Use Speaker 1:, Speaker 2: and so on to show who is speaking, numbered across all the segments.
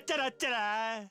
Speaker 1: Ta-da-ta-da!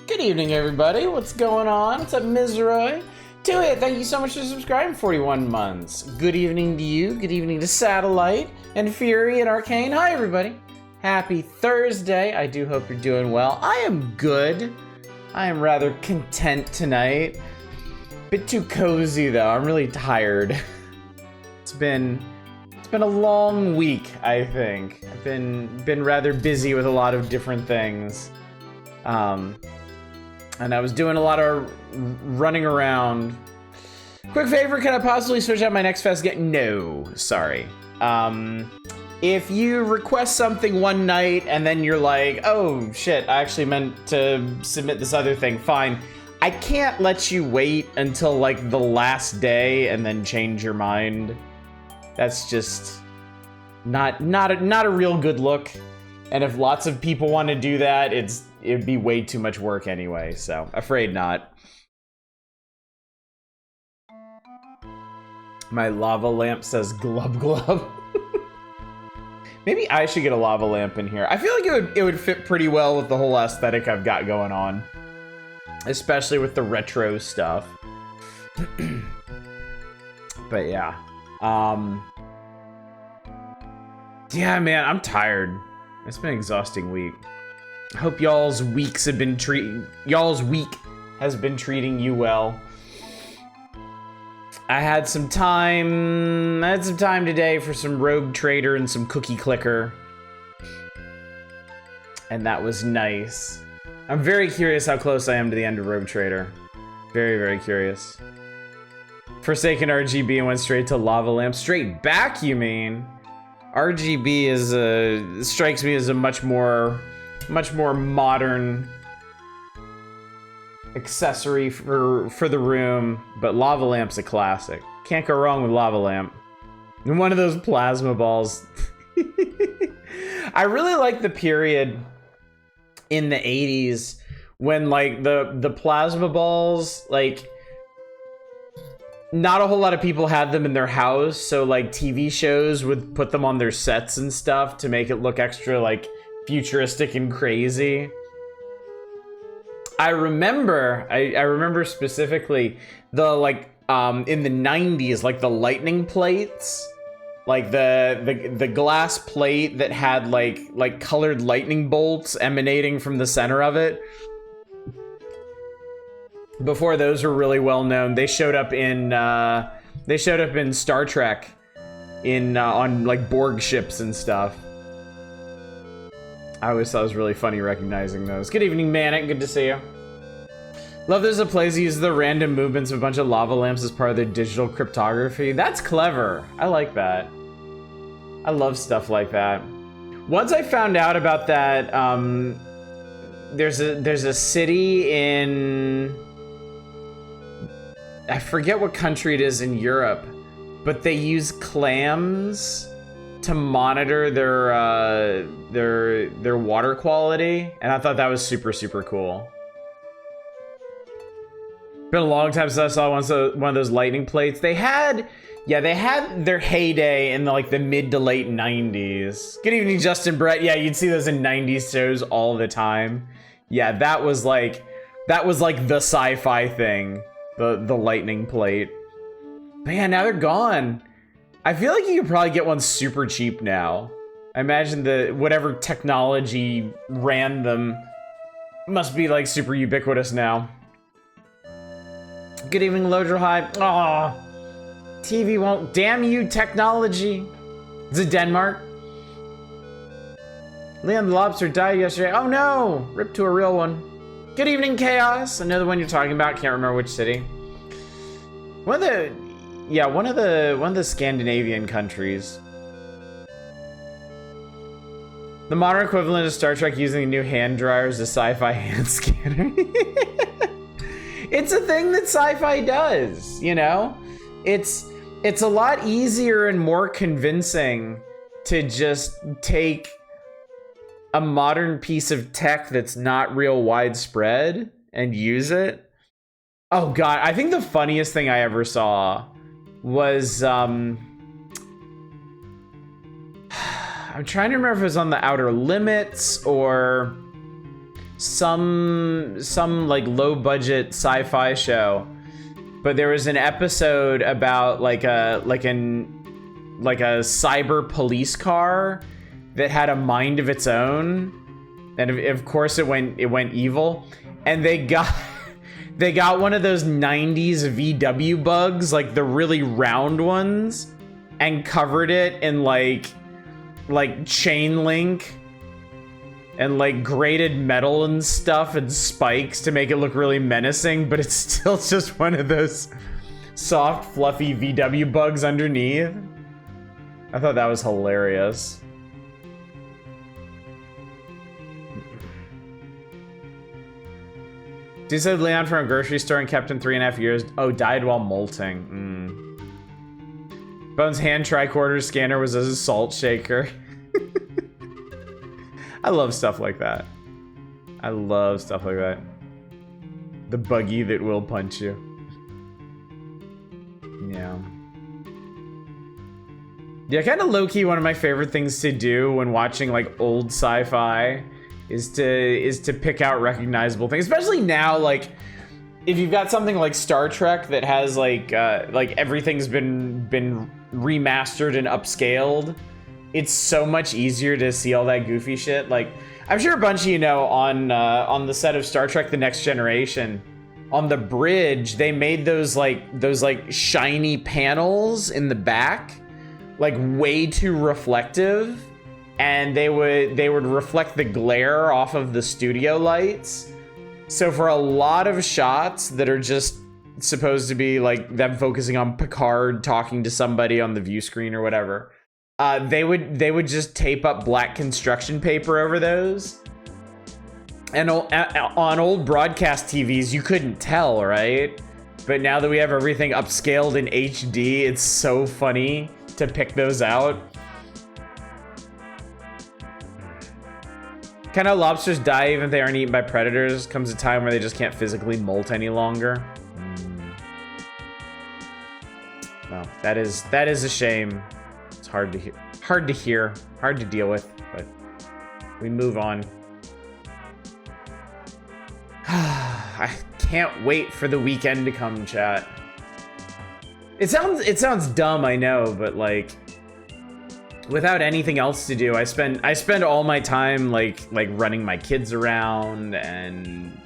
Speaker 2: Good evening, everybody. What's going on? What's up, Mizroy? It, thank you so much for subscribing 41 months. Good evening to you. Good evening to Satellite and Fury and Arcane. Hi, everybody. Happy Thursday. I do hope you're doing well. I am good. I am rather content tonight. Bit too cozy, though. I'm really tired. It's been a long week, I think. I've been rather busy with a lot of different things. And I was doing a lot of running around. Quick favor, can I possibly switch out my next fest game? No, sorry. If you request something one night and then you're like, oh shit, I actually meant to submit this other thing, fine. I can't let you wait until like the last day and then change your mind. That's just not a real good look. And if lots of people want to do that, it'd be way too much work anyway, so afraid not. My lava lamp says glub glub. Maybe I should get a lava lamp in here. I feel like it would fit pretty well with the whole aesthetic I've got going on. especially with the retro stuff. But yeah. Yeah, man, I'm tired. It's been an exhausting week. I hope y'all's week has been treating you well. I had some time today for some Rogue Trader and some Cookie Clicker. And that was nice. I'm very curious how close I am to the end of Rogue Trader. Very, very curious. Forsaken RGB and went straight to Lava Lamp. Straight back, you mean? RGB strikes me as a much more modern accessory for the room, but Lava Lamp's a classic. Can't go wrong with Lava Lamp. And one of those plasma balls. I really like the period in the 80s when like the plasma balls, like not a whole lot of people had them in their house, so like TV shows would put them on their sets and stuff to make it look extra like futuristic and crazy. I remember specifically the like in the 90s, like the lightning plates, like the glass plate that had like colored lightning bolts emanating from the center of it. Before those were really well known, they showed up in Star Trek, on like Borg ships and stuff. I always thought it was really funny recognizing those. Good evening, Manic. Good to see you. Love there's a place that uses the random movements of a bunch of lava lamps as part of their digital cryptography. That's clever. I like that. I love stuff like that. Once I found out about that, there's a city in, I forget what country it is in Europe, but they use clams to monitor their water quality, and I thought that was super, super cool. Been a long time since I saw one of those lightning plates. They had their heyday in the mid to late 90s. Good evening, Justin Brett. Yeah, you'd see those in 90s shows all the time. Yeah, that was like the sci-fi thing. The lightning plate. But yeah, now they're gone. I feel like you could probably get one super cheap now. I imagine whatever technology ran them must be like super ubiquitous now. Good evening, Lodro High. Aw, TV won't. Damn you, technology. Is it Denmark? Leon the Lobster died yesterday. Oh no! Ripped to a real one. Good evening, Chaos. I know the one you're talking about. Can't remember which city. One of the Scandinavian countries. The modern equivalent of Star Trek using the new hand dryers, the sci-fi hand scanner. It's a thing that sci-fi does, you know? It's a lot easier and more convincing to just take a modern piece of tech that's not real widespread and use it. Oh god, I think the funniest thing I ever saw was I'm trying to remember if it was on the Outer Limits or some like low budget sci-fi show, but there was an episode about like a cyber police car that had a mind of its own, and of course it went evil, and they got one of those 90s VW bugs, like the really round ones, and covered it in like chain link and like grated metal and stuff and spikes to make it look really menacing, but it's still just one of those soft, fluffy VW bugs underneath. I thought that was hilarious. He said Leon from a grocery store and kept in 3.5 years. Oh, died while molting. Bones' hand tricorder scanner was a salt shaker. I love stuff like that. I love stuff like that. The buggy that will punch you. Yeah. Yeah, kind of low-key one of my favorite things to do when watching like old sci-fi is to pick out recognizable things, especially now. Like if you've got something like Star Trek that has like everything's been remastered and upscaled, it's so much easier to see all that goofy shit. Like, I'm sure a bunch of you know on the set of Star Trek: The Next Generation, on the bridge, they made those shiny panels in the back, like way too reflective, and they would reflect the glare off of the studio lights. So for a lot of shots that are just supposed to be like them focusing on Picard talking to somebody on the view screen or whatever, they would just tape up black construction paper over those. And on old broadcast TVs, you couldn't tell, right? But now that we have everything upscaled in HD, it's so funny to pick those out. Kind of lobsters die even if they aren't eaten by predators. Comes a time where they just can't physically molt any longer. Well, that is a shame. It's hard to hear, hard to deal with, but we move on. I can't wait for the weekend to come, chat. It sounds dumb, I know, but like, without anything else to do, I spend all my time like running my kids around and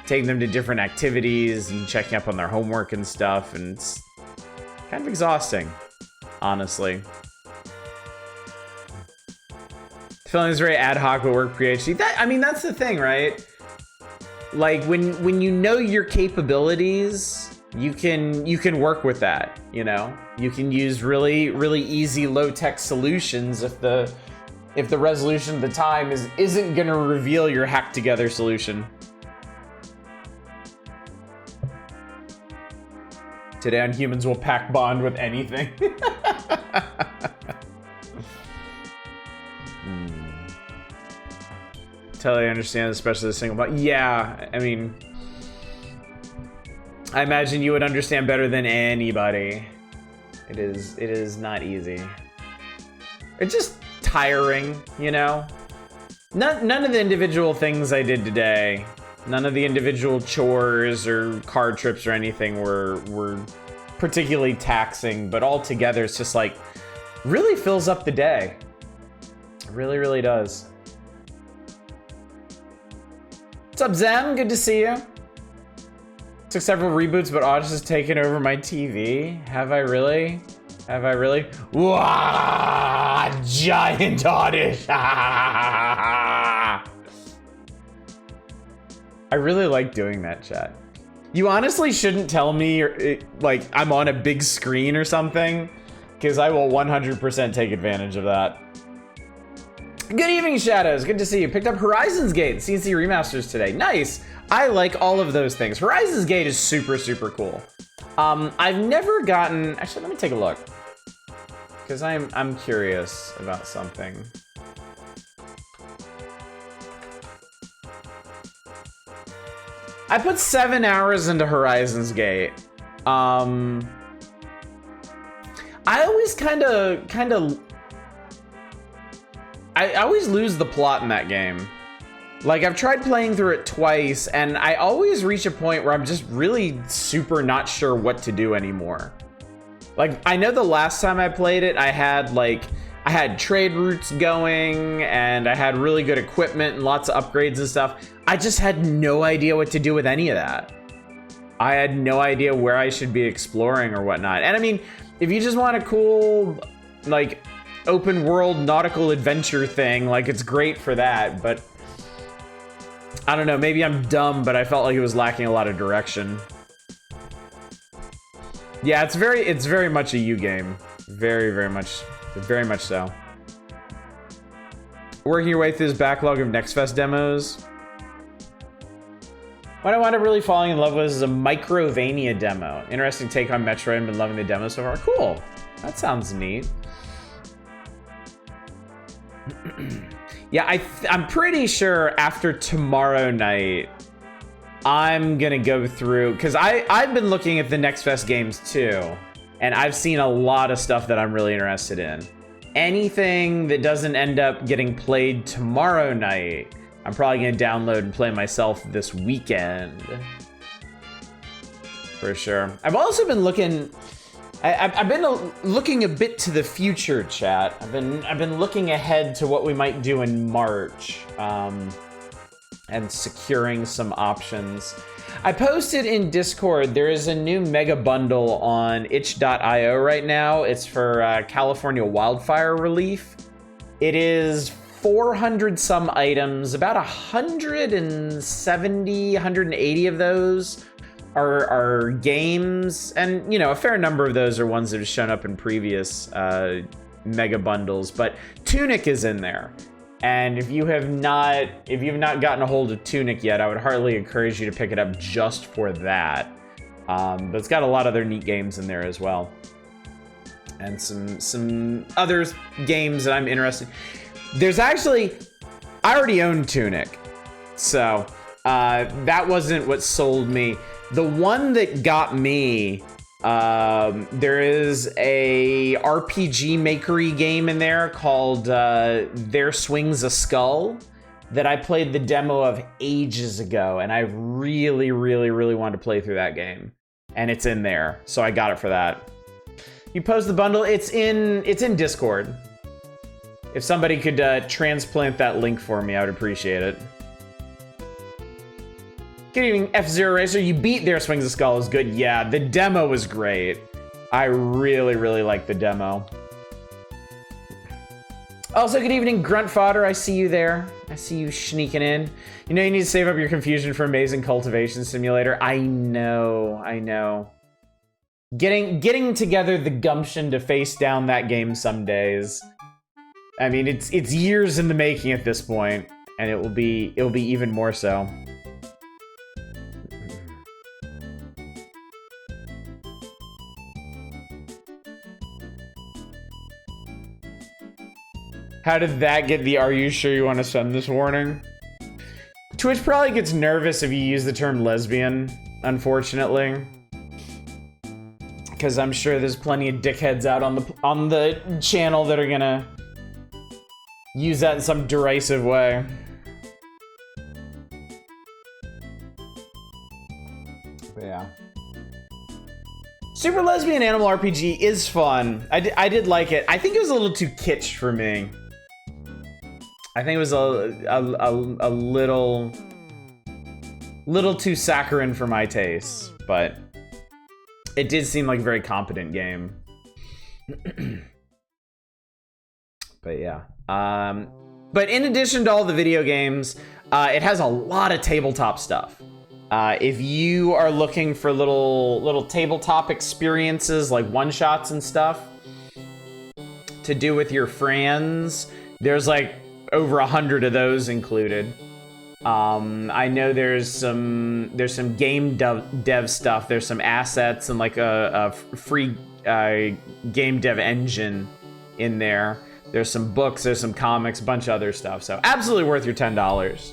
Speaker 2: taking them to different activities and checking up on their homework and stuff, and it's kind of exhausting, honestly. Feeling is very ad hoc but work PhD. That's the thing, right? Like when you know your capabilities, you can work with that, you know? You can use really easy low-tech solutions if the resolution of the time isn't gonna reveal your hacked together solution. Today on Humans will pack bond with anything. Totally understand, especially the single bond. Yeah, I mean, I imagine you would understand better than anybody. It is not easy. It's just tiring, you know? None of the individual things I did today, none of the individual chores or car trips or anything were particularly taxing, but all together it's just like, really fills up the day. It really, really does. What's up, Zem? Good to see you. Took several reboots, but Otis has taken over my TV. Have I really? Have I really? Wah! Giant Otis! I really like doing that, chat. You honestly shouldn't tell me like I'm on a big screen or something, because I will 100% take advantage of that. Good evening, Shadows. Good to see you. Picked up Horizons Gate, CNC remasters today. Nice. I like all of those things. Horizons Gate is super, super cool. I've never gotten... Actually, let me take a look. Because I'm curious about something. I put 7 hours into Horizons Gate. I always kind of... I always lose the plot in that game. Like, I've tried playing through it twice, and I always reach a point where I'm just really super not sure what to do anymore. Like, I know the last time I played it, I had trade routes going, and I had really good equipment and lots of upgrades and stuff. I just had no idea what to do with any of that. I had no idea where I should be exploring or whatnot. And I mean, if you just want a cool, like, open world nautical adventure thing, like, it's great for that, but I don't know, maybe I'm dumb, but I felt like it was lacking a lot of direction. Yeah, it's very much a U game. Very much so. Working your way through this backlog of Next Fest demos. What I wound up really falling in love with is a Microvania demo. Interesting take on Metroid, and been loving the demo so far. Cool. That sounds neat. Yeah, I'm pretty sure after tomorrow night, I'm gonna go through, because I've been looking at the Next Fest games too, and I've seen a lot of stuff that I'm really interested in. Anything that doesn't end up getting played tomorrow night, I'm probably gonna download and play myself this weekend. For sure. I've also been looking. I've been looking a bit to the future, chat. I've been looking ahead to what we might do in March, and securing some options. I posted in Discord. There is a new mega bundle on itch.io right now. It's for California wildfire relief. It is 400 some items. About 170, 180 of those are games, and you know, a fair number of those are ones that have shown up in previous mega bundles, but Tunic is in there. And if you have not gotten a hold of Tunic yet, I would heartily encourage you to pick it up just for that. But it's got a lot of other neat games in there as well, and some other games that I'm interested. There's actually, I already own Tunic, so that wasn't what sold me. The one that got me, there is a RPG makery game in there called There Swings a Skull that I played the demo of ages ago, and I really, really, really wanted to play through that game, and it's in there, so I got it for that. You post the bundle. It's in Discord. If somebody could transplant that link for me, I would appreciate it. Good evening, F-Zero Racer. You beat There Swings a Skull is good. Yeah, the demo was great. I really, really like the demo. Also, good evening, Grunt Fodder. I see you there. I see you sneaking in. You know you need to save up your confusion for Amazing Cultivation Simulator. I know. Getting together the gumption to face down that game some days. I mean, it's years in the making at this point, and it'll be even more so. How did that get the "Are you sure you want to send this" warning? Twitch probably gets nervous if you use the term lesbian, unfortunately. Because I'm sure there's plenty of dickheads out on the channel that are gonna use that in some derisive way. But yeah. Super Lesbian Animal RPG is fun. I did like it. I think it was a little too kitsch for me. I think it was a little too saccharine for my taste, but it did seem like a very competent game. But yeah. But in addition to all the video games, it has a lot of tabletop stuff. If you are looking for little tabletop experiences like one-shots and stuff to do with your friends, there's like over 100 of those included. I know there's some game dev stuff. There's some assets and like a free game dev engine in there. There's some books, there's some comics, a bunch of other stuff. So absolutely worth your $10.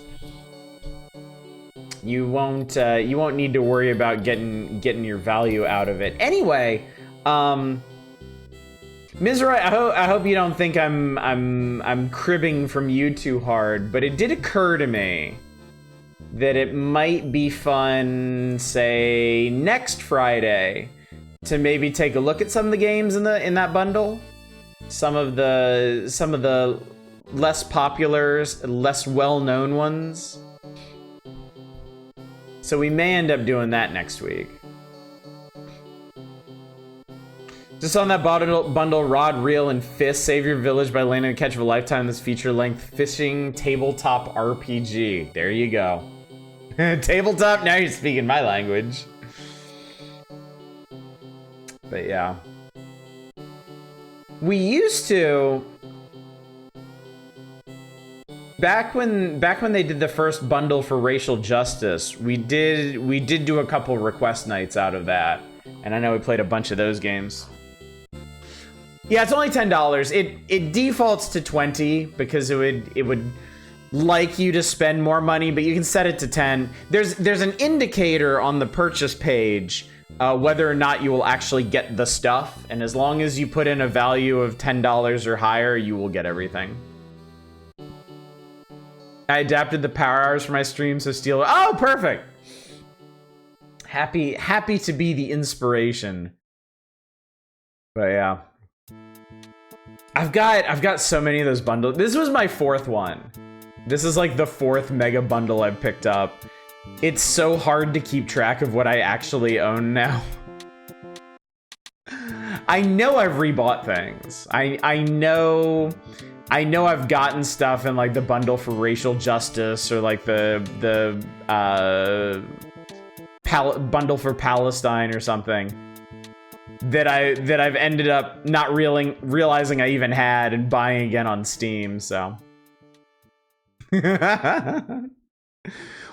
Speaker 2: You won't need to worry about getting your value out of it. Anyway, Mizrai, I hope you don't think I'm cribbing from you too hard, but it did occur to me that it might be fun, say next Friday, to maybe take a look at some of the games in that bundle. Some of the less popular, less well-known ones. So we may end up doing that next week. Just on that bundle, Rod, Reel, and Fist, save your village by landing a catch of a lifetime. This feature-length fishing tabletop RPG. There you go. Tabletop, now you're speaking my language. But yeah. We used to... Back when they did the first bundle for racial justice, we did do a couple request nights out of that. And I know we played a bunch of those games. Yeah, it's only $10. It defaults to $20 because it would like you to spend more money, but you can set it to $10. There's an indicator on the purchase page whether or not you will actually get the stuff, and as long as you put in a value of $10 or higher, you will get everything. I adapted the power hours for my stream, so Steel... Oh, perfect! Happy to be the inspiration. But yeah. I've got so many of those bundles. This was my 4th one. This is like the 4th mega bundle I've picked up. It's so hard to keep track of what I actually own now. I know I've rebought things. I know I've gotten stuff in like the bundle for racial justice or like the bundle for Palestine or something that I've ended up not realizing I even had and buying again on Steam. So,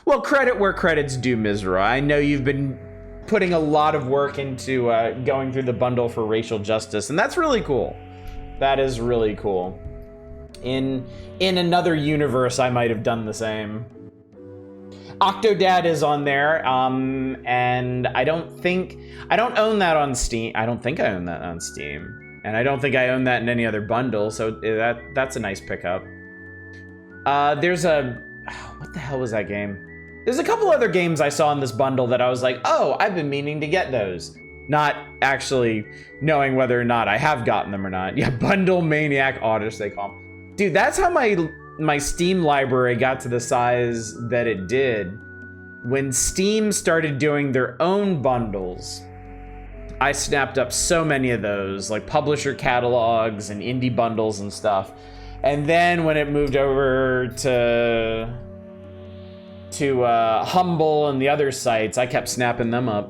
Speaker 2: well, credit where credit's due, Mizra. I know you've been putting a lot of work into going through the bundle for racial justice, and that's really cool. That is really cool. In another universe, I might have done the same. Octodad is on there, and I don't own that on Steam. I don't think I own that on Steam, and I don't think I own that in any other bundle. So that's a nice pickup. There's what the hell was that game? There's a couple other games I saw in this bundle that I was like, oh, I've been meaning to get those. Not actually knowing whether or not I have gotten them or not. Yeah, Bundle Maniac Audits, they call them. Dude, that's how my Steam library got to the size that it did. When Steam started doing their own bundles, I snapped up so many of those, like publisher catalogs and indie bundles and stuff. And then when it moved over to Humble and the other sites, I kept snapping them up.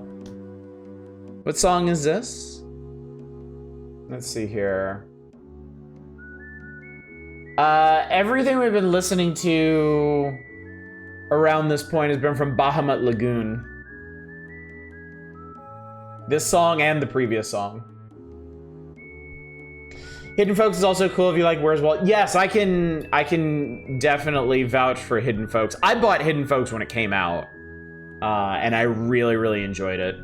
Speaker 2: What song is this? Let's see here. Everything we've been listening to around this point has been from Bahamut Lagoon. This song and the previous song. Hidden Folks is also cool if you like Where's Walt. Yes, I can definitely vouch for Hidden Folks. I bought Hidden Folks when it came out, and I really, really enjoyed it.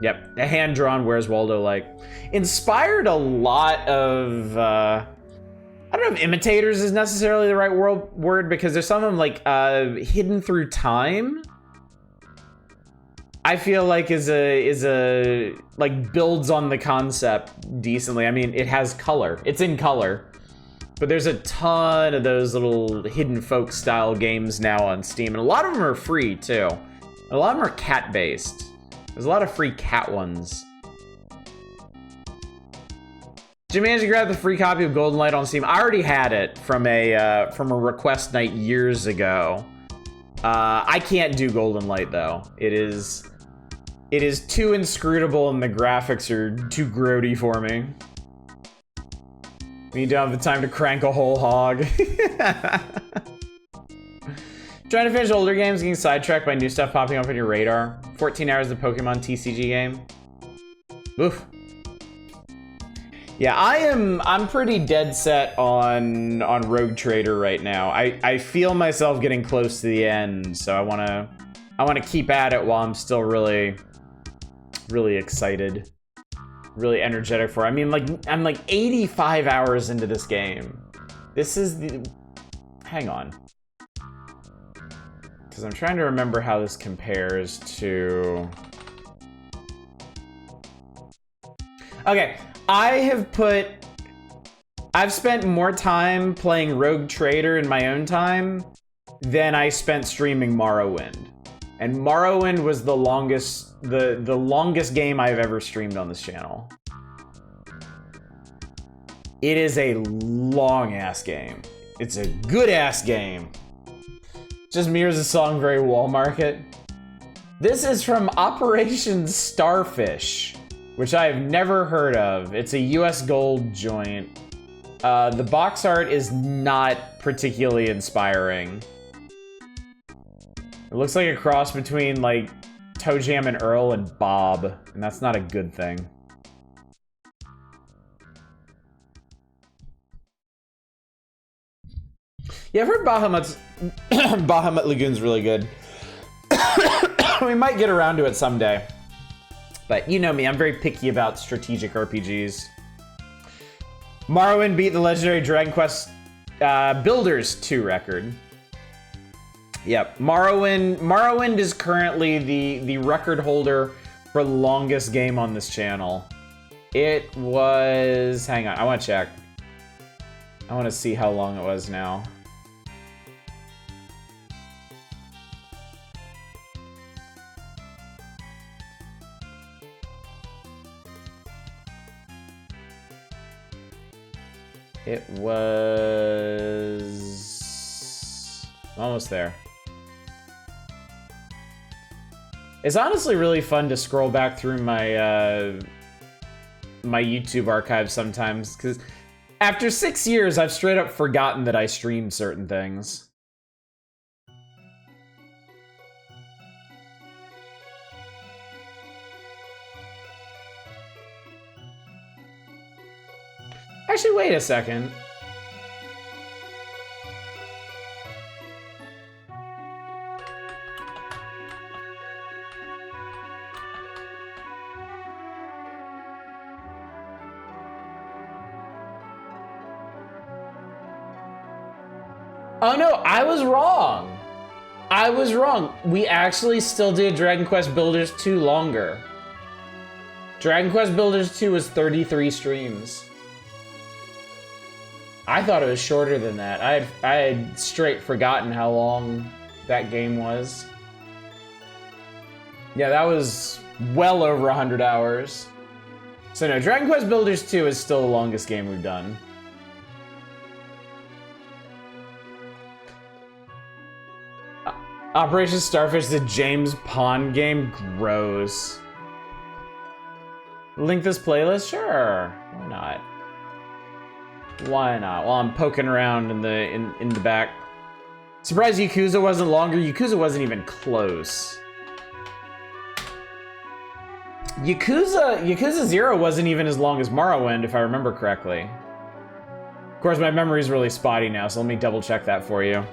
Speaker 2: Yep, a hand-drawn Where's Waldo, like, inspired a lot of, I don't know if imitators is necessarily the right word, because there's some of them, like, Hidden Through Time, I feel like is a like builds on the concept decently. I mean, it has color. It's in color. But there's a ton of those little Hidden Folk style games now on Steam, and a lot of them are free too. A lot of them are cat-based. There's a lot of free cat ones. Did you manage to grab the free copy of Golden Light on Steam? I already had it from a request night years ago. I can't do Golden Light though. It is too inscrutable and the graphics are too grody for me. You don't have the time to crank a whole hog. Trying to finish older games, getting sidetracked by new stuff popping up on your radar. 14 hours of Pokemon TCG game. Oof. Yeah, I'm pretty dead set on Rogue Trader right now. I feel myself getting close to the end, so I wanna keep at it while I'm still really excited, really energetic for it. I mean, like, I'm like 85 hours into this game. This is the, hang on. Because I'm trying to remember how this compares to... Okay, I've spent more time playing Rogue Trader in my own time than I spent streaming Morrowind. And Morrowind was the longest game I've ever streamed on this channel. It is a long-ass game. It's a good-ass game. Just mirrors the song very wall market. This is from Operation Starfish, which I have never heard of. It's a US Gold joint. The box art is not particularly inspiring. It looks like a cross between, like, Toe Jam and Earl and Bob, and that's not a good thing. Yeah, I've heard Bahamut Lagoon's really good. We might get around to it someday. But you know me, I'm very picky about strategic RPGs. Morrowind beat the legendary Dragon Quest Builders 2 record. Yep, Morrowind is currently the record holder for the longest game on this channel. It was... hang on, I want to check. I want to see how long it was now. It was... almost there. It's honestly really fun to scroll back through my my YouTube archive sometimes, because after 6 years, I've straight up forgotten that I streamed certain things. Actually, wait a second. Oh no, I was wrong. I was wrong. We actually still did Dragon Quest Builders 2 longer. Dragon Quest Builders 2 was 33 streams. I thought it was shorter than that. I had straight forgotten how long that game was. Yeah, that was well over 100 hours. So no, Dragon Quest Builders 2 is still the longest game we've done. Operation Starfish, the James Pond game? Gross. Link this playlist? Sure. Why not? Why not? While I'm poking around in the back. Surprised Yakuza wasn't longer. Yakuza wasn't even close. Yakuza 0 wasn't even as long as Morrowind, if I remember correctly. Of course, my memory's really spotty now, so let me double check that for you.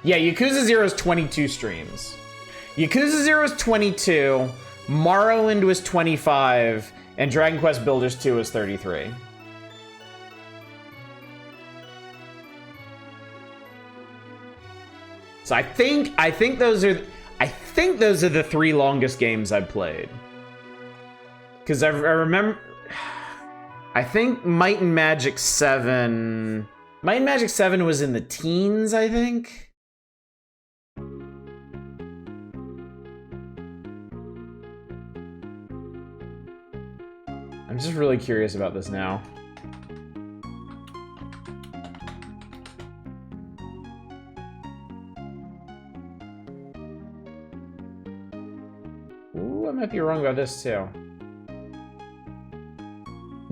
Speaker 2: Yeah, Yakuza 0 is 22 streams. Yakuza 0 is 22, Morrowind was 25, and Dragon Quest Builders 2 was 33. So I think those are the 3 longest games I've played. Because I remember, I think Might and Magic 7 was in the teens, I think. I'm just really curious about this now. Ooh, I might be wrong about this too.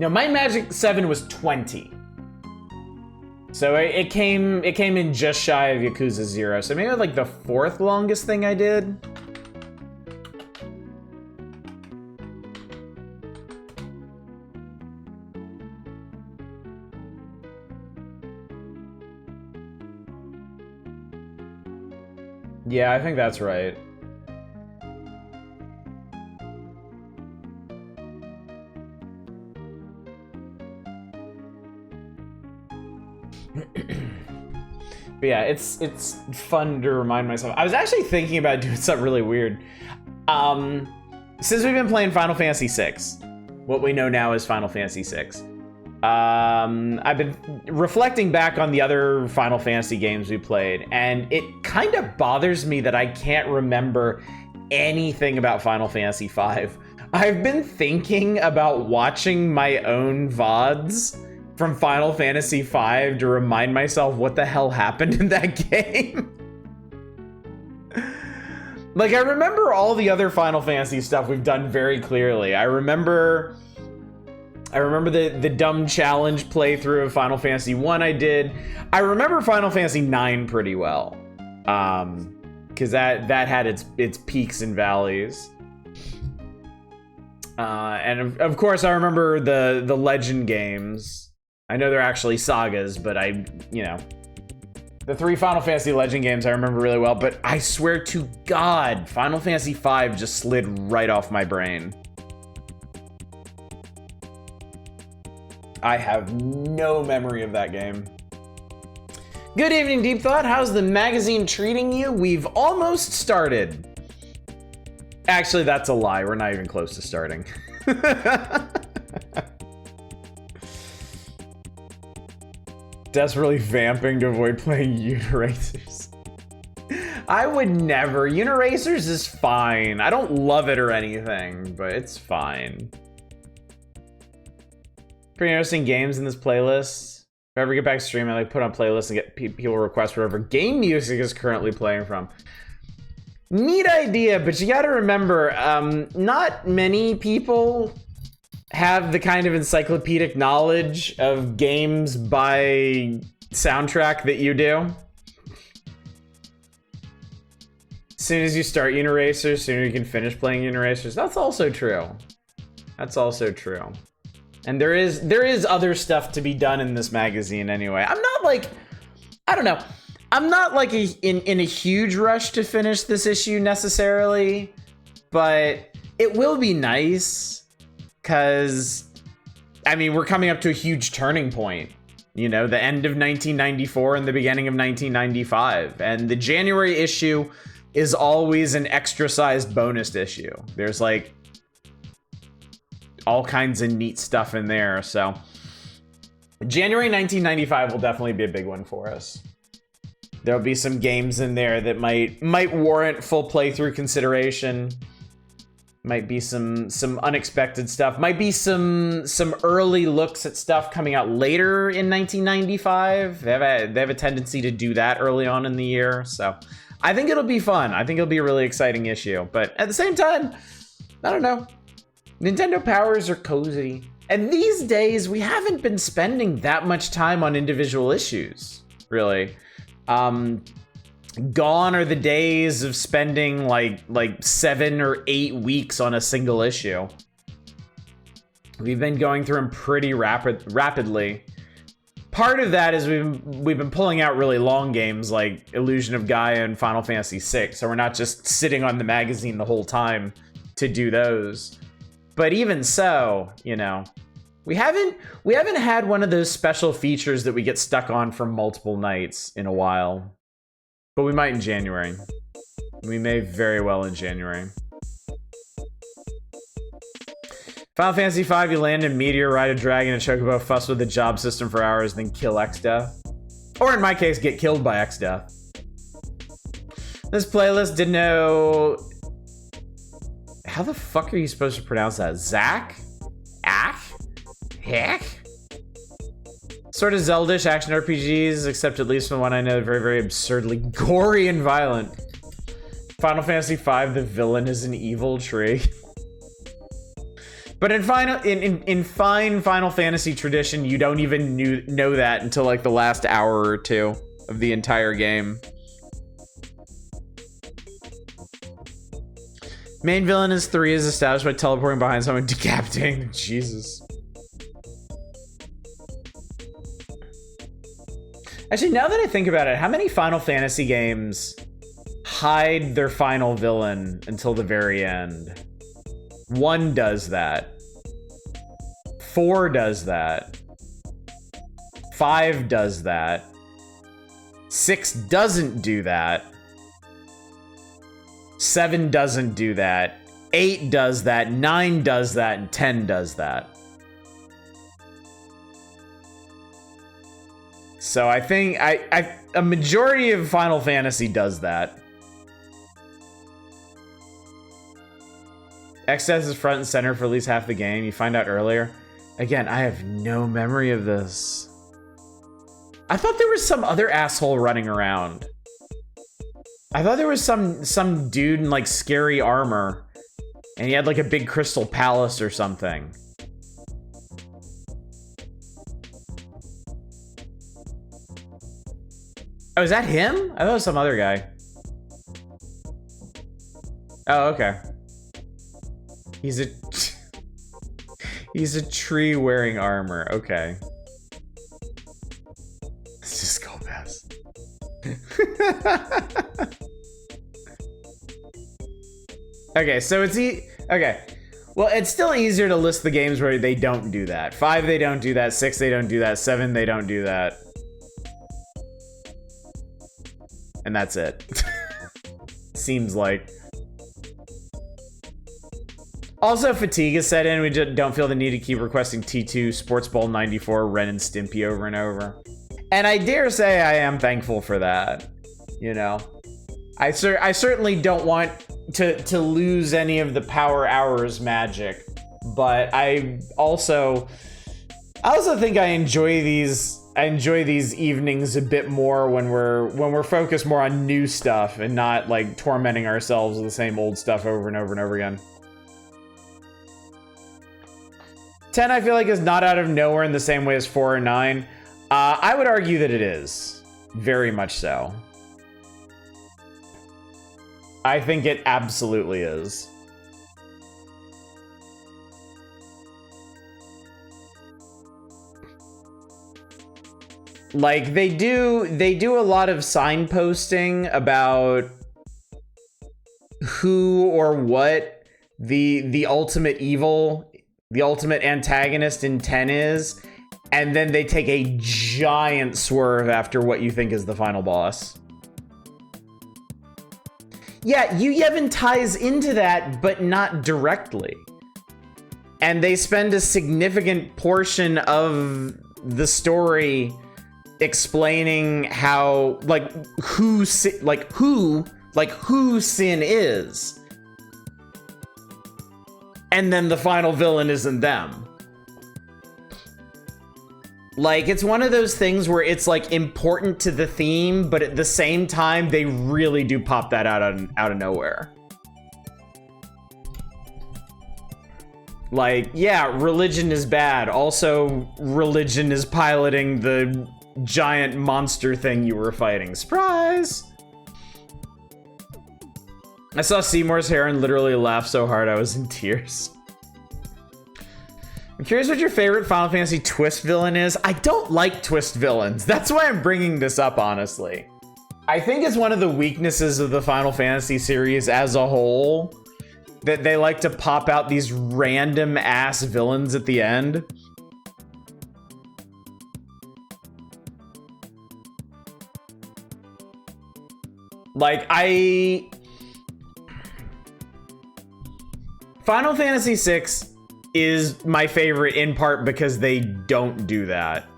Speaker 2: No, Might and Magic 7 was 20. So it came in just shy of Yakuza 0. So maybe like the 4th longest thing I did. Yeah, I think that's right. But yeah, it's fun to remind myself. I was actually thinking about doing something really weird. Since we've been playing Final Fantasy VI, what we know now is Final Fantasy VI. I've been reflecting back on the other Final Fantasy games we played, and it kind of bothers me that I can't remember anything about Final Fantasy V. I've been thinking about watching my own VODs from Final Fantasy V to remind myself what the hell happened in that game. Like, I remember all the other Final Fantasy stuff we've done very clearly. I remember the dumb challenge playthrough of Final Fantasy 1 I did. I remember Final Fantasy 9 pretty well. Because that had its peaks and valleys. And of course I remember the Legend games. I know they're actually sagas, but the 3 Final Fantasy Legend games I remember really well, but I swear to God, Final Fantasy V just slid right off my brain. I have no memory of that game. Good evening, Deep Thought. How's the magazine treating you? We've almost started. Actually, that's a lie. We're not even close to starting. Desperately vamping to avoid playing Uniracers. I would never. Uniracers is fine. I don't love it or anything, but it's fine. Pretty interesting games in this playlist. If I ever get back to stream, I like put on playlists and get people request whatever game music is currently playing from. Neat idea, but you gotta remember, not many people have the kind of encyclopedic knowledge of games by soundtrack that you do. As soon as you start Uniracers, sooner you can finish playing Uniracers. That's also true. That's also true. And there is other stuff to be done in this magazine anyway. I'm not like, I don't know. I'm not like in a huge rush to finish this issue necessarily, but it will be nice because, I mean, we're coming up to a huge turning point. You know, the end of 1994 and the beginning of 1995. And the January issue is always an extra-sized bonus issue. There's like all kinds of neat stuff in there. So January 1995 will definitely be a big one for us. There'll be some games in there that might warrant full playthrough consideration. Might be some unexpected stuff. Might be some early looks at stuff coming out later in 1995. They have a tendency to do that early on in the year. So I think it'll be fun. I think it'll be a really exciting issue. But at the same time, I don't know. Nintendo powers are cozy. And these days, we haven't been spending that much time on individual issues, really. Gone are the days of spending like 7 or 8 weeks on a single issue. We've been going through them pretty rapidly. Part of that is we've been pulling out really long games like Illusion of Gaia and Final Fantasy VI, so we're not just sitting on the magazine the whole time to do those. But even so, you know, we haven't had one of those special features that we get stuck on for multiple nights in a while. But we might in January. We may very well in January. Final Fantasy V, you land in Meteor, ride a dragon, and chocobo, fuss with the job system for hours, then kill X-Death. Or in my case, get killed by X-Death. This playlist didn't know... How the fuck are you supposed to pronounce that? Zach? Ack? Heck? Sort of Zeldish action RPGs, except at least from the one I know, very, very absurdly gory and violent. Final Fantasy V, the villain is an evil tree. But in fine Final Fantasy tradition, you don't even know that until like the last hour or two of the entire game. Main villain is 3 is established by teleporting behind someone and decapitating them. Jesus. Actually, now that I think about it, how many Final Fantasy games hide their final villain until the very end? 1 does that. 4 does that. 5 does that. 6 doesn't do that. 7 doesn't do that. 8 does that. 9 does that. And 10 does that. So I think a majority of Final Fantasy does that. X-Death is front and center for at least half the game. You find out earlier. Again, I have no memory of this. I thought there was some other asshole running around. I thought there was some dude in like scary armor. And he had like a big crystal palace or something. Oh, is that him? I thought it was some other guy. Oh, okay. He's a tree wearing armor. Okay. Let's just go past. Okay, so it's okay. Well, it's still easier to list the games where they don't do that. 5, they don't do that. 6, they don't do that. 7, they don't do that. And that's it. Seems like. Also, fatigue is set in. We just don't feel the need to keep requesting T2, Sports Ball 94, Ren and Stimpy over and over. And I dare say I am thankful for that. You know? I certainly don't want to lose any of the Power Hours magic. But I also think I enjoy these evenings a bit more when we're focused more on new stuff and not like tormenting ourselves with the same old stuff over and over and over again. 10, I feel like, is not out of nowhere in the same way as 4 or 9. I would argue that it is. Very much so. I think it absolutely is. Like, they do a lot of signposting about who or what the ultimate evil, the ultimate antagonist in 10 is, and then they take a giant swerve after what you think is the final boss. Yeah, Yevon ties into that, but not directly. And they spend a significant portion of the story explaining how, like, who Sin is. And then the final villain isn't them. Like, it's one of those things where it's, like, important to the theme, but at the same time, they really do pop that out of nowhere. Like, yeah, religion is bad. Also, religion is piloting the giant monster thing you were fighting. Surprise! I saw Seymour's hair and literally laughed so hard I was in tears. I'm curious what your favorite Final Fantasy twist villain is. I don't like twist villains. That's why I'm bringing this up, honestly. I think it's one of the weaknesses of the Final Fantasy series as a whole, that they like to pop out these random ass villains at the end. Like, Final Fantasy VI is my favorite in part because they don't do that.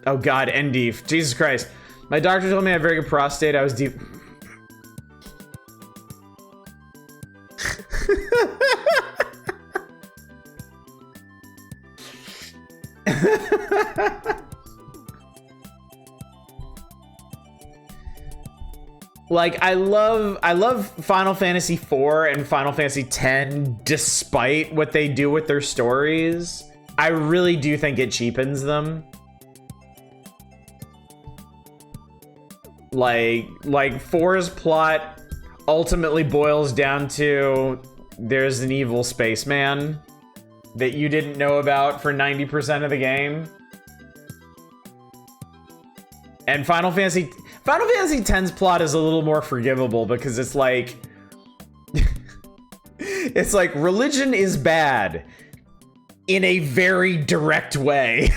Speaker 2: Oh god, Endeef. Jesus Christ. My doctor told me I have very good prostate. I was deep. Like, I love Final Fantasy IV and Final Fantasy X despite what they do with their stories. I really do think it cheapens them. Like 4's plot ultimately boils down to there's an evil spaceman that you didn't know about for 90% of the game. And Final Fantasy X's plot is a little more forgivable because it's like it's like religion is bad in a very direct way.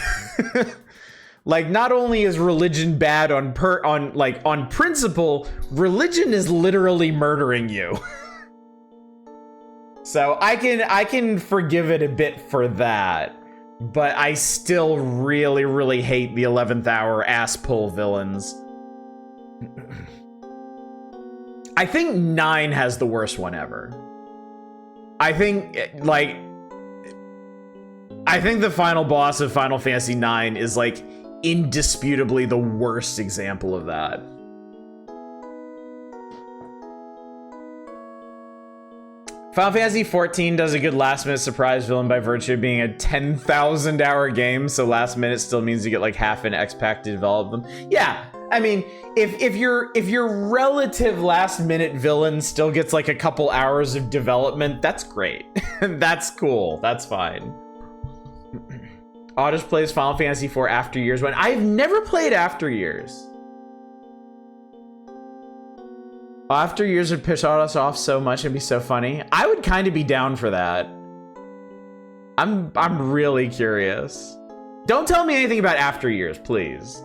Speaker 2: Like, not only is religion bad on principle, religion is literally murdering you. So I can forgive it a bit for that, but I still really, really hate the 11th hour ass pull villains. I think 9 has the worst one ever. I think the final boss of Final Fantasy IX is like indisputably the worst example of that. Final Fantasy XIV does a good last minute surprise villain by virtue of being a 10,000 hour game, so last minute still means you get like half an X-Pack to develop them. Yeah, I mean, if your relative last minute villain still gets like a couple hours of development, that's great. That's cool. That's fine. Audis plays Final Fantasy IV After Years when I've never played After Years. After Years would piss us off so much, it'd be so funny. I would kind of be down for that. I'm really curious. Don't tell me anything about After Years, please.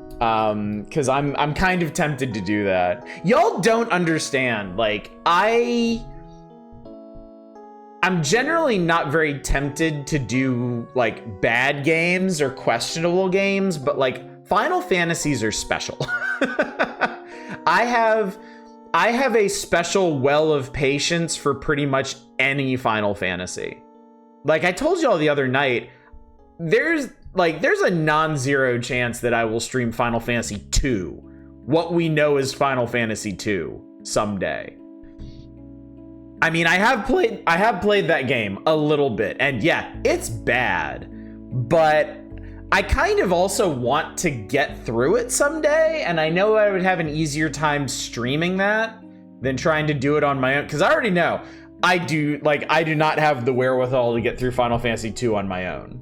Speaker 2: Because I'm kind of tempted to do that. Y'all don't understand. Like, I'm generally not very tempted to do like bad games or questionable games, but like Final Fantasies are special. I have a special well of patience for pretty much any Final Fantasy. Like I told y'all the other night, there's a non-zero chance that I will stream Final Fantasy 2, what we know is Final Fantasy 2, someday. I mean, I have played that game a little bit, and yeah, it's bad, but I kind of also want to get through it someday, and I know I would have an easier time streaming that than trying to do it on my own, because I already know I do not have the wherewithal to get through Final Fantasy 2 on my own.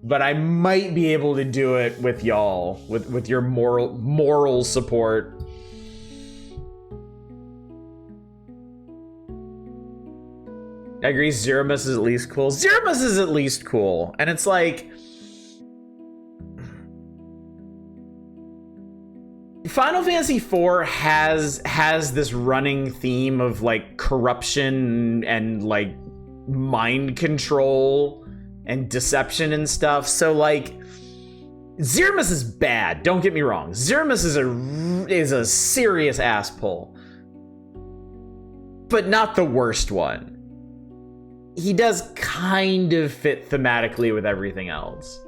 Speaker 2: But I might be able to do it with y'all, with your moral support. I agree, Zeromus is at least cool. Zeromus is at least cool. And it's like, Final Fantasy IV has this running theme of like corruption and like mind control and deception and stuff. So like, Zeromus is bad. Don't get me wrong. Zeromus is a serious ass pull, but not the worst one. He does kind of fit thematically with everything else.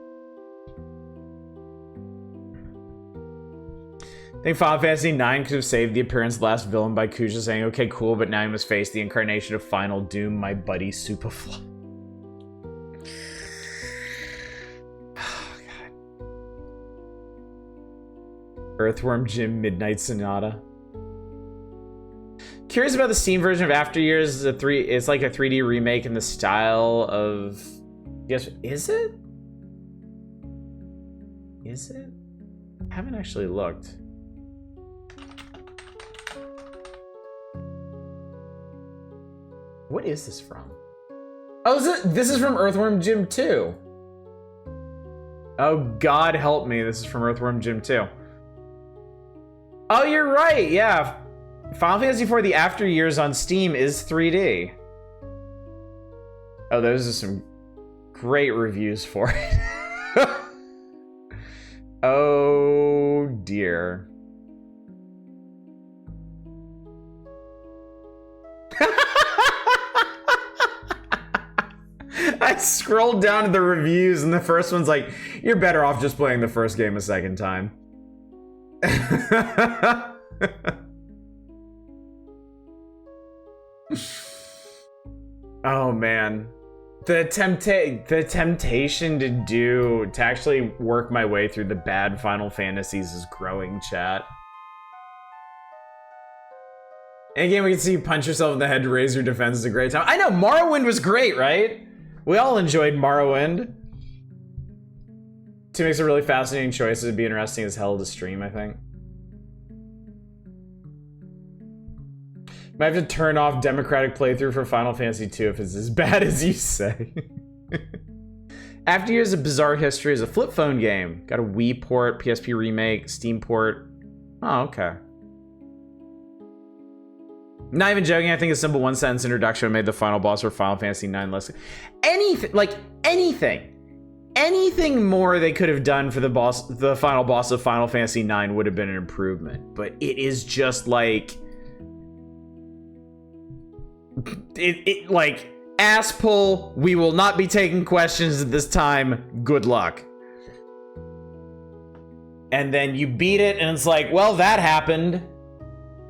Speaker 2: I think Final Fantasy IX could have saved the appearance of the last villain by Kuja saying, okay, cool, but now you must face the incarnation of Final Doom, my buddy Superfly. Oh, God. Earthworm Jim Midnight Sonata. Curious about the Steam version of After Years. It's like a 3D remake in the style of... Yes, is it? Is it? I haven't actually looked. What is this from? Oh, this is from Earthworm Jim 2. Oh, God help me. This is from Earthworm Jim 2. Oh, you're right. Yeah. Final Fantasy IV The After Years on Steam is 3D. Oh, those are some great reviews for it. Oh, dear. I scrolled down to the reviews and the first one's like, you're better off just playing the first game a second time. Oh man. The temptation to actually work my way through the bad Final Fantasies is growing, chat. And again, we can see you punch yourself in the head to raise your defense is a great time. I know, Morrowind was great, right? We all enjoyed Morrowind. Two makes a really fascinating choice. It'd be interesting as hell to stream, I think. Might have to turn off democratic playthrough for Final Fantasy II if it's as bad as you say. After Years of Bizarre History is a flip phone game. Got a Wii port, PSP remake, Steam port. Oh, okay. Not even joking, I think a simple one-sentence introduction made the final boss for Final Fantasy IX less... Anything more they could have done for the final boss of Final Fantasy IX would have been an improvement. But it is just like... like, ass pull, we will not be taking questions at this time, good luck. And then you beat it, and it's like, well, that happened.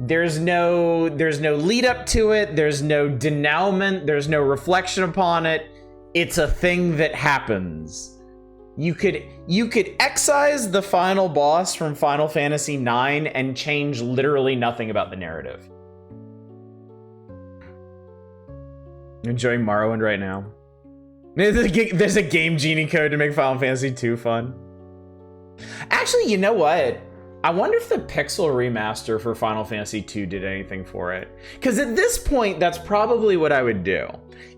Speaker 2: There's no lead up to it, there's no denouement, there's no reflection upon it. It's a thing that happens. You could excise the final boss from Final Fantasy IX and change literally nothing about the narrative. Enjoying Morrowind right now. There's a Game Genie code to make Final Fantasy II fun. Actually, you know what? I wonder if the pixel remaster for Final Fantasy II did anything for it. Because at this point, that's probably what I would do.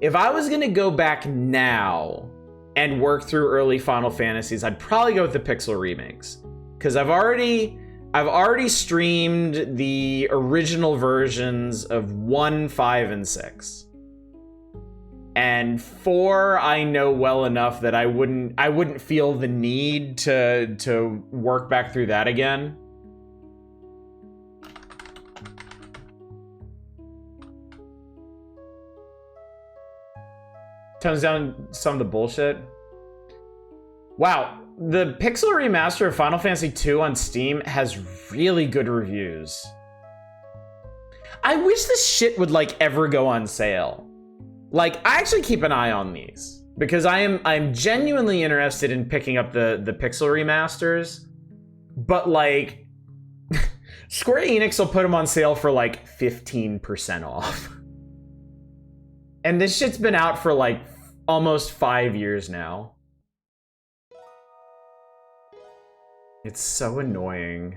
Speaker 2: If I was gonna go back now and work through early Final Fantasies, I'd probably go with the pixel remakes. Because I've already streamed the original versions of 1, 5, and 6. And 4, I know well enough that I wouldn't feel the need to work back through that again. Tones down some of the bullshit. Wow, the pixel remaster of Final Fantasy II on Steam has really good reviews. I wish this shit would like ever go on sale. Like, I actually keep an eye on these because I'm genuinely interested in picking up the pixel remasters, but like Square Enix will put them on sale for like 15% off. And this shit's been out for like almost 5 years now. It's so annoying.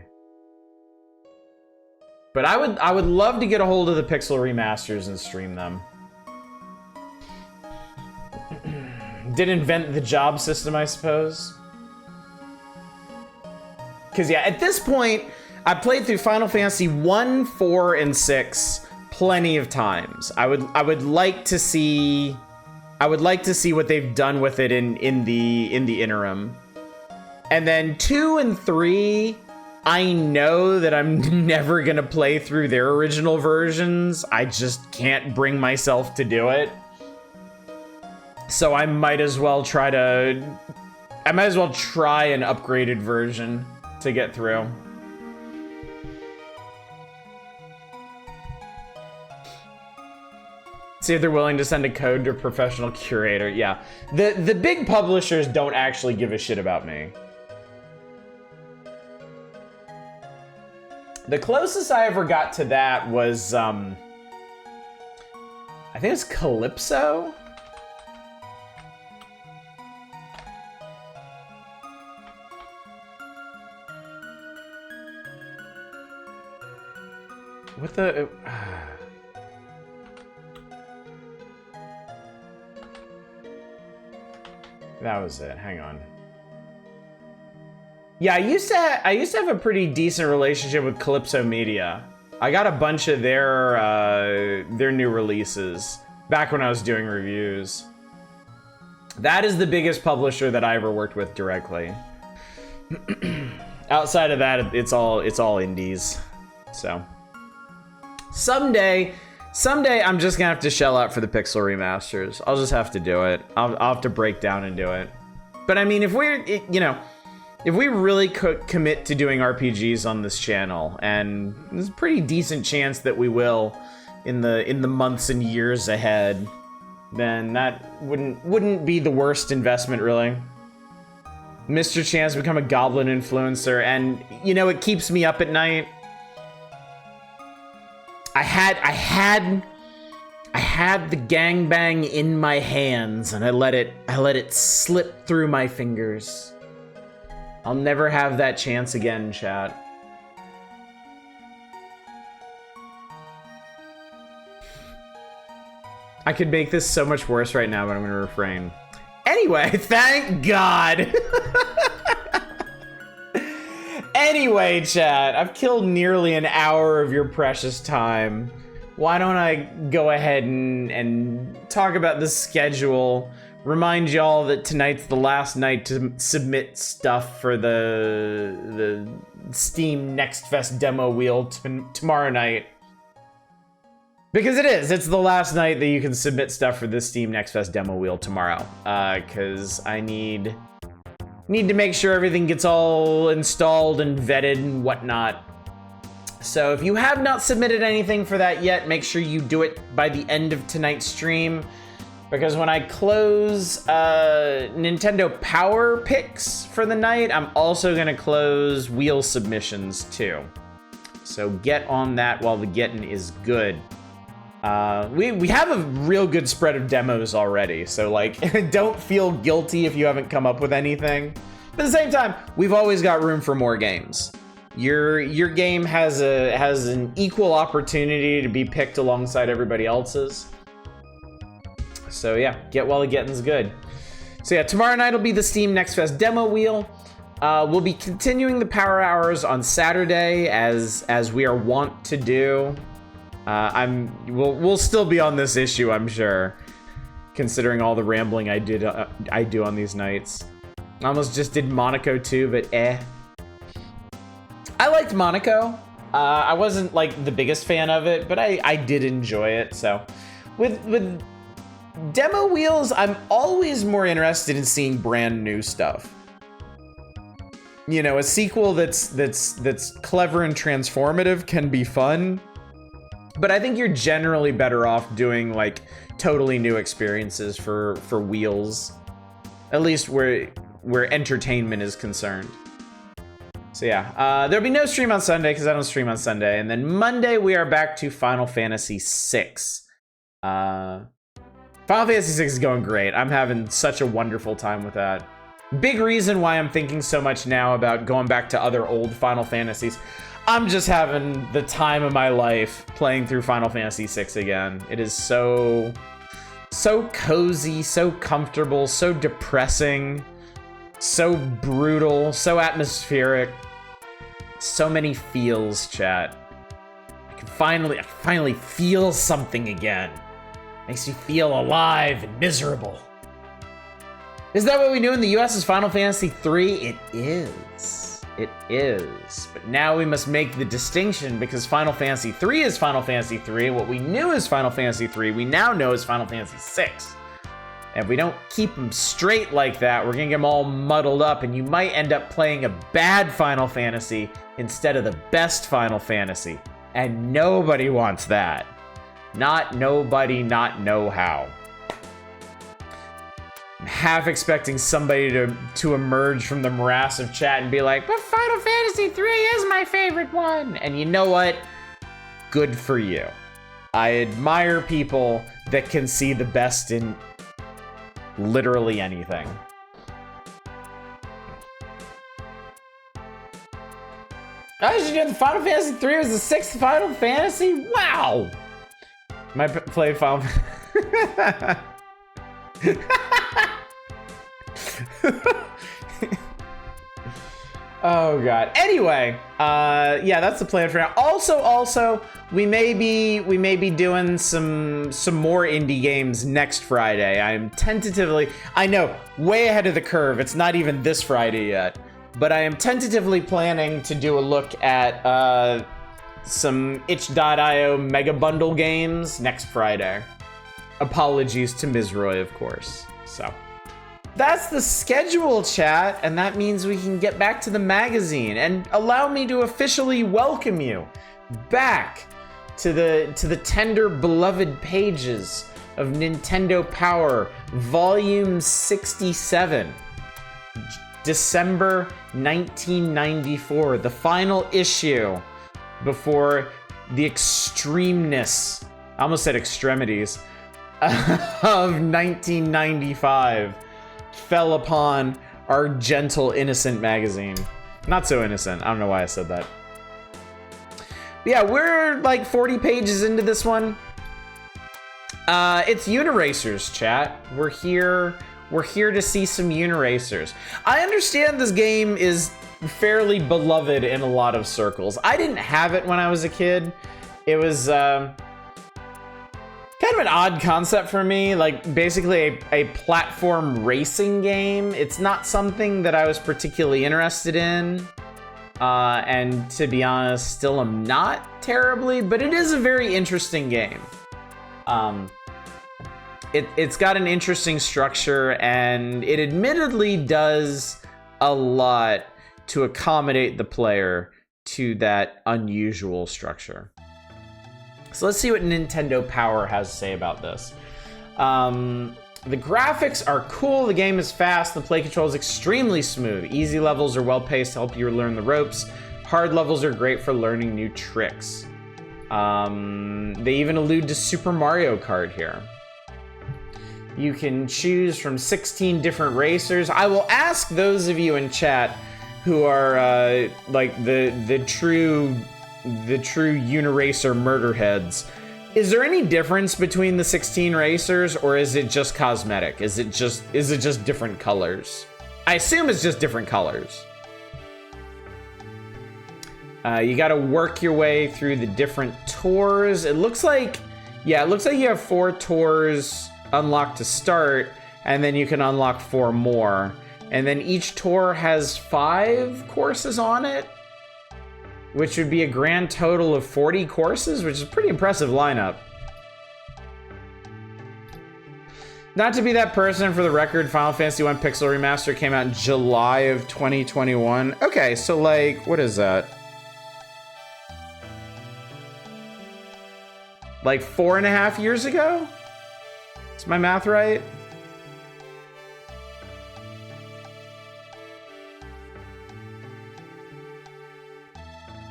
Speaker 2: But I would love to get a hold of the pixel remasters and stream them. Did invent the job system, I suppose. Because yeah, at this point, I played through Final Fantasy 1, 4, and 6 plenty of times. I would like to see what they've done with it in the interim. And then 2 and 3, I know that I'm never gonna play through their original versions. I just can't bring myself to do it. So I might as well try an upgraded version to get through. See if they're willing to send a code to a professional curator. Yeah, the big publishers don't actually give a shit about me. The closest I ever got to that was, I think it's Calypso? What the... That was it. Hang on. Yeah, I used to have a pretty decent relationship with Calypso Media. I got a bunch of their new releases back when I was doing reviews. That is the biggest publisher that I ever worked with directly. Outside of that, it's all indies. So someday I'm just gonna have to shell out for the pixel remasters. I'll just have to do it. I'll have to break down and do it. But I mean, if we really commit to doing RPGs on this channel, and there's a pretty decent chance that we will in the months and years ahead, then that wouldn't be the worst investment, really. Mr. Chan's become a goblin influencer, and it keeps me up at night. I had the gangbang in my hands, and I let it slip through my fingers. I'll never have that chance again, chat. I could make this so much worse right now, but I'm gonna refrain. Anyway, thank God. Anyway, chat, I've killed nearly an hour of your precious time. Why don't I go ahead and talk about the schedule, remind y'all that tonight's the last night to submit stuff for the Steam Next Fest demo wheel tomorrow night. Because it's the last night that you can submit stuff for this Steam Next Fest demo wheel tomorrow. Because I need to make sure everything gets all installed and vetted and whatnot. So if you have not submitted anything for that yet, make sure you do it by the end of tonight's stream. Because when I close Nintendo Power picks for the night, I'm also gonna close wheel submissions too. So get on that while the getting is good. We have a real good spread of demos already, so like, don't feel guilty if you haven't come up with anything. But at the same time, we've always got room for more games. your game has an equal opportunity to be picked alongside everybody else's. So yeah, get while the getting's good. So yeah, tomorrow night will be the Steam Next Fest demo wheel. We'll be continuing the power hours on Saturday as we are wont to do. We'll still be on this issue, I'm sure, considering all the rambling I do on these nights. I almost just did Monaco too, but I liked Monaco. I wasn't like the biggest fan of it, but I did enjoy it. So with demo wheels, I'm always more interested in seeing brand new stuff. You know, a sequel that's clever and transformative can be fun, but I think you're generally better off doing like totally new experiences for wheels, at least where entertainment is concerned. So yeah, there'll be no stream on Sunday because I don't stream on Sunday, and then Monday we are back to Final Fantasy VI. Final Fantasy VI is going great. I'm having such a wonderful time with that. Big reason why I'm thinking so much now about going back to other old Final Fantasies. I'm just having the time of my life playing through Final Fantasy VI again. It is so cozy, so comfortable, so depressing, so brutal, so atmospheric. So many feels, chat. I can finally feel something again. Makes you feel alive and miserable. Is that what we knew in the US as Final Fantasy III? It is. It is. But now we must make the distinction because Final Fantasy III is Final Fantasy III. What we knew as Final Fantasy III, we now know as Final Fantasy VI. And if we don't keep them straight like that, we're gonna get them all muddled up and you might end up playing a bad Final Fantasy instead of the best Final Fantasy. And nobody wants that. Not nobody, not know how. I'm half expecting somebody to emerge from the morass of chat and be like, but Final Fantasy III is my favorite one. And you know what? Good for you. I admire people that can see the best in literally anything. I should do the Final Fantasy III was the 6th Final Fantasy? Wow! Might play Final Oh god. Anyway, yeah, that's the plan for now. Also, we may be doing some more indie games next Friday. I'm tentatively, I know, way ahead of the curve. It's not even this Friday yet, but I am tentatively planning to do a look at some itch.io mega bundle games next Friday. Apologies to Ms. Roy, of course. So that's the schedule, chat, and that means we can get back to the magazine and allow me to officially welcome you back to the tender beloved pages of Nintendo Power Volume 67, December 1994, the final issue before the extremeness, I almost said extremities, of 1995 fell upon our gentle, innocent magazine. Not so innocent. I don't know why I said that. But yeah, we're like 40 pages into this one. It's Uniracers, chat. We're here to see some Uniracers. I understand this game is fairly beloved in a lot of circles. I didn't have it when I was a kid. It was kind of an odd concept for me, like basically a platform racing game. It's not something that I was particularly interested in. And to be honest, still am not terribly, but it is a very interesting game. It's got an interesting structure, and it admittedly does a lot to accommodate the player to that unusual structure. So let's see what Nintendo Power has to say about this. The graphics are cool, the game is fast, the play control is extremely smooth. Easy levels are well paced to help you learn the ropes. Hard levels are great for learning new tricks. They even allude to Super Mario Kart here. You can choose from 16 different racers. I will ask those of you in chat who are like the true Uniracer murder heads. Is there any difference between the 16 racers, or is it just cosmetic? Is it just different colors? I assume it's just different colors. You got to work your way through the different tours. It looks like, yeah, it looks like you have 4 tours unlocked to start, and then you can unlock 4 more. And then each tour has 5 courses on it, which would be a grand total of 40 courses, which is a pretty impressive lineup. Not to be that person, for the record, Final Fantasy 1 Pixel Remaster came out in July of 2021. Okay, so like, what is that? Like 4.5 years ago? Is my math right?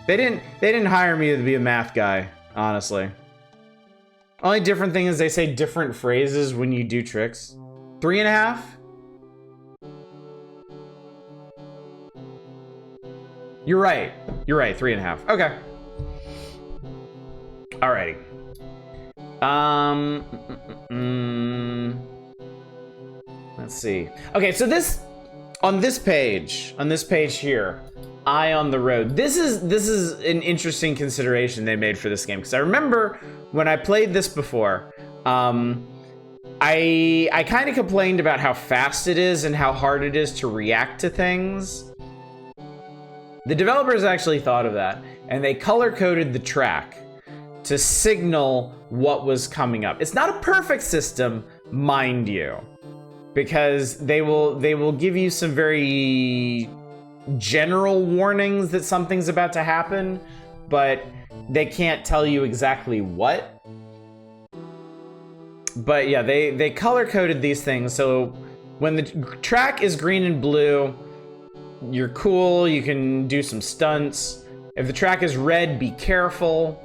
Speaker 2: They didn't hire me to be a math guy, honestly. Only different thing is they say different phrases when you do tricks. 3.5? You're right. You're right, 3.5. Okay. Alrighty. Let's see. Okay, so this on this page here, Eye on the Road. This is an interesting consideration they made for this game, because I remember when I played this before, I kind of complained about how fast it is and how hard it is to react to things. The developers actually thought of that, and they color-coded the track to signal what was coming up. It's not a perfect system, mind you, because they will give you some very general warnings that something's about to happen, but they can't tell you exactly what. But yeah, they color-coded these things, so when the track is green and blue, you're cool, you can do some stunts. If the track is red, be careful.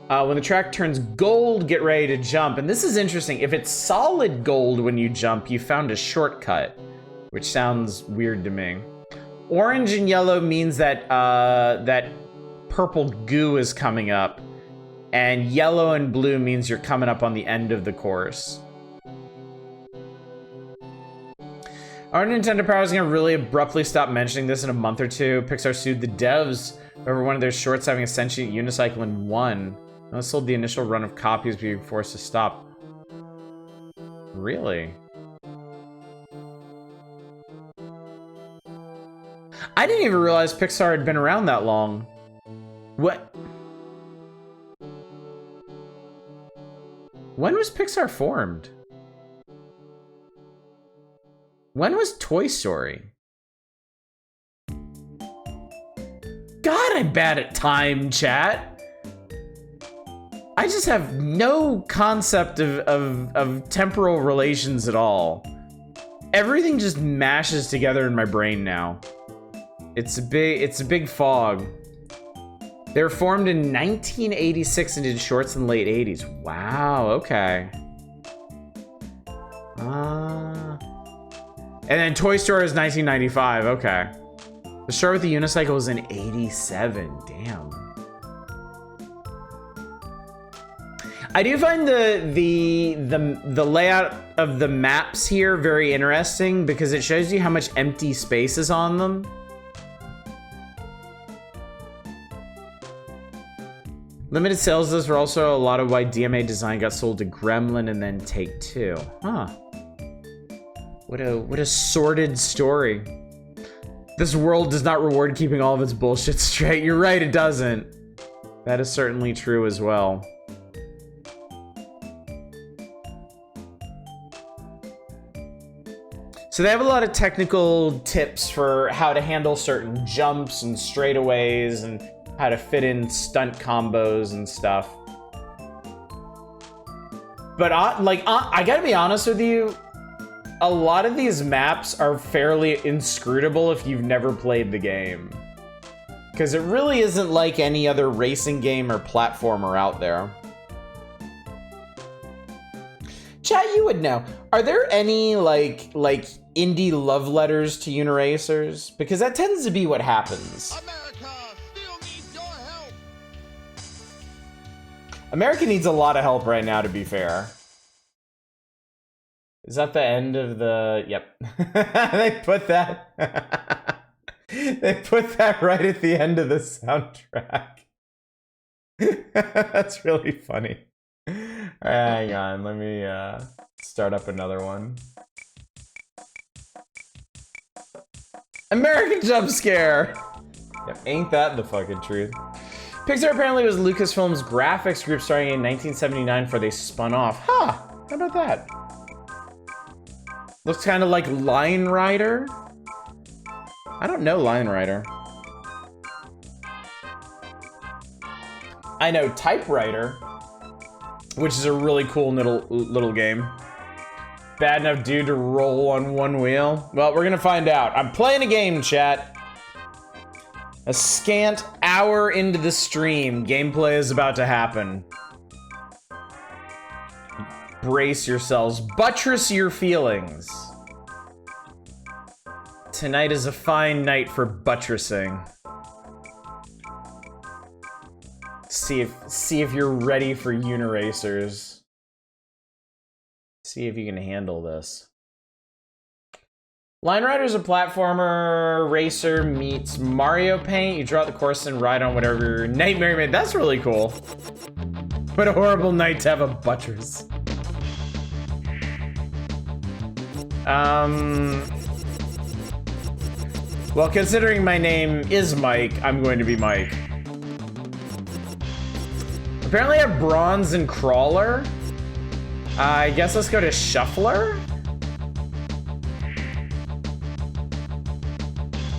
Speaker 2: When the track turns gold, get ready to jump. And this is interesting. If it's solid gold when you jump, you found a shortcut, which sounds weird to me. Orange and yellow means that that purple goo is coming up, and yellow and blue means you're coming up on the end of the course. Are Nintendo Powers gonna really abruptly stop mentioning this in a month or two? Pixar sued the devs over one of their shorts having a sentient unicycle in 1. I sold the initial run of copies being forced to stop. Really? I didn't even realize Pixar had been around that long. What? When was Pixar formed? When was Toy Story? God, I'm bad at time, chat. I just have no concept of temporal relations at all. Everything just mashes together in my brain now. It's a big fog. They were formed in 1986 and did shorts in the late 80s. Wow, okay. And then Toy Story is 1995, okay. The short with the unicycle was in 87, damn. I do find the layout of the maps here very interesting because it shows you how much empty space is on them. Limited sales lists were also a lot of why DMA design got sold to Gremlin and then Take-Two. Huh. What a sordid story. This world does not reward keeping all of its bullshit straight. You're right, it doesn't. That is certainly true as well. So they have a lot of technical tips for how to handle certain jumps and straightaways and how to fit in stunt combos and stuff. But I gotta be honest with you, a lot of these maps are fairly inscrutable if you've never played the game. Because it really isn't like any other racing game or platformer out there. Chat, you would know. Are there any like indie love letters to Uniracers? Because that tends to be what happens.
Speaker 1: America still needs your help.
Speaker 2: America needs a lot of help right now, to be fair. Is that the end of the... Yep. They put that... They put that right at the end of the soundtrack. That's really funny. Hang on, let me start up another one. American jump scare! Yep, ain't that the fucking truth. Pixar apparently was Lucasfilm's graphics group starting in 1979 before they spun off. Huh, how about that? Looks kind of like Line Rider. I don't know Line Rider. I know Typewriter, which is a really cool little game. Bad enough dude to roll on one wheel? Well, we're gonna find out. I'm playing a game, chat. A scant hour into the stream, gameplay is about to happen. Brace yourselves, buttress your feelings. Tonight is a fine night for buttressing. See if you're ready for Uniracers. See if you can handle this. Line Rider's a platformer racer meets Mario Paint. You draw the course and ride on whatever nightmare made. That's really cool. What a horrible night to have a buttress. Well, considering my name is Mike, I'm going to be Mike. Apparently I have bronze and crawler. I guess let's go to shuffler.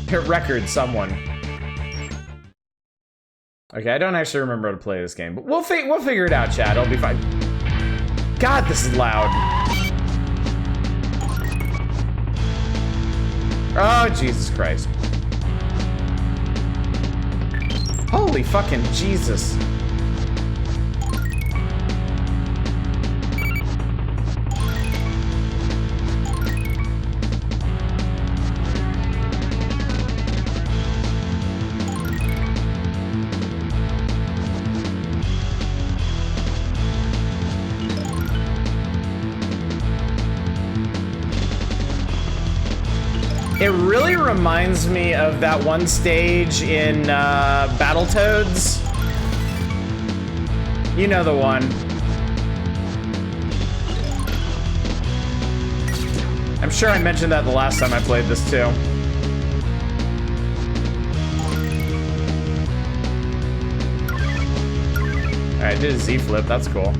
Speaker 2: Hit record, someone. Okay, I don't actually remember how to play this game, but we'll figure it out, chat. It'll be fine. God, this is loud. Oh, Jesus Christ. Holy fucking Jesus. It really reminds me of that one stage in Battletoads. You know the one. I'm sure I mentioned that the last time I played this too. Alright, I did a Z flip, that's cool.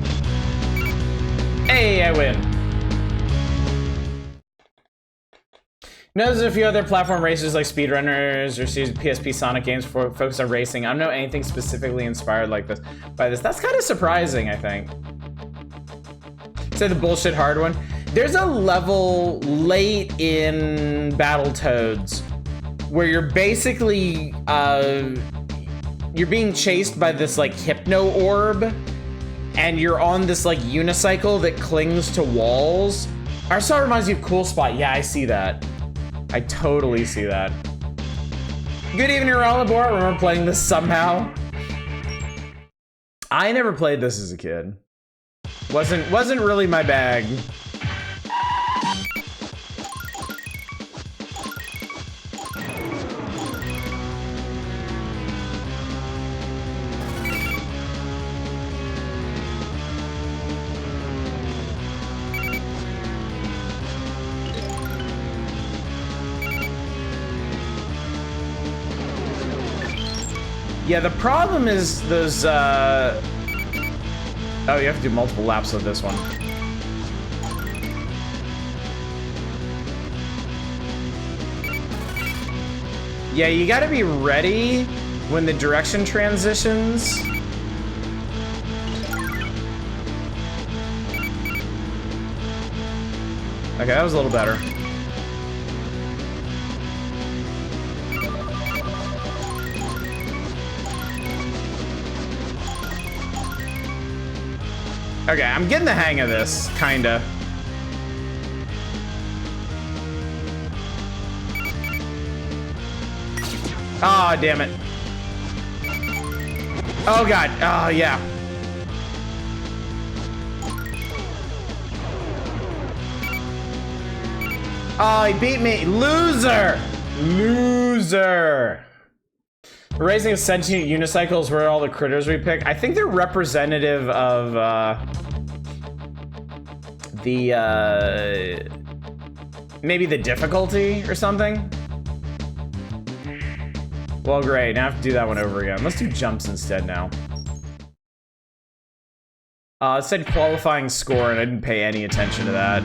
Speaker 2: Hey, I win. No, there's a few other platform racers like speedrunners or PSP Sonic games focused on racing. I don't know anything specifically inspired like this by this. That's kind of surprising, I think. Say the bullshit hard one. There's a level late in Battletoads where you're basically you're being chased by this like hypno orb, and you're on this like unicycle that clings to walls. Our song reminds me of Cool Spot. Yeah, I see that. I totally see that. Good evening, Rolabor. Remember playing this somehow? I never played this as a kid. Wasn't really my bag. Yeah, the problem is those, oh, you have to do multiple laps of this one. Yeah, you gotta be ready when the direction transitions. Okay, that was a little better. Okay, I'm getting the hang of this, kinda. Oh, damn it. Oh, God. Oh, yeah. Oh, he beat me. Loser! Loser! We're raising a sentient unicycles where all the critters we pick. I think they're representative of maybe the difficulty or something. Well, great. Now I have to do that one over again. Let's do jumps instead now. It said qualifying score, and I didn't pay any attention to that.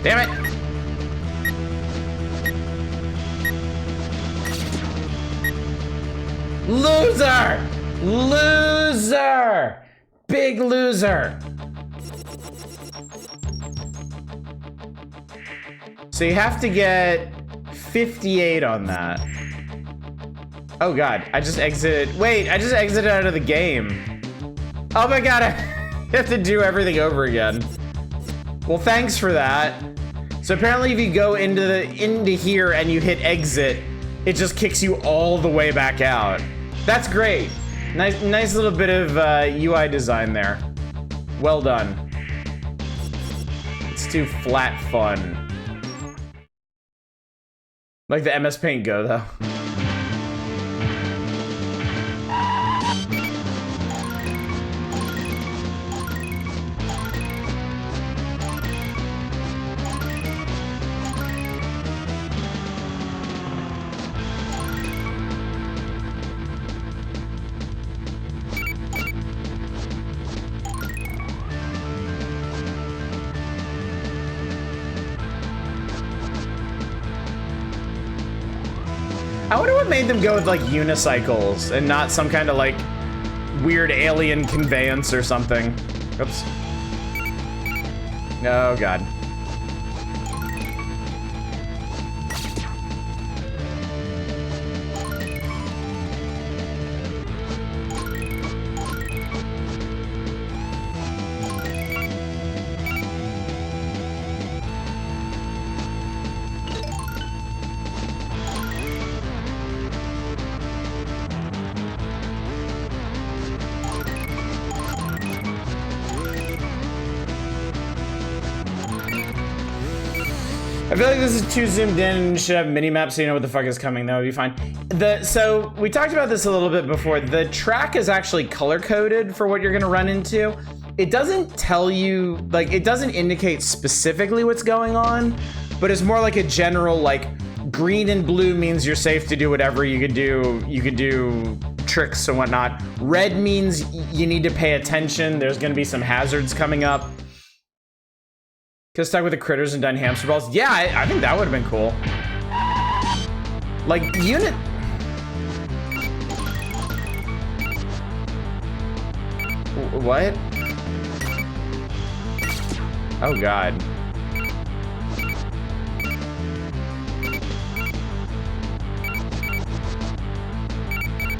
Speaker 2: Damn it! Loser! Loser! Big loser! So you have to get 58 on that. Oh god, I just exited. Wait, I just exited out of the game. Oh my god, I have to do everything over again. Well, thanks for that. So apparently if you go into here and you hit exit, it just kicks you all the way back out. That's great. Nice little bit of UI design there. Well done. Let's do flat fun. Like the MS Paint Go though. I wonder what made them go with like unicycles and not some kind of like weird alien conveyance or something. Oops. Oh god. I feel like this is too zoomed in and should have mini-maps so you know what the fuck is coming. That would be fine. So we talked about this a little bit before. The track is actually color-coded for what you're gonna run into. It doesn't tell you, like, it doesn't indicate specifically what's going on, but it's more like a general, like, green and blue means you're safe to do whatever you could do. You could do tricks and whatnot. Red means you need to pay attention. There's gonna be some hazards coming up. Could've stuck with the critters and done hamster balls. Yeah, I think that would've been cool. Like, unit... What? Oh, God.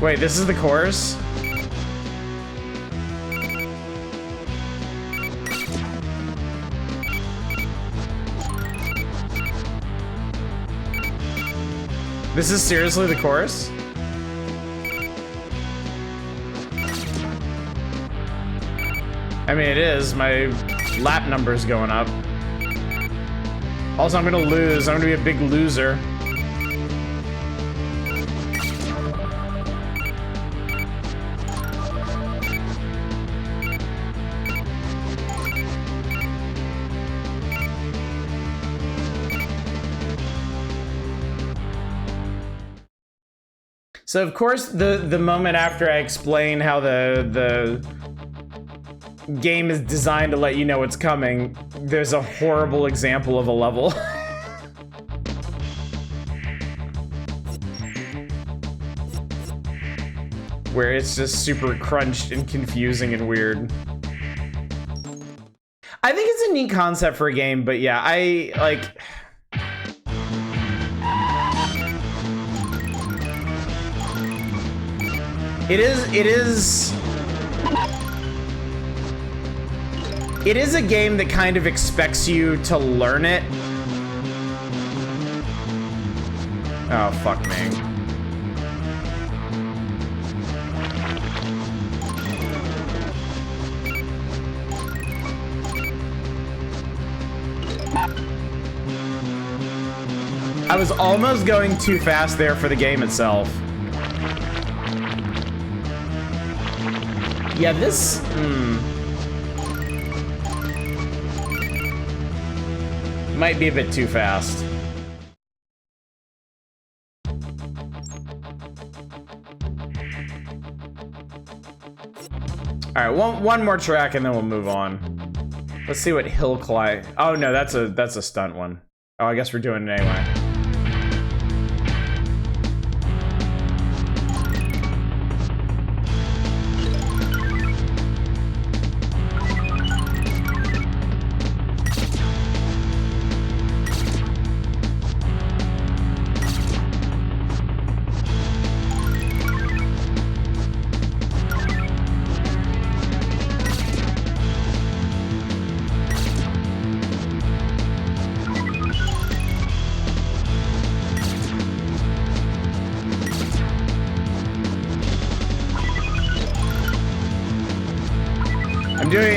Speaker 2: Wait, this is the course? This is seriously the course? I mean, it is. My lap number's going up. Also, I'm gonna lose. I'm gonna be a big loser. So of course, the moment after I explain how the game is designed to let you know what's coming, there's a horrible example of a level. Where it's just super crunched and confusing and weird. I think it's a neat concept for a game, but yeah, I like... It is a game that kind of expects you to learn it. Oh, fuck me. I was almost going too fast there for the game itself. Yeah, this... might be a bit too fast. Alright, one more track and then we'll move on. Let's see what hill climb... Oh no, that's a stunt one. Oh, I guess we're doing it anyway.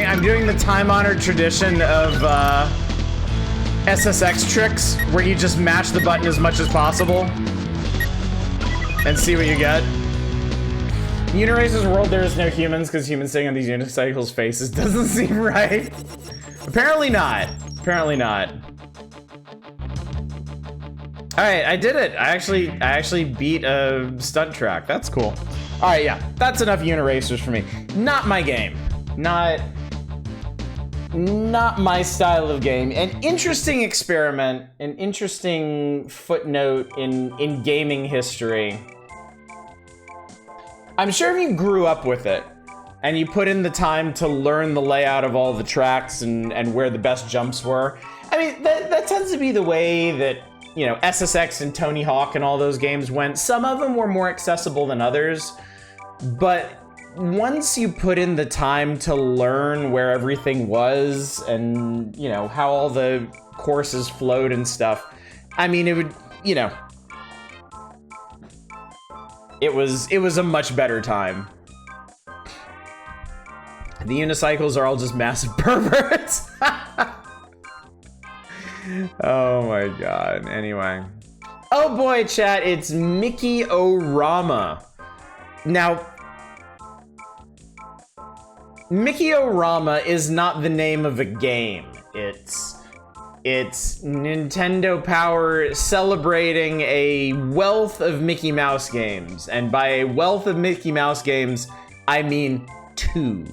Speaker 2: I'm doing the time-honored tradition of SSX tricks, where you just mash the button as much as possible and see what you get. Uniracers world, there is no humans, because humans sitting on these unicycles' faces doesn't seem right. Apparently not. Apparently not. All right, I did it. I actually beat a stunt track. That's cool. All right, yeah, that's enough Uniracers for me. Not my game. Not my style of game. An interesting experiment, an interesting footnote in gaming history. I'm sure if you grew up with it and you put in the time to learn the layout of all the tracks and where the best jumps were, I mean, that tends to be the way that, you know, SSX and Tony Hawk and all those games went. Some of them were more accessible than others, but once you put in the time to learn where everything was and, you know, how all the courses flowed and stuff, I mean, it would, you know, it was a much better time. The unicycles are all just massive perverts. Oh my god. Anyway. Oh boy, chat, it's Mickey O'Rama. Now, Mickey O'Rama is not the name of a game. It's Nintendo Power celebrating a wealth of Mickey Mouse games. And by a wealth of Mickey Mouse games, I mean 2.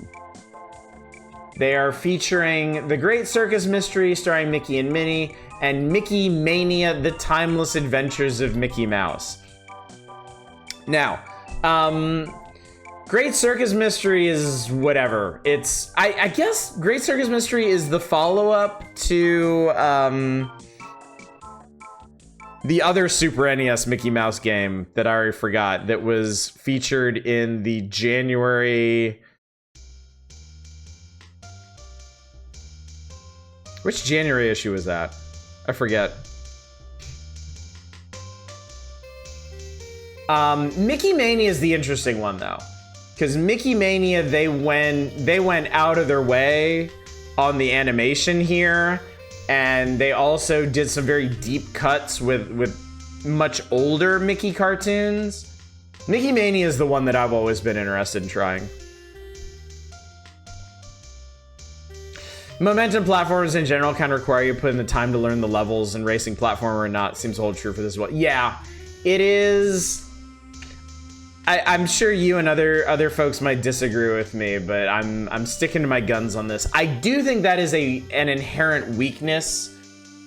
Speaker 2: They are featuring The Great Circus Mystery starring Mickey and Minnie, and Mickey Mania, The Timeless Adventures of Mickey Mouse. Now, Great Circus Mystery is whatever. It's, I guess Great Circus Mystery is the follow-up to the other Super NES Mickey Mouse game that I already forgot that was featured in the January... Which January issue was that? I forget. Mickey Mania is the interesting one though. Because Mickey Mania, they went out of their way on the animation here, and they also did some very deep cuts with much older Mickey cartoons. Mickey Mania is the one that I've always been interested in trying. Momentum platformers in general kind of require you to put in the time to learn the levels, and racing platformer or not seems to hold true for this as well. Yeah, it is. I'm sure you and other folks might disagree with me, but I'm sticking to my guns on this. I do think that is an inherent weakness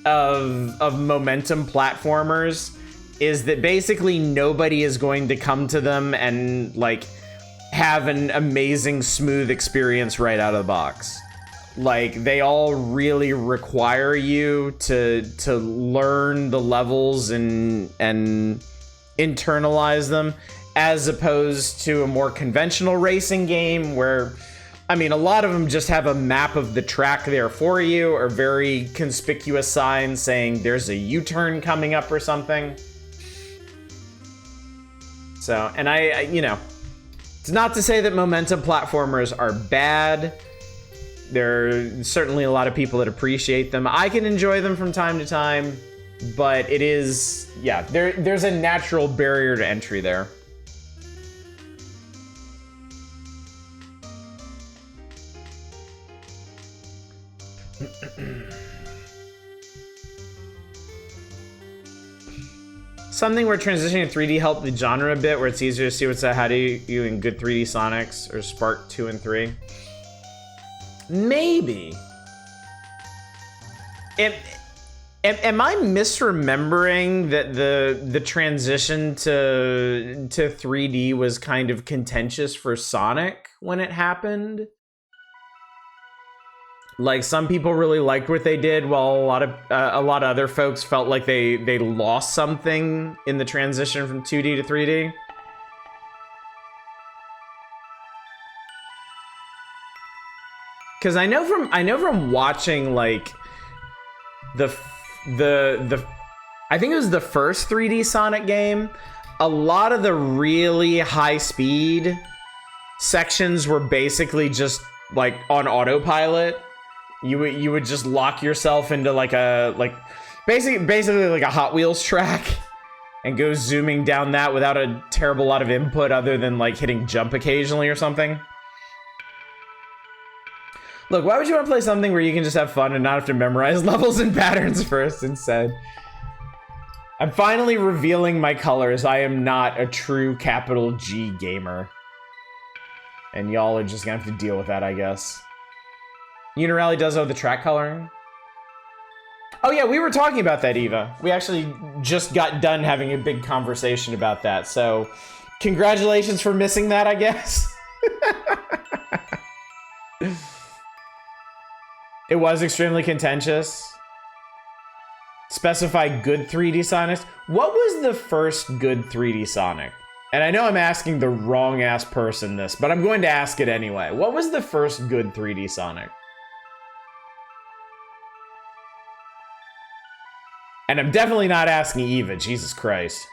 Speaker 2: of momentum platformers, is that basically nobody is going to come to them and like have an amazing smooth experience right out of the box. Like, they all really require you to learn the levels and internalize them, as opposed to a more conventional racing game where, I mean, a lot of them just have a map of the track there for you, or very conspicuous signs saying there's a U-turn coming up or something. So, and I, you know, it's not to say that momentum platformers are bad. There are certainly a lot of people that appreciate them. I can enjoy them from time to time, but it is, yeah, there's a natural barrier to entry there. Something where transitioning to 3D helped the genre a bit, where it's easier to see what's ahead of you in good 3D Sonics, or Spark 2 and 3. Maybe. Am I misremembering that the transition to 3D was kind of contentious for Sonic when it happened? Like, some people really liked what they did, while a lot of other folks felt like they lost something in the transition from 2D to 3D. Because I know from watching, like, the I think it was the first 3D Sonic game, a lot of the really high speed sections were basically just like on autopilot. You would just lock yourself into like basically like a Hot Wheels track and go zooming down that without a terrible lot of input other than like hitting jump occasionally or something. Look, why would you want to play something where you can just have fun and not have to memorize levels and patterns first instead? I'm finally revealing my colors. I am not a true capital G gamer. And y'all are just gonna have to deal with that, I guess. Unirally does owe the track coloring. Oh yeah, we were talking about that, Eva. We actually just got done having a big conversation about that. So, congratulations for missing that, I guess. It was extremely contentious. Specify good 3D Sonic. What was the first good 3D Sonic? And I know I'm asking the wrong ass person this, but I'm going to ask it anyway. What was the first good 3D Sonic? And I'm definitely not asking Eva, Jesus Christ.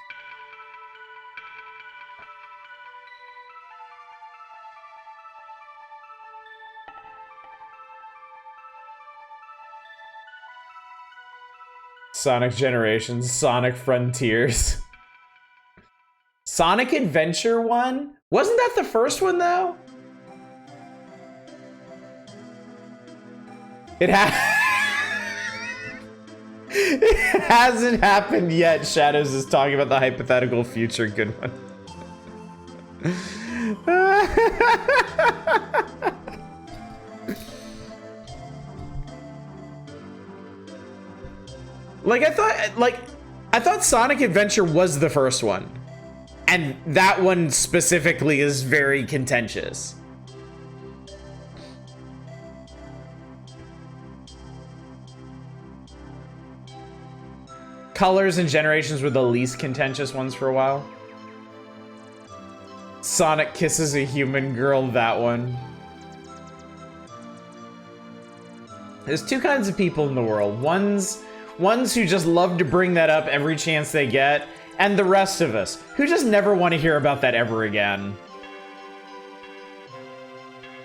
Speaker 2: Sonic Generations, Sonic Frontiers. Sonic Adventure 1? Wasn't that the first one, though? It hasn't happened yet. Shadows is talking about the hypothetical future. Good one. I thought Sonic Adventure was the first one. And that one specifically is very contentious. Colors and Generations were the least contentious ones for a while. Sonic kisses a human girl, that one. There's two kinds of people in the world. Ones who just love to bring that up every chance they get, and the rest of us, who just never want to hear about that ever again.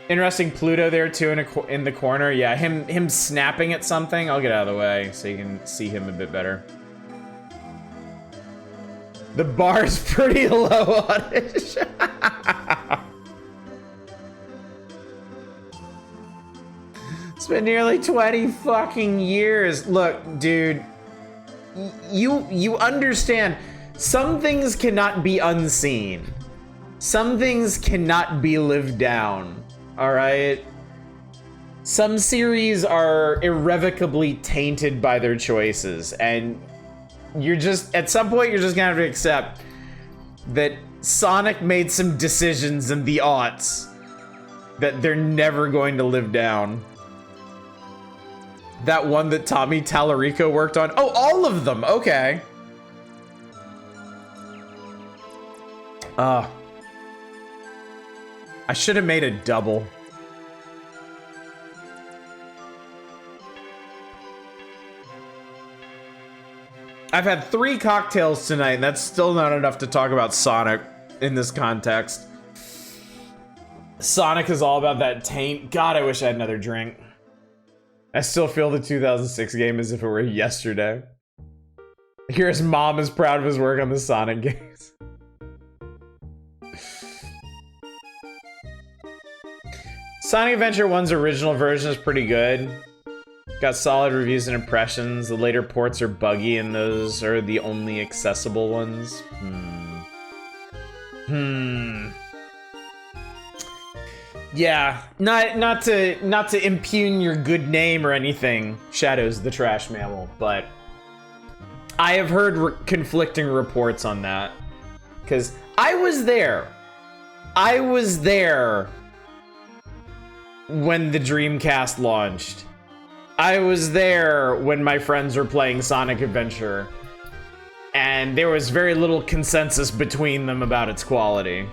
Speaker 2: Interesting Pluto there, too, in the corner. Yeah, him snapping at something. I'll get out of the way so you can see him a bit better. The bar's pretty low on it. It's been nearly 20 fucking years. Look, dude, you understand, some things cannot be unseen. Some things cannot be lived down, all right? Some series are irrevocably tainted by their choices, and you're just, at some point, you're just gonna have to accept that Sonic made some decisions in the aughts that they're never going to live down. That one that Tommy Tallarico worked on. Oh, all of them, okay. I should have made a double. I've had 3 cocktails tonight, and that's still not enough to talk about Sonic in this context. Sonic is all about that taint. God, I wish I had another drink. I still feel the 2006 game as if it were yesterday. I hear his mom is proud of his work on the Sonic games. Sonic Adventure 1's original version is pretty good. Got solid reviews and impressions. The later ports are buggy, and those are the only accessible ones. Yeah, not to impugn your good name or anything, Shadows the Trash Mammal, but I have heard conflicting reports on that. Because I was there. I was there when the Dreamcast launched. I was there when my friends were playing Sonic Adventure, and there was very little consensus between them about its quality.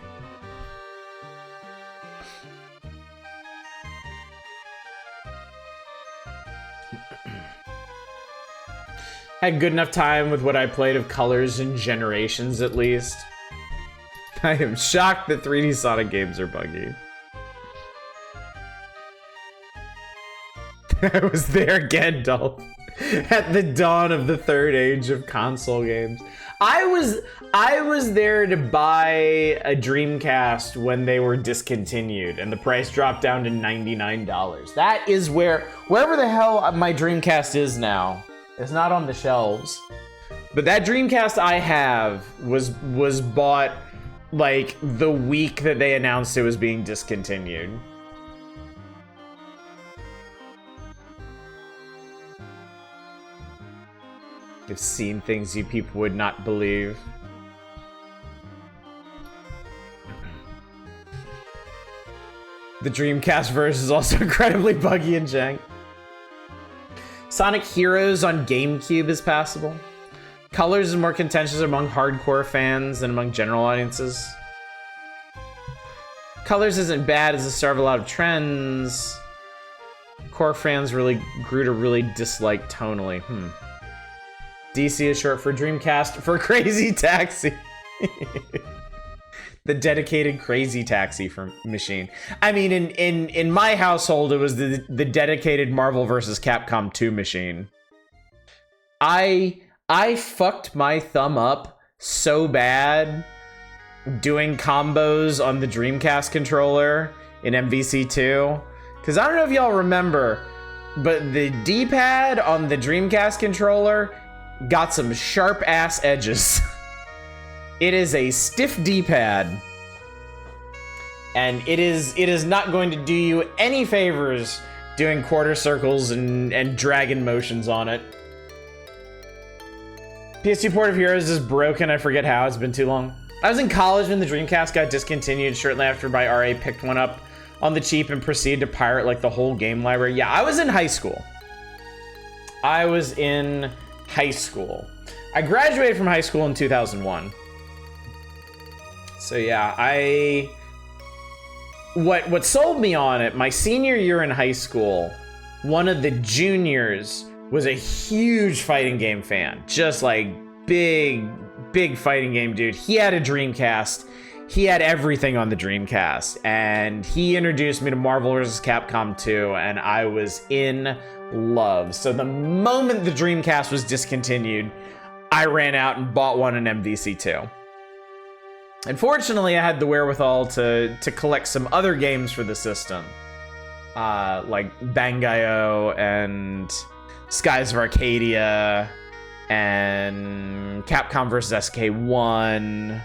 Speaker 2: Had good enough time with what I played of Colors and Generations, at least. I am shocked that 3D Sonic games are buggy. I was there again, Dolph. At the dawn of the third age of console games. I was there to buy a Dreamcast when they were discontinued and the price dropped down to $99. That is wherever the hell my Dreamcast is now. It's not on the shelves. But that Dreamcast I have was bought like the week that they announced it was being discontinued. I've seen things you people would not believe. The Dreamcast version is also incredibly buggy and jank. Sonic Heroes on GameCube is passable. Colors is more contentious among hardcore fans than among general audiences. Colors isn't bad as the start of a lot of trends. Core fans really grew to really dislike tonally. DC is short for Dreamcast for Crazy Taxi. The dedicated Crazy Taxi for machine. I mean, in my household, it was the dedicated Marvel vs. Capcom 2 machine. I fucked my thumb up so bad doing combos on the Dreamcast controller in MVC2. Because I don't know if y'all remember, but the D-pad on the Dreamcast controller got some sharp ass edges. It is a stiff D-pad, and it is not going to do you any favors doing quarter circles and dragon motions on it. PS2 port of Heroes is broken. I forget how. It's been too long. I was in college when the Dreamcast got discontinued. Shortly after, my RA picked one up on the cheap and proceeded to pirate like the whole game library. Yeah, I was in high school. I graduated from high school in 2001. So yeah, what sold me on it, my senior year in high school, one of the juniors was a huge fighting game fan. Just like big fighting game dude. He had a Dreamcast. He had everything on the Dreamcast. And he introduced me to Marvel vs. Capcom 2, and I was in love. So the moment the Dreamcast was discontinued, I ran out and bought one in MVC2. Unfortunately, I had the wherewithal to collect some other games for the system, like Bangai-O and Skies of Arcadia and Capcom vs. SK1.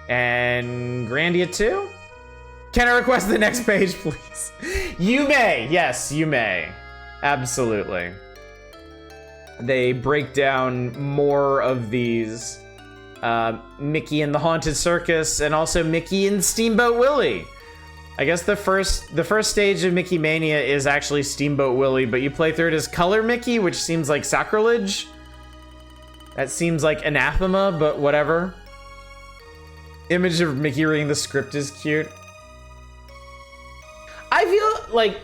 Speaker 2: And Grandia 2? Can I request the next page, please? You may. Yes, you may. Absolutely. They break down more of these. Mickey and the Haunted Circus, and also Mickey and Steamboat Willie. I guess the first stage of Mickey Mania is actually Steamboat Willie, but you play through it as Color Mickey, which seems like sacrilege. That seems like anathema, but whatever. Image of Mickey reading the script is cute. I feel like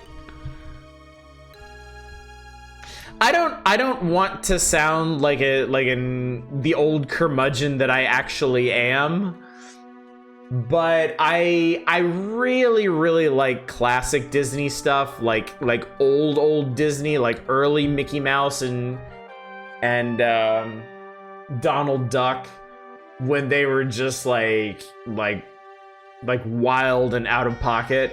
Speaker 2: I don't want to sound like the old curmudgeon that I actually am, but I really like classic Disney stuff, like old Disney, like early Mickey Mouse and Donald Duck, when they were just like wild and out of pocket.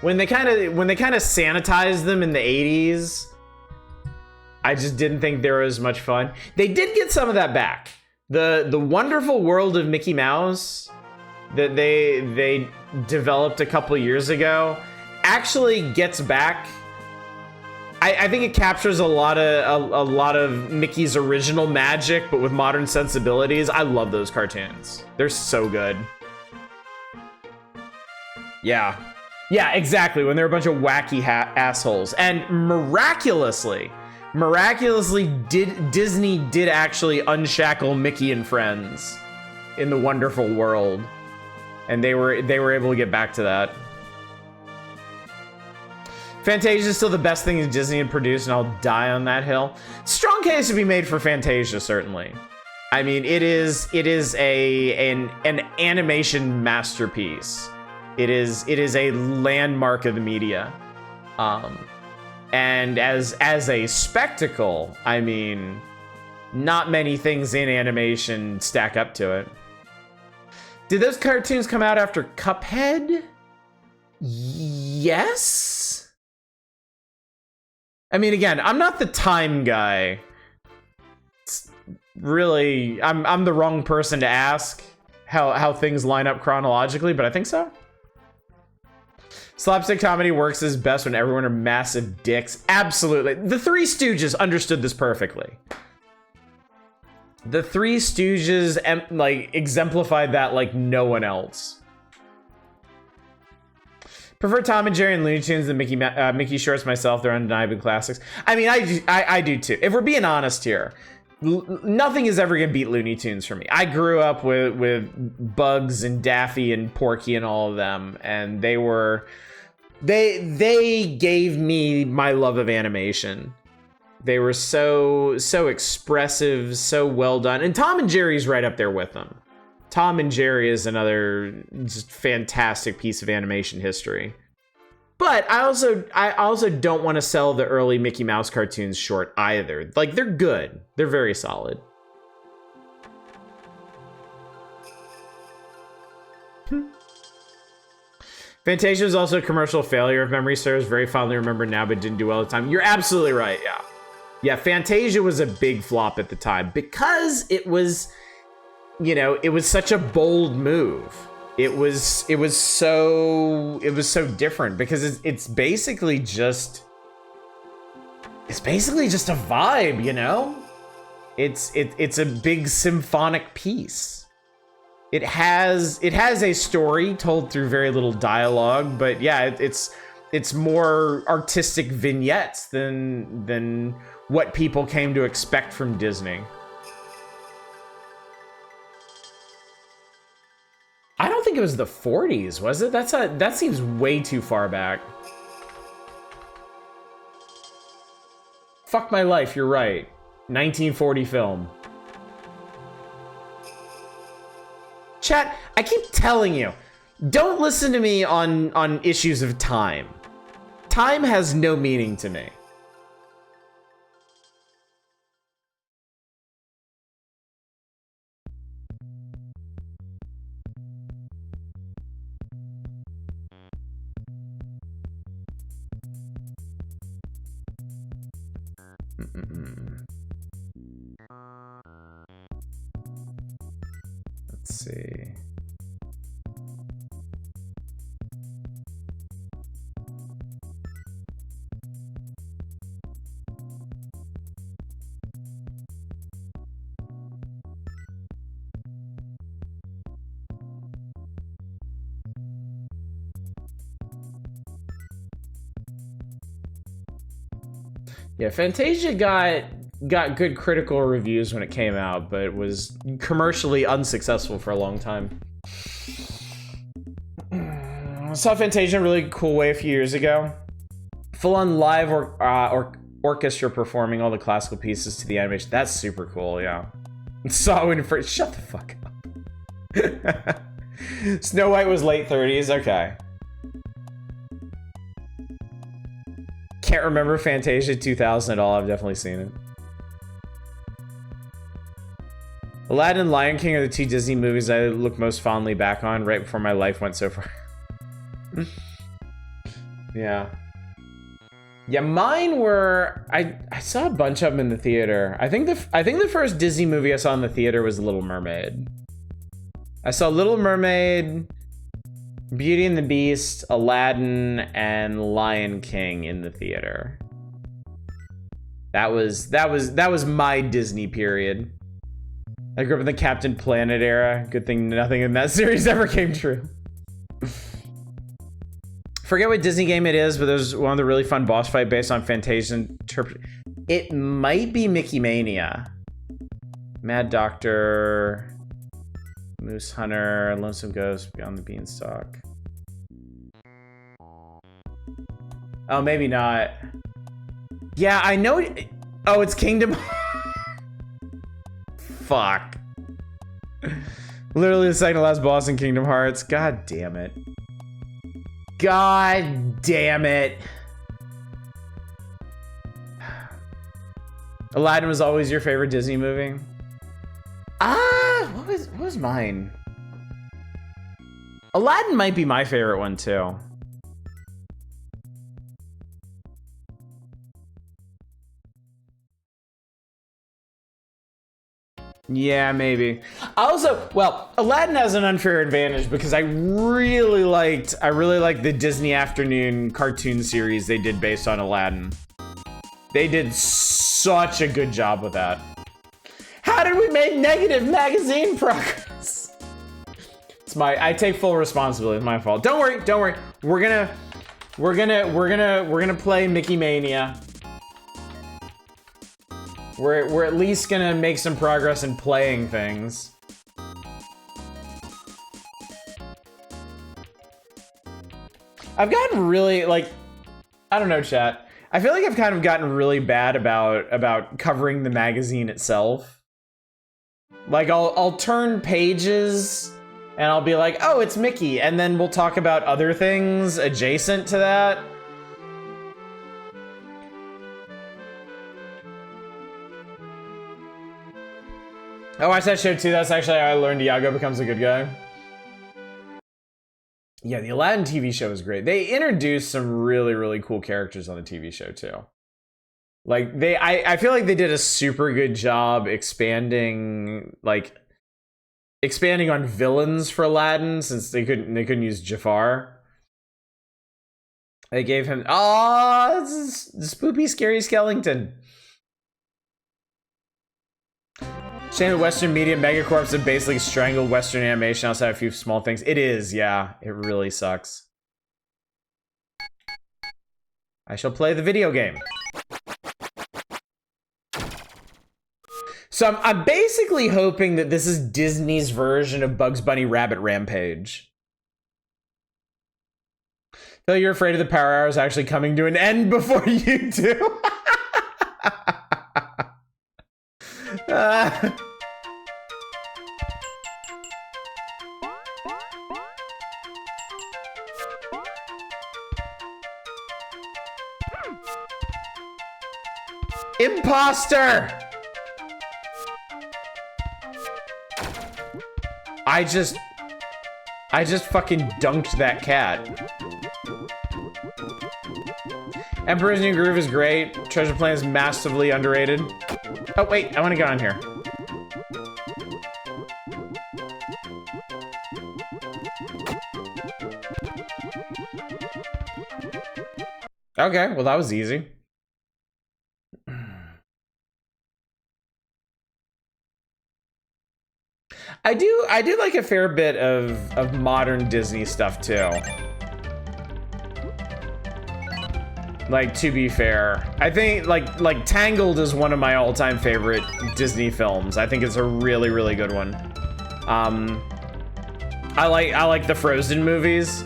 Speaker 2: When they kind of sanitized them in the 80s, I just didn't think they were as much fun. They did get some of that back. The Wonderful World of Mickey Mouse that they developed a couple years ago actually gets back. I think it captures a lot of Mickey's original magic, but with modern sensibilities. I love those cartoons. They're so good. Yeah. Yeah, exactly, when they're a bunch of wacky assholes. And miraculously, Disney did actually unshackle Mickey and friends in the Wonderful World. And they were able to get back to that. Fantasia is still the best thing Disney had produced, and I'll die on that hill. Strong case to be made for Fantasia, certainly. I mean, it is an animation masterpiece. It is a landmark of the media, and as a spectacle, I mean, not many things in animation stack up to it. Did those cartoons come out after Cuphead? Yes. I mean, again, I'm not the time guy. It's really, I'm the wrong person to ask how things line up chronologically, but I think so. Slapstick comedy works as best when everyone are massive dicks. Absolutely. The Three Stooges understood this perfectly. The Three Stooges exemplified that like no one else. Prefer Tom and Jerry and Looney Tunes than Mickey shorts myself. They're undeniably classics. I mean, I do too. If we're being honest here, nothing is ever gonna beat Looney Tunes for me. I grew up with Bugs and Daffy and Porky and all of them, and they gave me my love of animation. They were so expressive, so well done, and Tom and Jerry's right up there with them. Tom and Jerry is another just fantastic piece of animation history. But I also don't want to sell the early Mickey Mouse cartoons short either. Like, they're good. They're very solid. Fantasia was also a commercial failure, if memory serves. Very fondly remembered now, but didn't do well at the time. You're absolutely right, yeah. Yeah, Fantasia was a big flop at the time because it was, it was such a bold move. It was so different because it's basically just a vibe, It's a big symphonic piece. It has a story told through very little dialogue, but yeah, it's more artistic vignettes than what people came to expect from Disney. I don't think it was the 40s, was it? That seems way too far back. Fuck my life, you're right. 1940 film. Chat, I keep telling you, don't listen to me on issues of time. Time has no meaning to me. Let's see. Yeah, Fantasia got good critical reviews when it came out, but it was commercially unsuccessful for a long time. I saw Fantasia in a really cool way a few years ago. Full-on live orchestra performing all the classical pieces to the animation. That's super cool, yeah. Saw it when it first... Shut the fuck up. Snow White was late 30s, okay. Can't remember Fantasia 2000 at all. I've definitely seen it. Aladdin and Lion King are the two Disney movies I look most fondly back on right before my life went so far. Yeah. Yeah, mine were... I saw a bunch of them in the theater. I think the first Disney movie I saw in the theater was Little Mermaid. I saw Little Mermaid, Beauty and the Beast, Aladdin, and Lion King in the theater. That was my Disney period. I grew up in the Captain Planet era. Good thing nothing in that series ever came true. Forget what Disney game it is, but there's one of the really fun boss fight based on Fantasia. It might be Mickey Mania. Mad Doctor, Moose Hunter, Lonesome Ghost, Beyond the Beanstalk. Oh, maybe not. Yeah, I know. Oh, it's Kingdom. Fuck. Literally the second to last boss in Kingdom Hearts. God damn it. God damn it. Aladdin was always your favorite Disney movie? What was mine? Aladdin might be my favorite one too. Yeah, maybe. Also, well, Aladdin has an unfair advantage because I really liked the Disney Afternoon cartoon series they did based on Aladdin. They did such a good job with that. How did we make negative magazine progress? I take full responsibility. It's my fault. Don't worry. We're gonna play Mickey Mania. We're at least gonna make some progress in playing things. I've gotten really, like, I don't know, chat. I feel like I've kind of gotten really bad about covering the magazine itself. Like, I'll turn pages and I'll be like, oh, it's Mickey, and then we'll talk about other things adjacent to that. I watched that show too. That's actually how I learned Iago becomes a good guy. Yeah, the Aladdin TV show is great. They introduced some really, really cool characters on the TV show too. Like I feel like they did a super good job expanding on villains for Aladdin since they couldn't use Jafar. They gave him this is Spoopy Scary Skellington. Shame that Western media megacorps have basically strangled Western animation outside a few small things. It is, yeah. It really sucks. I shall play the video game. So I'm basically hoping that this is Disney's version of Bugs Bunny Rabbit Rampage. Though you're afraid of the power hours actually coming to an end before you do. Imposter! I just fucking dunked that cat. Emperor's New Groove is great. Treasure Planet is massively underrated. Oh wait, I want to get on here. Okay, well that was easy. I do like a fair bit of modern Disney stuff too. Like, to be fair, I think like Tangled is one of my all-time favorite Disney films. I think it's a really, really good one. I like the Frozen movies.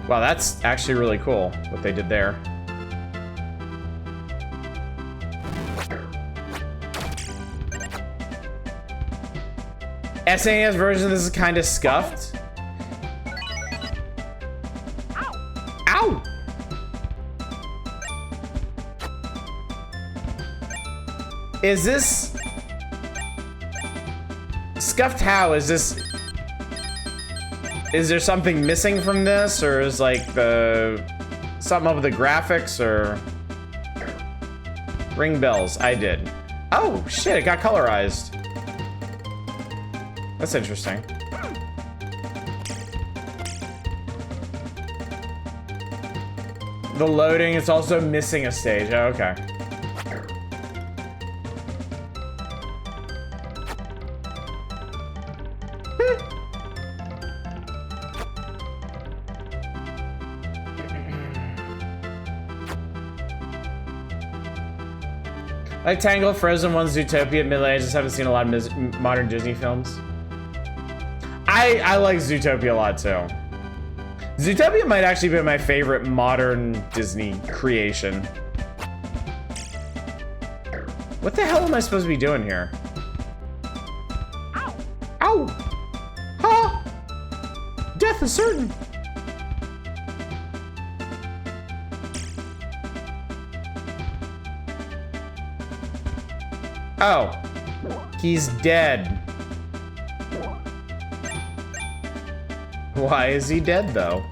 Speaker 2: Wow, that's actually really cool what they did there. SNES version of this is kind of scuffed. Ow! Is this scuffed? How is this? Is there something missing from this, or is like something up with the graphics, or ring bells? I did. Oh shit! It got colorized. That's interesting. The loading, it's also missing a stage. Oh, okay. Like Tangled, Frozen 1, Zootopia, Middle Age. I just haven't seen a lot of modern Disney films. I like Zootopia a lot too. Zootopia might actually be my favorite modern Disney creation. What the hell am I supposed to be doing here? Ow! Ow! Huh? Death is certain. Oh. He's dead. Why is he dead, though?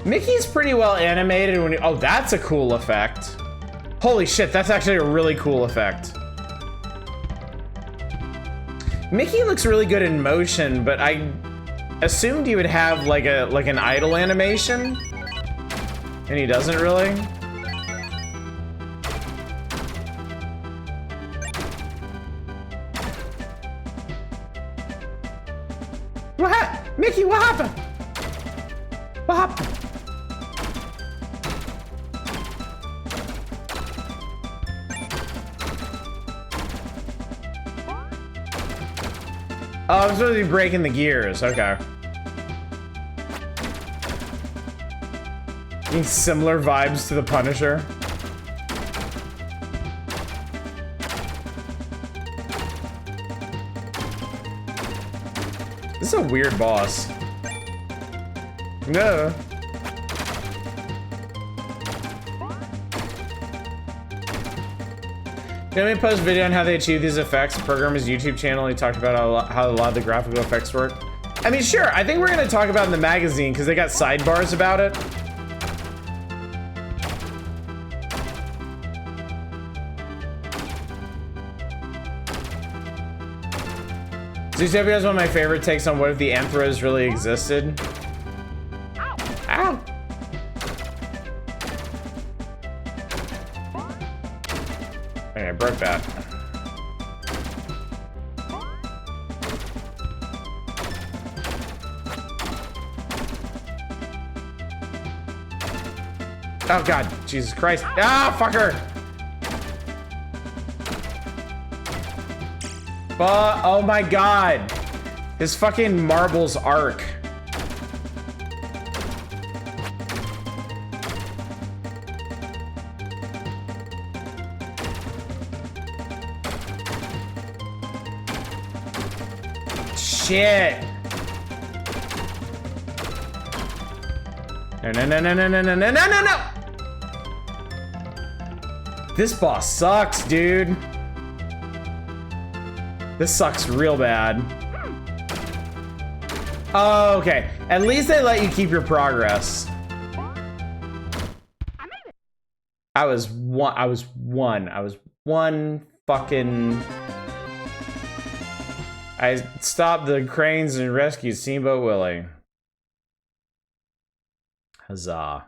Speaker 2: Mickey's pretty well animated when oh, that's a cool effect. Holy shit, that's actually a really cool effect. Mickey looks really good in motion, but I assumed he would have like an idle animation. And he doesn't really. What? Mickey, what happened? What happened? Oh, I'm supposed to be breaking the gears. Okay. Similar vibes to the Punisher. This is a weird boss. No. Gonna post a video on how they achieve these effects. Programmer's YouTube channel. He talked about how a lot of the graphical effects work. I mean, sure. I think we're gonna talk about it in the magazine because they got sidebars about it. Zootopia is one of my favorite takes on what if the Anthros really existed. Ow! Okay, I broke that. Oh god, Jesus Christ. Ah, fucker! But, oh my god. His fucking marbles arc. Shit. No, no, no, no, no, no, no, no, no, no, no. This boss sucks, dude. This sucks real bad. Oh, okay. At least they let you keep your progress. I was one fucking... I stopped the cranes and rescued Steamboat Willie. Huzzah.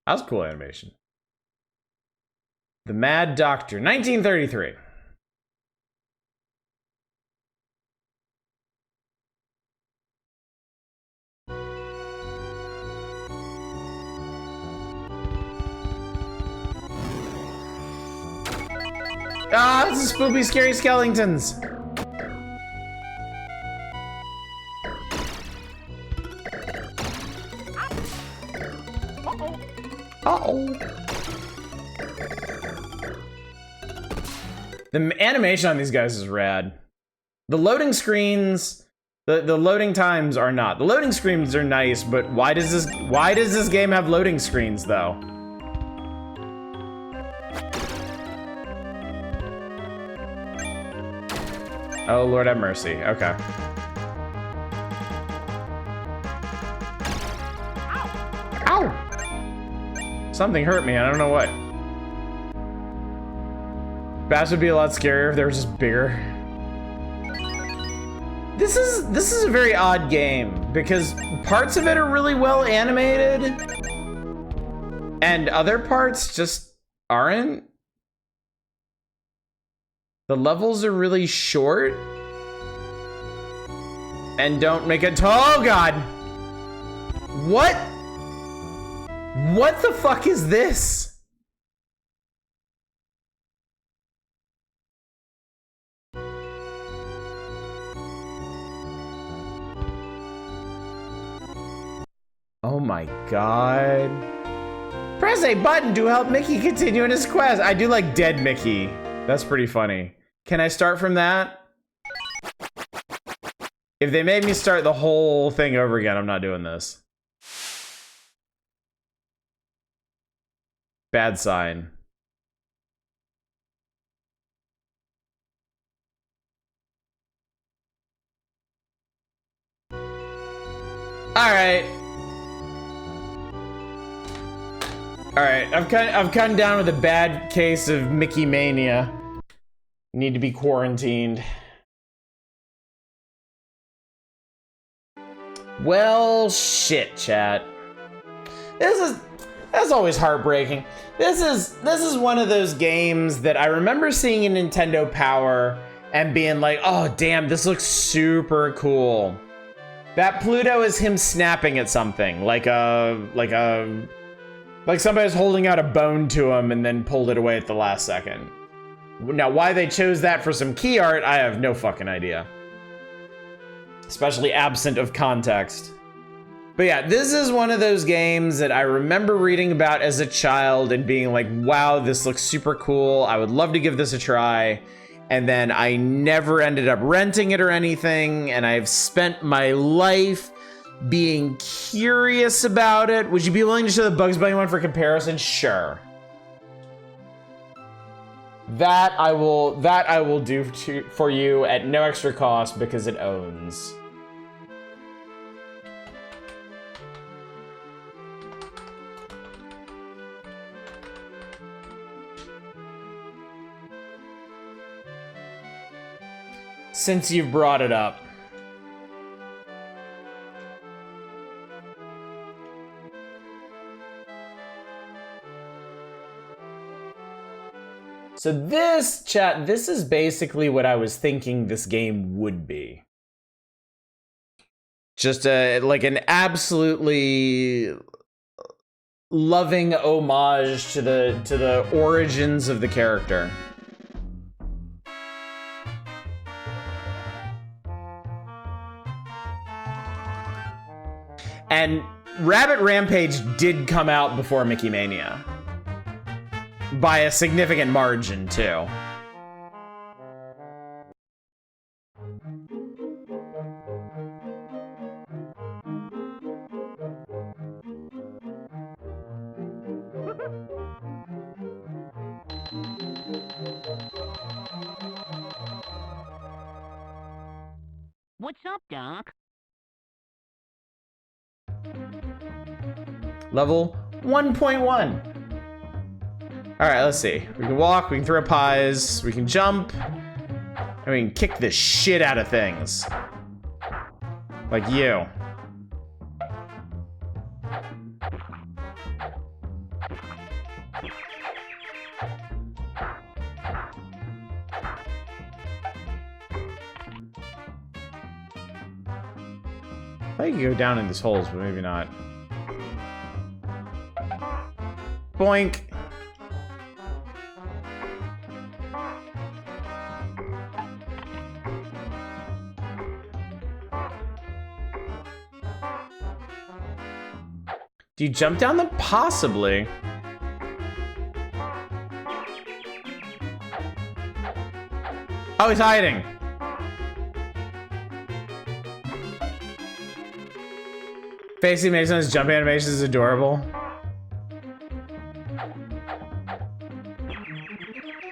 Speaker 2: That was cool animation. The Mad Doctor, 1933. Ah, this is spoopy, scary skeletons. Uh-oh. The animation on these guys is rad. The loading screens, the loading times are not. The loading screens are nice, but why does this game have loading screens though? Oh, Lord have mercy. Okay. Ow! Something hurt me. I don't know what. Bats would be a lot scarier if they were just bigger. This is a very odd game because parts of it are really well animated and other parts just aren't. The levels are really short and don't make it. Oh God! What? What the fuck is this? Oh my God. Press a button to help Mickey continue in his quest. I do like dead Mickey. That's pretty funny. Can I start from that? If they made me start the whole thing over again, I'm not doing this. Bad sign. All right. All right, I've come down with a bad case of Mickey Mania. Need to be quarantined. Well, shit, chat. That's always heartbreaking. This is one of those games that I remember seeing in Nintendo Power and being like, oh damn, this looks super cool. That Pluto is him snapping at something, like somebody's holding out a bone to him and then pulled it away at the last second. Now, why they chose that for some key art, I have no fucking idea. Especially absent of context. But yeah, this is one of those games that I remember reading about as a child and being like, wow, this looks super cool. I would love to give this a try. And then I never ended up renting it or anything. And I've spent my life being curious about it. Would you be willing to show the Bugs Bunny one for comparison? Sure. That I will do for you at no extra cost because it owns. Since you've brought it up. So this, chat, this is basically what I was thinking this game would be. Just like an absolutely loving homage to the origins of the character. And Rabbit Rampage did come out before Mickey Mania. By a significant margin, too.
Speaker 3: What's up, Doc?
Speaker 2: Level 1.1. All right, let's see. We can walk, we can throw pies, we can jump, and we can kick the shit out of things. Like you. I think you can go down in these holes, but maybe not. Boink. Do you jump down them? Possibly. Oh, he's hiding. Facey Mason's jump animation is adorable.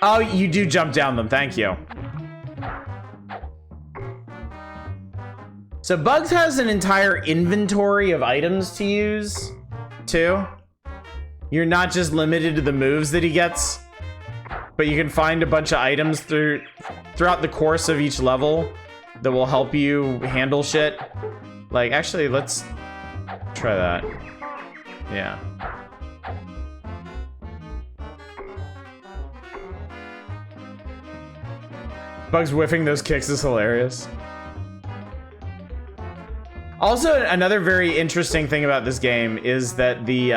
Speaker 2: Oh, you do jump down them. Thank you. So Bugs has an entire inventory of items to use, too. You're not just limited to the moves that he gets, but you can find a bunch of items throughout the course of each level that will help you handle shit. Like, actually, let's try that. Yeah. Bugs whiffing those kicks is hilarious. Also, another very interesting thing about this game is that the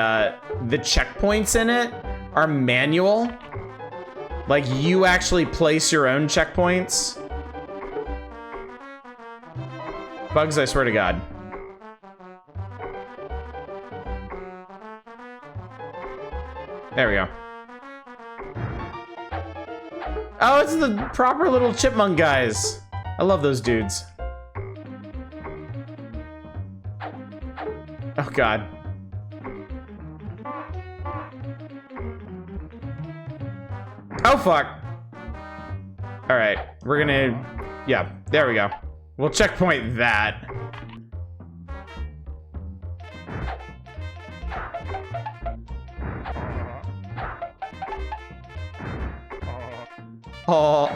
Speaker 2: checkpoints in it are manual. Like, you actually place your own checkpoints. Bugs, I swear to God. There we go. Oh, it's the proper little chipmunk guys. I love those dudes. Oh, God. Oh, fuck. All right, we're gonna... Yeah, there we go. We'll checkpoint that. Oh.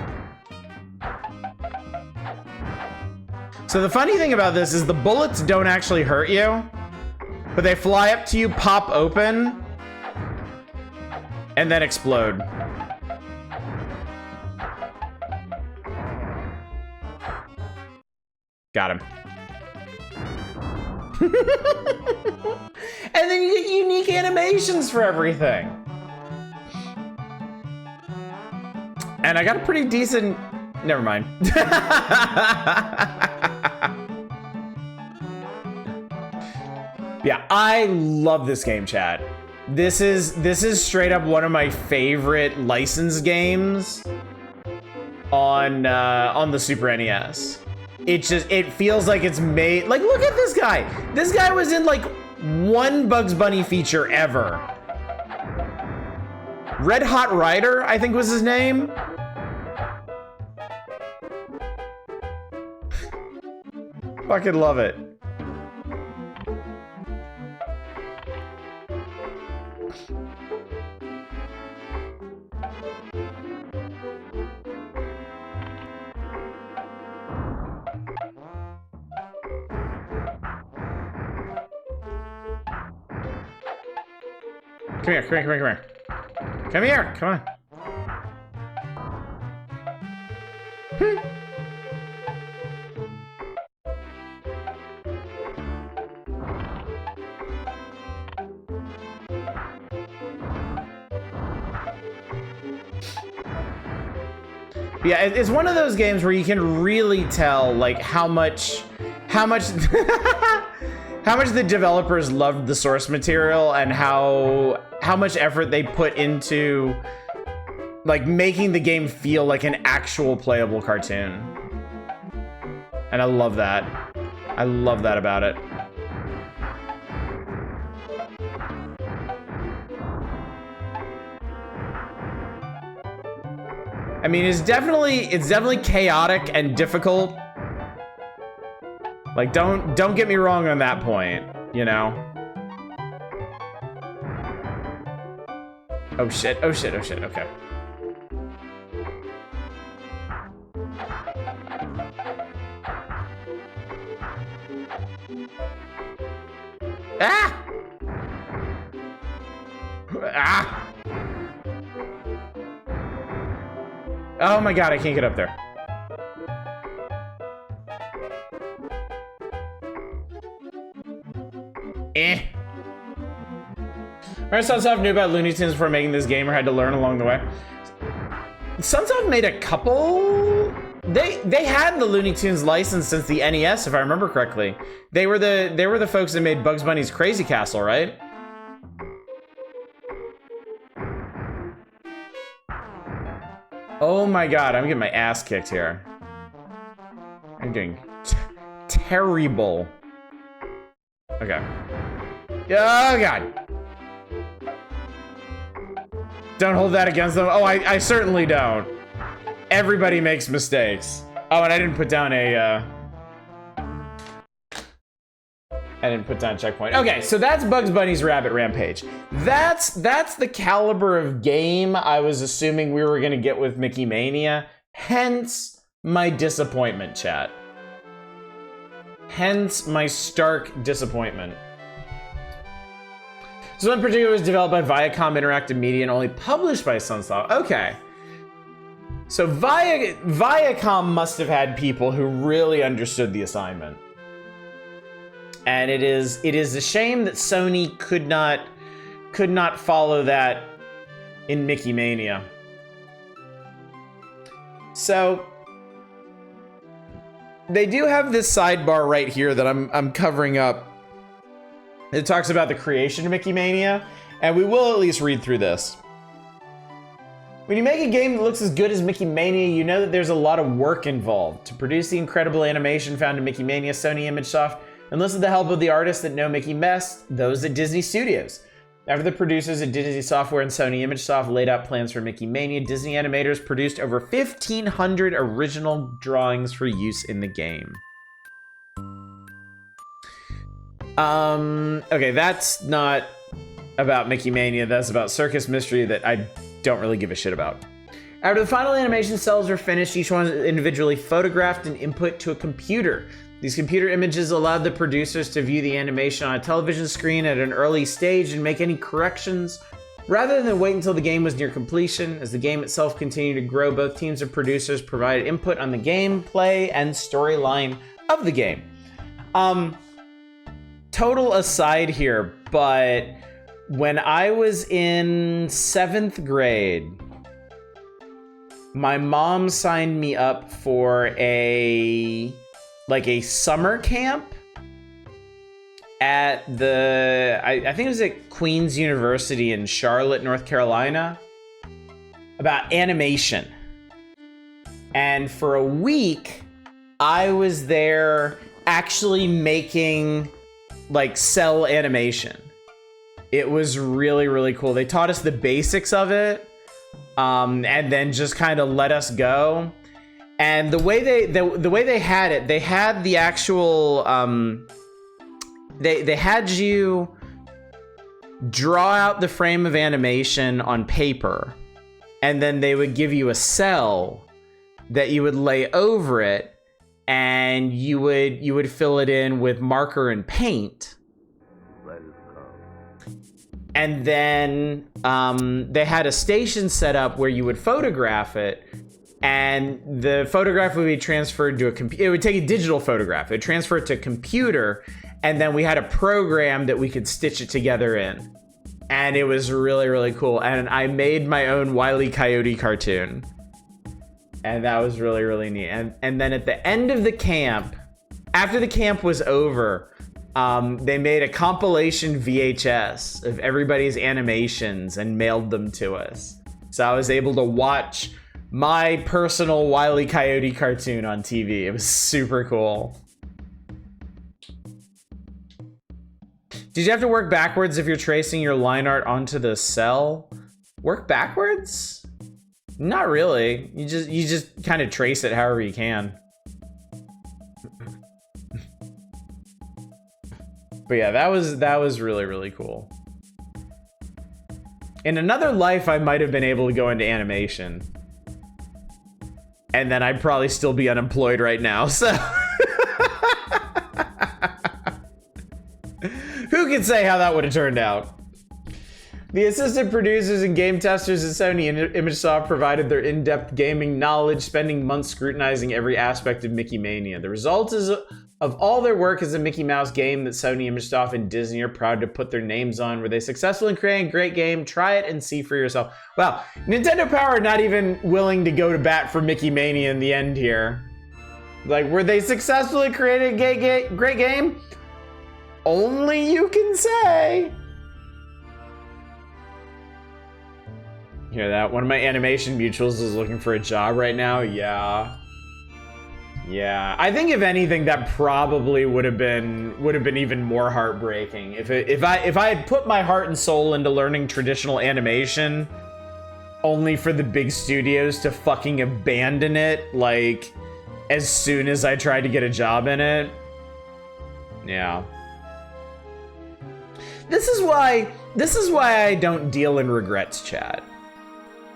Speaker 2: So the funny thing about this is the bullets don't actually hurt you, but they fly up to you, pop open, and then explode. Got him. And then you get unique animations for everything. And I got a pretty decent... Never mind. Yeah, I love this game, chat. This is straight up one of my favorite licensed games on the Super NES. It feels like it's made... Like, look at this guy. This guy was in, like, one Bugs Bunny feature ever. Red Hot Rider, I think was his name. Fucking love it. Come here, come here, come here, come here. Come here, come on. Yeah, it's one of those games where you can really tell, like, how much how much the developers loved the source material and how much effort they put into, like, making the game feel like an actual playable cartoon. And I love that. I love that about it. I mean, it's definitely chaotic and difficult, Like, don't get me wrong on that point, you know? Oh shit, oh shit, oh shit, okay. Ah! Ah! Oh my god, I can't get up there. Sunsoft knew about Looney Tunes before making this game or had to learn along the way. Sunsoft made a couple. They had the Looney Tunes license since the NES, if I remember correctly. They were the folks that made Bugs Bunny's Crazy Castle, right? Oh my god, I'm getting my ass kicked here. I'm doing terrible. Okay. Oh god. Don't hold that against them. Oh, I certainly don't. Everybody makes mistakes. Oh, and I didn't put down a checkpoint. Okay, so that's Bugs Bunny's Rabbit Rampage. That's the caliber of game I was assuming we were gonna get with Mickey Mania. Hence my disappointment, chat. Hence my stark disappointment. This one in particular was developed by Viacom Interactive Media and only published by Sunsoft. Okay. So Viacom must have had people who really understood the assignment. And it is a shame that Sony could not follow that in Mickey Mania. So they do have this sidebar right here that I'm covering up. It talks about the creation of Mickey Mania, and we will at least read through this. When you make a game that looks as good as Mickey Mania, you know that there's a lot of work involved. To produce the incredible animation found in Mickey Mania, Sony ImageSoft enlisted the help of the artists that know Mickey best, those at Disney Studios. After the producers at Disney Software and Sony ImageSoft laid out plans for Mickey Mania, Disney animators produced over 1,500 original drawings for use in the game. Okay, that's not about Mickey Mania, that's about Circus Mystery that I don't really give a shit about. After the final animation cells were finished, each one was individually photographed and input to a computer. These computer images allowed the producers to view the animation on a television screen at an early stage and make any corrections, rather than wait until the game was near completion. As the game itself continued to grow, both teams of producers provided input on the gameplay and storyline of the game. Total aside here, but when I was in 7th grade, my mom signed me up for a summer camp at I think it was at Queen's University in Charlotte, North Carolina, about animation. And for a week, I was there actually making cell animation. It was really, really cool. They taught us the basics of it, and then just kind of let us go. And the way they had it, they had the actual they had you draw out the frame of animation on paper, and then they would give you a cell that you would lay over it, and you would fill it in with marker and paint. And then they had a station set up where you would photograph it, and the photograph would be transferred to a computer. It would take a digital photograph, it would transfer it to a computer, and then we had a program that we could stitch it together in. And it was really, really cool. And I made my own Wile E. Coyote cartoon. And that was really, really neat. And then at the end of the camp, after the camp was over, they made a compilation VHS of everybody's animations and mailed them to us. So I was able to watch my personal Wile E. Coyote cartoon on TV. It was super cool. Did you have to work backwards if you're tracing your line art onto the cell? Work backwards? Not really. You just kind of trace it however you can. But yeah, that was really, really cool. In another life, I might have been able to go into animation. And then I'd probably still be unemployed right now, so... Who can say how that would have turned out? The assistant producers and game testers at Sony and ImageSoft provided their in-depth gaming knowledge, spending months scrutinizing every aspect of Mickey Mania. The result of all their work is a Mickey Mouse game that Sony, ImageSoft, and Disney are proud to put their names on. Were they successful in creating a great game? Try it and see for yourself. Wow, Nintendo Power not even willing to go to bat for Mickey Mania in the end here. Like, were they successful in creating a great game? Only you can say. Hear that? One of my animation mutuals is looking for a job right now. Yeah. Yeah. I think if anything, that probably would have been even more heartbreaking. If I had put my heart and soul into learning traditional animation, only for the big studios to fucking abandon it, like, as soon as I tried to get a job in it. Yeah. This is why I don't deal in regrets, chat.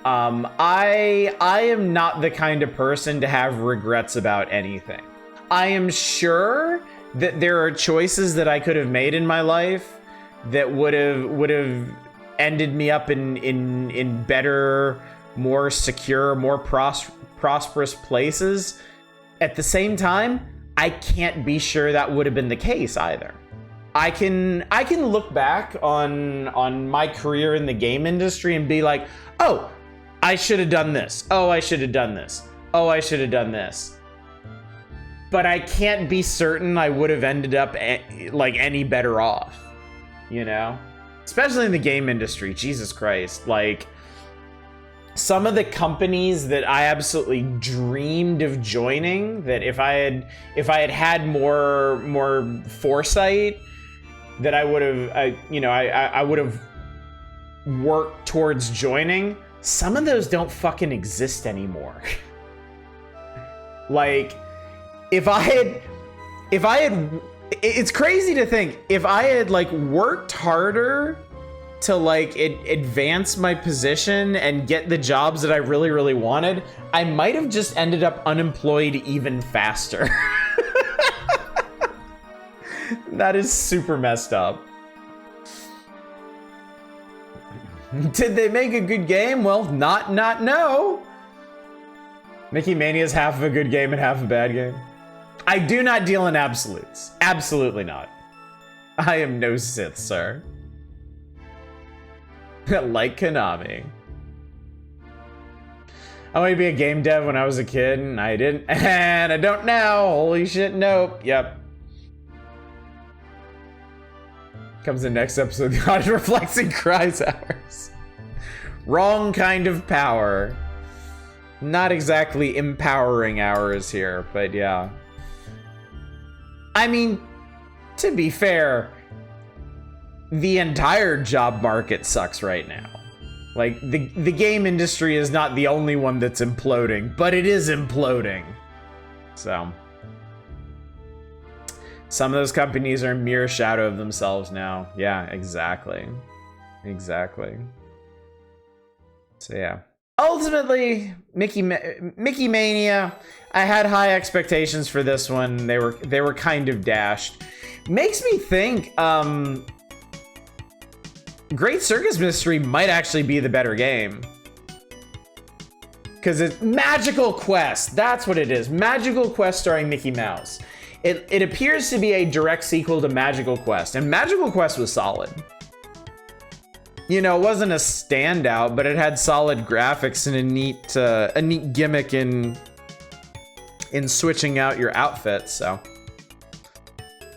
Speaker 2: I am not the kind of person to have regrets about anything. I am sure that there are choices that I could have made in my life that would have ended me up in better, more secure, more prosperous places. At the same time, I can't be sure that would have been the case either. I can look back on my career in the game industry and be like, oh, I should have done this. Oh, I should have done this. Oh, I should have done this. But I can't be certain I would have ended up like any better off, you know? Especially in the game industry, Jesus Christ. Like, some of the companies that I absolutely dreamed of joining, that if I had more foresight, that I would have, I would have worked towards joining. Some of those don't fucking exist anymore. Like, if I had, it's crazy to think, if I had like worked harder to like advance my position and get the jobs that I really, really wanted, I might have just ended up unemployed even faster. That is super messed up. Did they make a good game? Well, not no. Mickey Mania is half of a good game and half a bad game. I do not deal in absolutes. Absolutely not. I am no Sith, sir. Like Konami. I wanted to be a game dev when I was a kid, and I didn't. And I don't now. Holy shit, nope. Yep. Comes the next episode. God reflects and cries hours. Wrong kind of power. Not exactly empowering hours here, but yeah. I mean, to be fair, the entire job market sucks right now. Like, the game industry is not the only one that's imploding, but it is imploding. So, some of those companies are a mere shadow of themselves now. Yeah, exactly. Exactly. So yeah. Ultimately, Mickey Mania, I had high expectations for this one. They were kind of dashed. Makes me think Great Circus Mystery might actually be the better game. Because it's Magical Quest. That's what it is. Magical Quest starring Mickey Mouse. It appears to be a direct sequel to Magical Quest, and Magical Quest was solid. You know, it wasn't a standout, but it had solid graphics and a neat gimmick in switching out your outfits. So,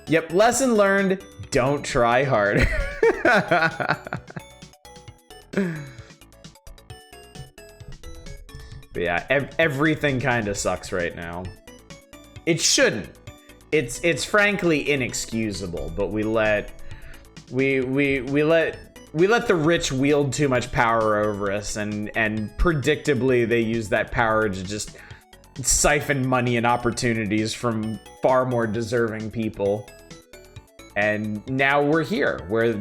Speaker 2: yep. Lesson learned: don't try hard. But yeah, everything kind of sucks right now. It shouldn't. It's frankly inexcusable, but we let the rich wield too much power over us, and predictably they use that power to just siphon money and opportunities from far more deserving people. And now we're here, where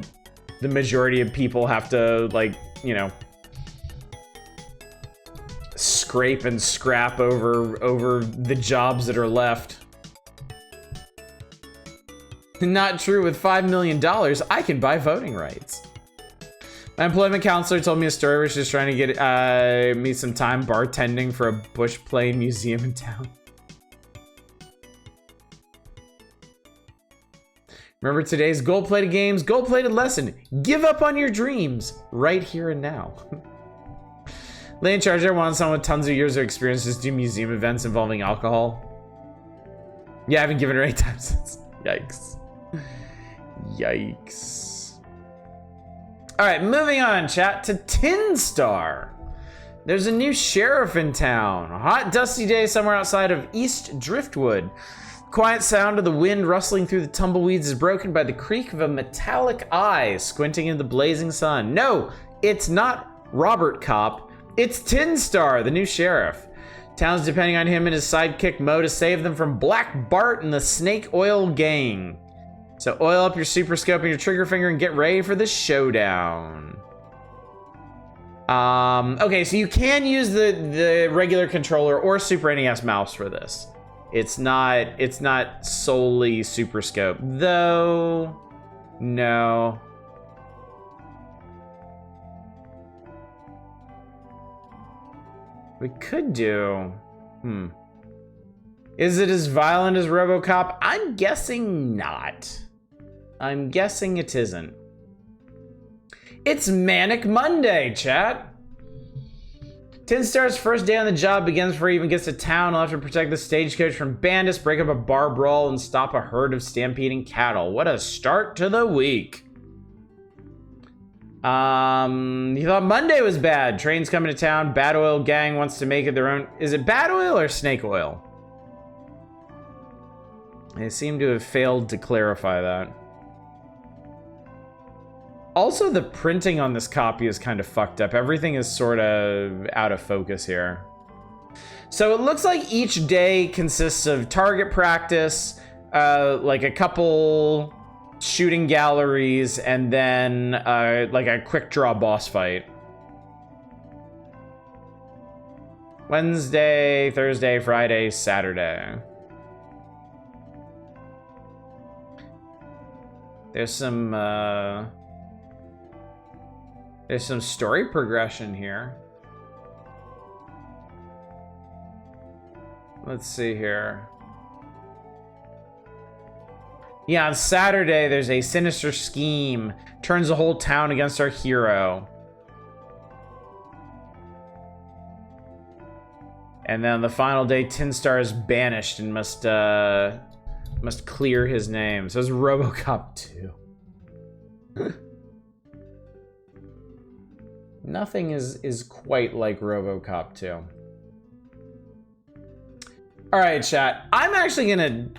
Speaker 2: the majority of people have to, like, you know, scrape and scrap over the jobs that are left. Not true. With $5 million, I can buy voting rights. My employment counselor told me a story where she's trying to get me some time bartending for a Bush Plane museum in town. Remember today's gold-plated games, gold-plated lesson. Give up on your dreams right here and now. Lane Charger wants someone with tons of years of experience to do museum events involving alcohol. Yeah, I haven't given her any time since. Yikes. Yikes. All right, moving on, chat, to Tinstar. There's a new sheriff in town. A hot, dusty day somewhere outside of East Driftwood. Quiet sound of the wind rustling through the tumbleweeds is broken by the creak of a metallic eye squinting into the blazing sun. No, it's not Robert Kopp. It's Tinstar, the new sheriff. Town's depending on him and his sidekick Mo to save them from Black Bart and the Snake Oil Gang. So oil up your super scope and your trigger finger and get ready for the showdown. Okay, so you can use the regular controller or Super NES mouse for this. It's not solely super scope, though. No. We could do. Is it as violent as RoboCop? I'm guessing not. I'm guessing it isn't. It's Manic Monday, chat. Tinstar's first day on the job begins before he even gets to town. He'll have to protect the stagecoach from bandits, break up a bar brawl, and stop a herd of stampeding cattle. What a start to the week. He thought Monday was bad. Train's coming to town. Bad Oil Gang wants to make it their own. Is it Bad Oil or Snake Oil? They seem to have failed to clarify that. Also, the printing on this copy is kind of fucked up. Everything is sort of out of focus here. So it looks like each day consists of target practice, like a couple shooting galleries, and then like a quick draw boss fight. Wednesday, Thursday, Friday, Saturday. There's some story progression here. Let's see here. Yeah, on Saturday, there's a sinister scheme. Turns the whole town against our hero. And then on the final day, Tinstar is banished and must clear his name. So it's RoboCop 2. Nothing is quite like RoboCop 2. All right, chat. I'm actually gonna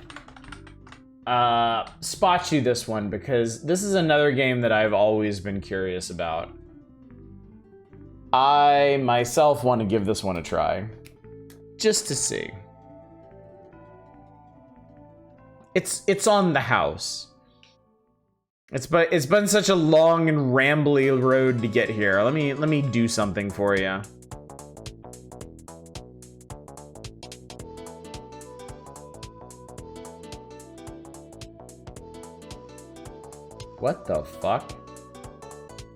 Speaker 2: spot you this one because this is another game that I've always been curious about. I myself want to give this one a try, just to see. It's on the house. It's been such a long and rambly road to get here. Let me do something for you. What the fuck?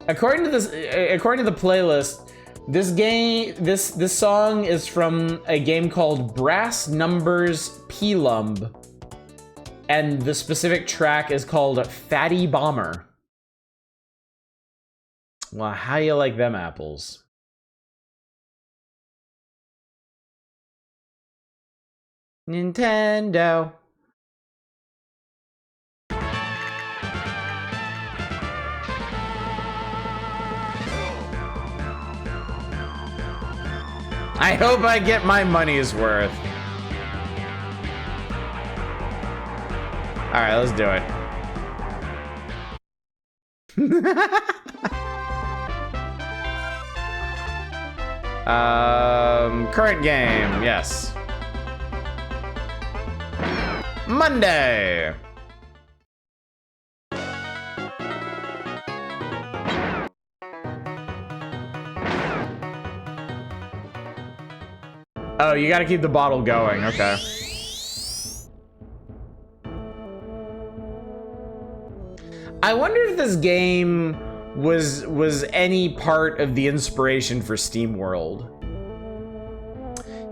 Speaker 2: According to the playlist, this song is from a game called Brass Numbers P-Lumb. And the specific track is called Fatty Bomber. Well, how you like them apples? Nintendo. I hope I get my money's worth. All right, let's do it. Current game, yes. Monday. Oh, you gotta keep the bottle going. Okay. I wonder if this game was any part of the inspiration for SteamWorld.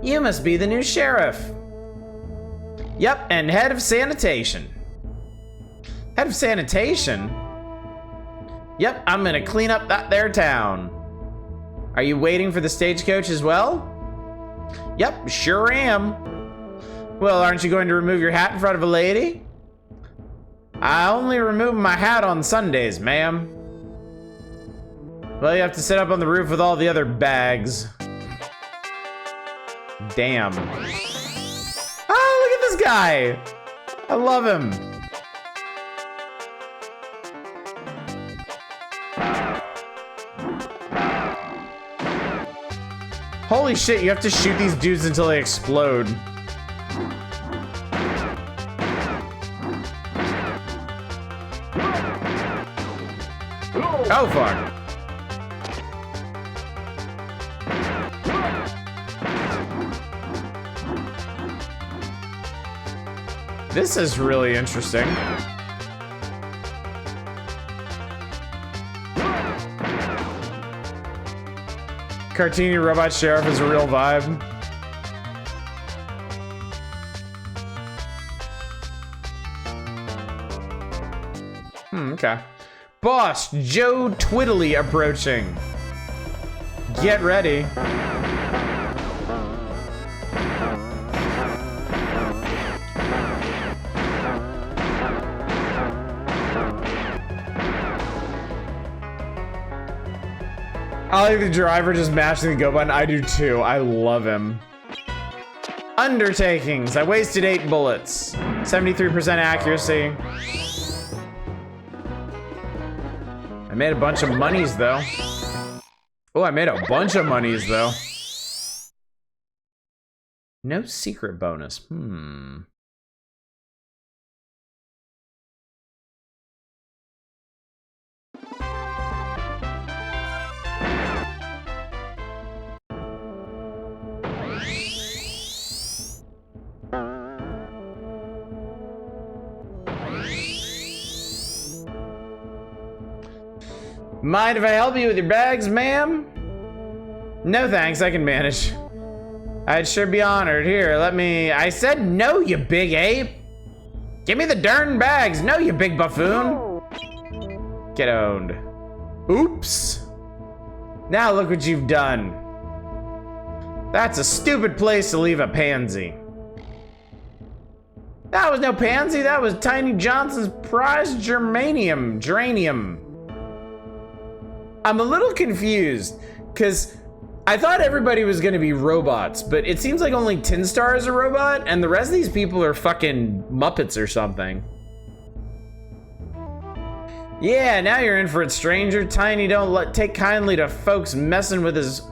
Speaker 2: You must be the new sheriff. Yep, and head of sanitation. Head of sanitation? Yep, I'm gonna clean up that there town. Are you waiting for the stagecoach as well? Yep, sure am. Well, aren't you going to remove your hat in front of a lady? I only remove my hat on Sundays, ma'am. Well, you have to sit up on the roof with all the other bags. Damn. Oh, look at this guy. I love him. Holy shit, you have to shoot these dudes until they explode. Oh, fuck. This is really interesting. Cartoony robot sheriff is a real vibe. Okay. Boss Joe Twiddly approaching. Get ready. I like the driver just mashing the go button. I do too. I love him. Undertakings. I wasted 8 bullets. 73% accuracy. I made a bunch of monies though. Oh, I made a bunch of monies though. No secret bonus. Mind if I help you with your bags, ma'am? No thanks, I can manage. I'd sure be honored. Here, let me... I said no, you big ape! Give me the darn bags! No, you big buffoon! Get owned. Oops! Now look what you've done. That's a stupid place to leave a pansy. That was no pansy, that was Tiny Johnson's prize geranium. I'm a little confused, because I thought everybody was gonna be robots, but it seems like only Tinstar is a robot, and the rest of these people are fucking Muppets or something. Yeah, now you're in for it, stranger. Tiny don't take kindly to folks messing with his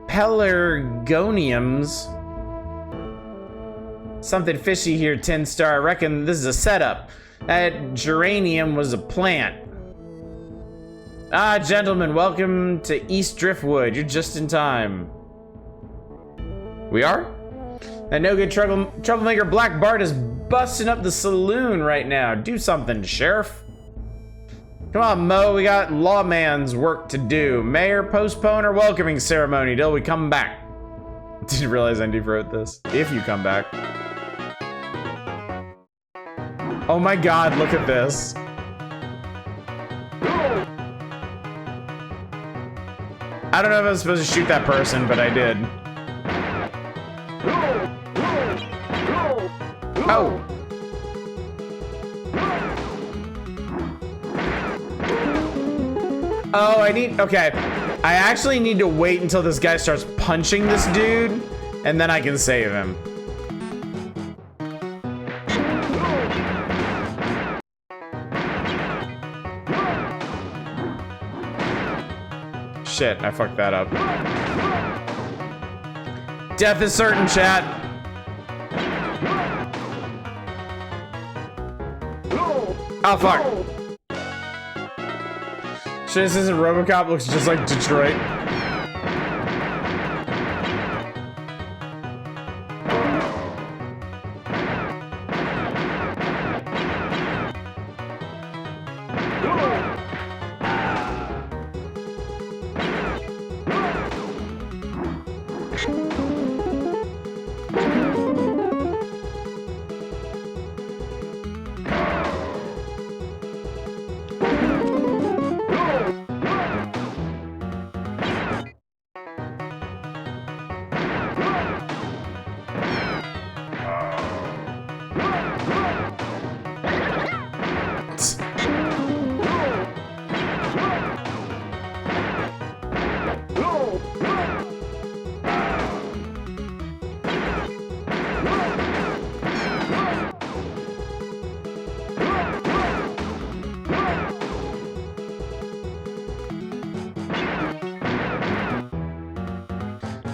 Speaker 2: pelargoniums. Something fishy here, Tinstar. I reckon this is a setup. That geranium was a plant. Ah, gentlemen, welcome to East Driftwood. You're just in time. We are? That no-good troublemaker Black Bart is busting up the saloon right now. Do something, Sheriff. Come on, Mo, we got lawman's work to do. Mayor, postpone our welcoming ceremony till we come back. Didn't realize Andy wrote this. If you come back. Oh my god, look at this. I don't know if I was supposed to shoot that person, but I did. Oh. Oh, okay. I actually need to wait until this guy starts punching this dude, and then I can save him. Shit, I fucked that up. Death is certain, chat. Oh, fuck. Shit, this isn't RoboCop, looks just like Detroit.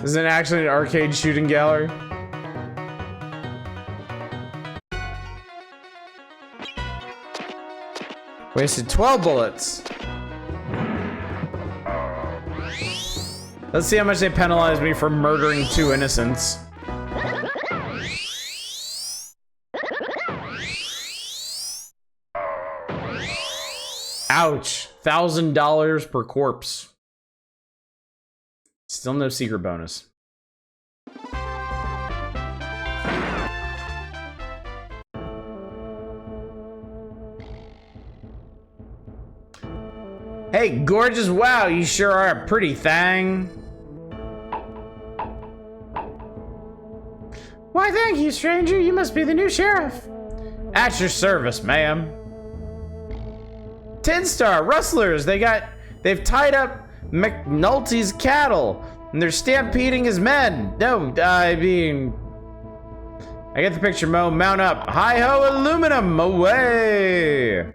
Speaker 2: Is it actually an arcade shooting gallery? Wasted 12 bullets. Let's see how much they penalize me for murdering 2 innocents. Ouch. $1,000 per corpse. Still no secret bonus. Hey, gorgeous, wow, you sure are a pretty thing. Why, thank you, stranger. You must be the new sheriff. At your service, ma'am. Tinstar, rustlers, they've tied up McNulty's cattle, and they're stampeding his men. No, I mean, I get the picture, Mo. Mount up. Hi-ho, aluminum, away.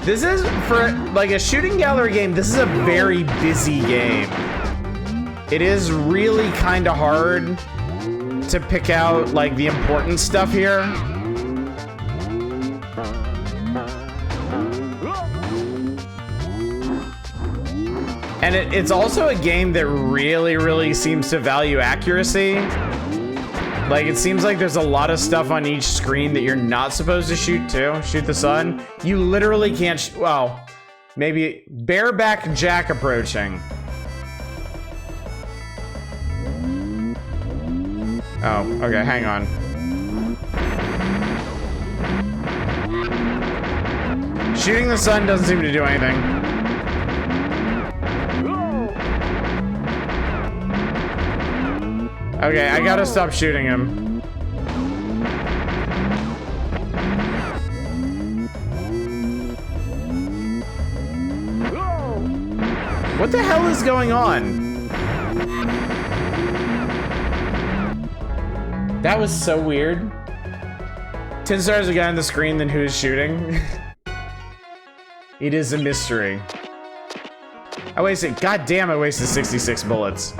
Speaker 2: This is, for like a shooting gallery game, this is a very busy game. It is really kind of hard to pick out like the important stuff here. And it's also a game that really seems to value accuracy. Like, it seems like there's a lot of stuff on each screen that you're not supposed to shoot to. Shoot the sun. You literally can't well, maybe bareback Jack approaching. Oh, okay, hang on. Shooting the sun doesn't seem to do anything. Okay, I gotta stop shooting him. What the hell is going on? That was so weird. Tinstar is a guy on the screen, then who is shooting? It is a mystery. I wasted, goddamn, I wasted 66 bullets.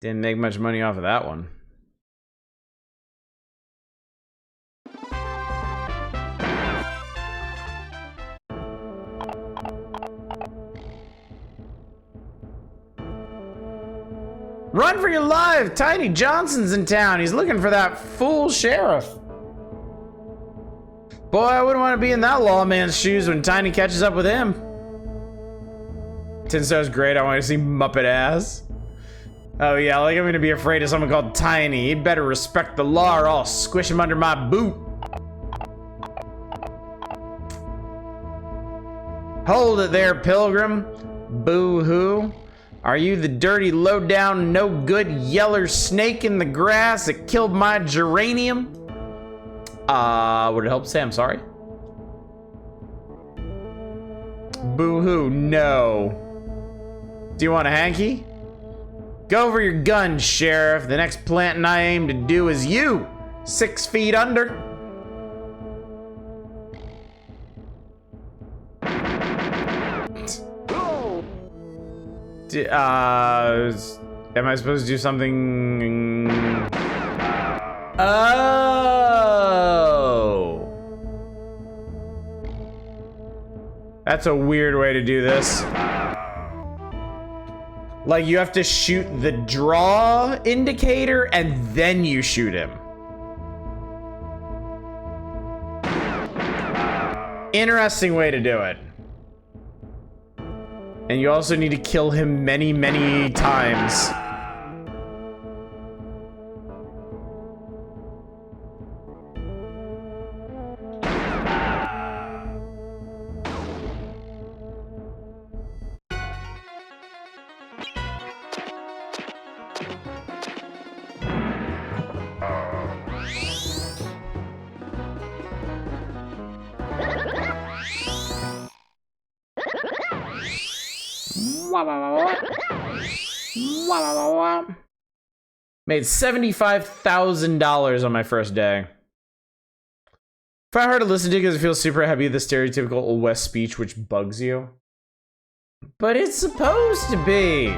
Speaker 2: Didn't make much money off of that one. Run for your life! Tiny Johnson's in town. He's looking for that fool sheriff. Boy, I wouldn't want to be in that lawman's shoes when Tiny catches up with him. Tinstar's great. I want to see Muppet ass. Oh yeah, like I'm gonna be afraid of someone called Tiny. He'd better respect the law or I'll squish him under my boot. Hold it there, pilgrim. Boo-hoo. Are you the dirty, low-down, no-good, yeller snake in the grass that killed my geranium? Would it help to say I'm sorry? Boo-hoo, no. Do you want a hanky? Go over your gun, Sheriff. The next planting I aim to do is you. 6 feet under. Am I supposed to do something? Oh. That's a weird way to do this. Like, you have to shoot the draw indicator and then you shoot him. Interesting way to do it. And you also need to kill him many, many times. Made $75,000 on my first day. Find hard to listen to because it feels super heavy, the stereotypical Old West speech which bugs you. But it's supposed to be.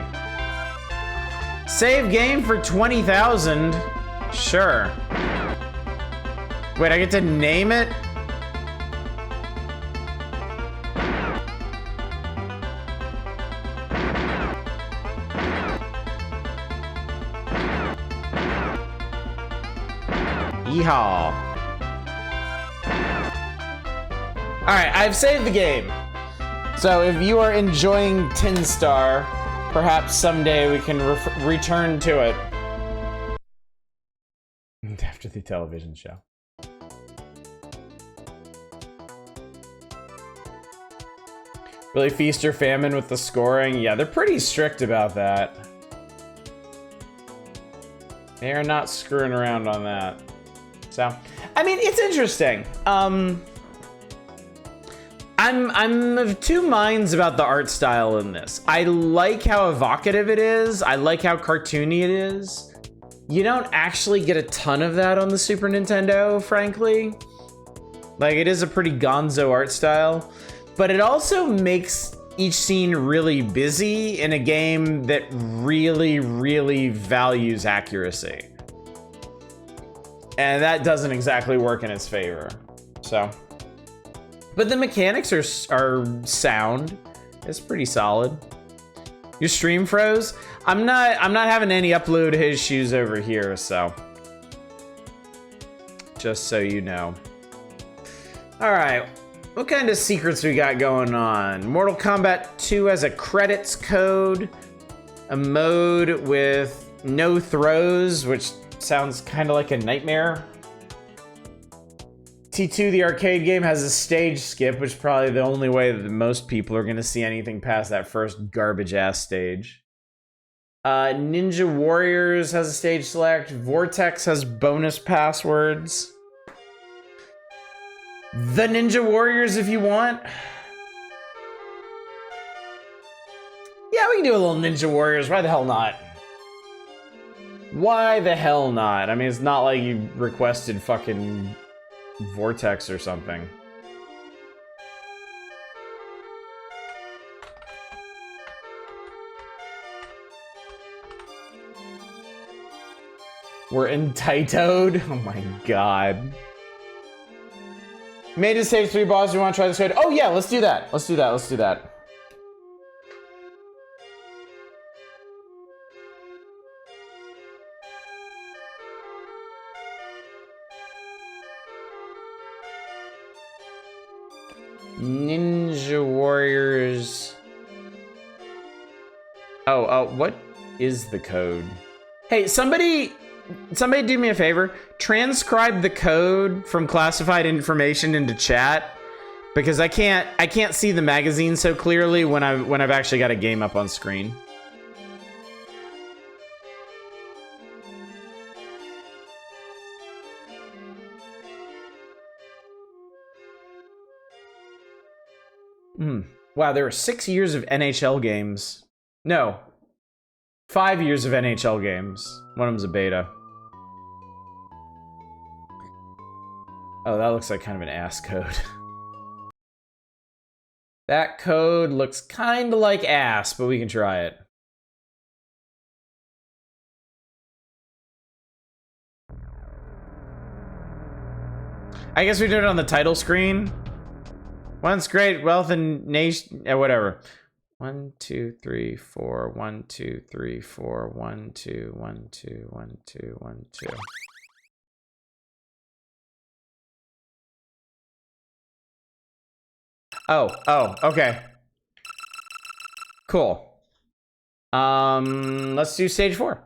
Speaker 2: Save game for 20,000. Sure. Wait, I get to name it? Yeehaw. Alright, I've saved the game. So if you are enjoying Tinstar, perhaps someday we can return to it. After the television show. Really feast or famine with the scoring? Yeah, they're pretty strict about that. They are not screwing around on that. So, I mean, it's interesting. I'm of two minds about the art style in this. I like how evocative it is. I like how cartoony it is. You don't actually get a ton of that on the Super Nintendo, frankly. Like, it is a pretty gonzo art style, but it also makes each scene really busy in a game that really, really values accuracy. And that doesn't exactly work in its favor. So, but the mechanics are sound. It's pretty solid. Your stream froze? I'm not having any upload issues over here, so just so you know. All right, what kind of secrets we got going on? Mortal Kombat 2 has a credits code, a mode with no throws, which sounds kind of like a nightmare. T2, the arcade game, has a stage skip, which is probably the only way that most people are going to see anything past that first garbage-ass stage. Ninja Warriors has a stage select. Vortex has bonus passwords. The Ninja Warriors, if you want. Yeah, we can do a little Ninja Warriors. Why the hell not? Why the hell not? I mean, it's not like you requested fucking Vortex or something. We're entitled. Oh my god. Made to save 3 bosses. You want to try this code? Oh yeah, let's do that. Let's do that. Let's do that. Ninja Warriors. Oh, what is the code? Hey, somebody do me a favor. Transcribe the code from classified information into chat, because I can't see the magazine so clearly when I've actually got a game up on screen. Wow, there were 6 years of NHL games. No. 5 years of NHL games. One of them's a beta. Oh, that looks like kind of an ass code. That code looks kind of like ass, but we can try it. I guess we do it on the title screen. Once great wealth and nation, whatever. 1, 2, 3, 4. 1, 2, 3, 4. 1, 2, 1, 2, 1, 2, 1, 2. Oh, okay. Cool. Let's do stage 4.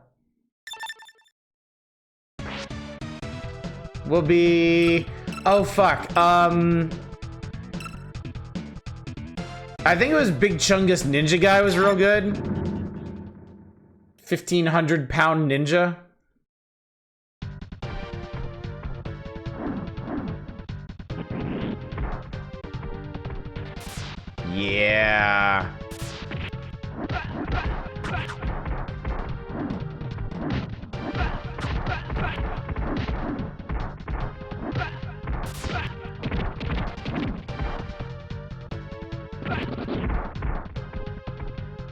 Speaker 2: We'll be... Oh, fuck. I think it was Big Chungus Ninja Guy was real good. 1,500-pound ninja. Yeah.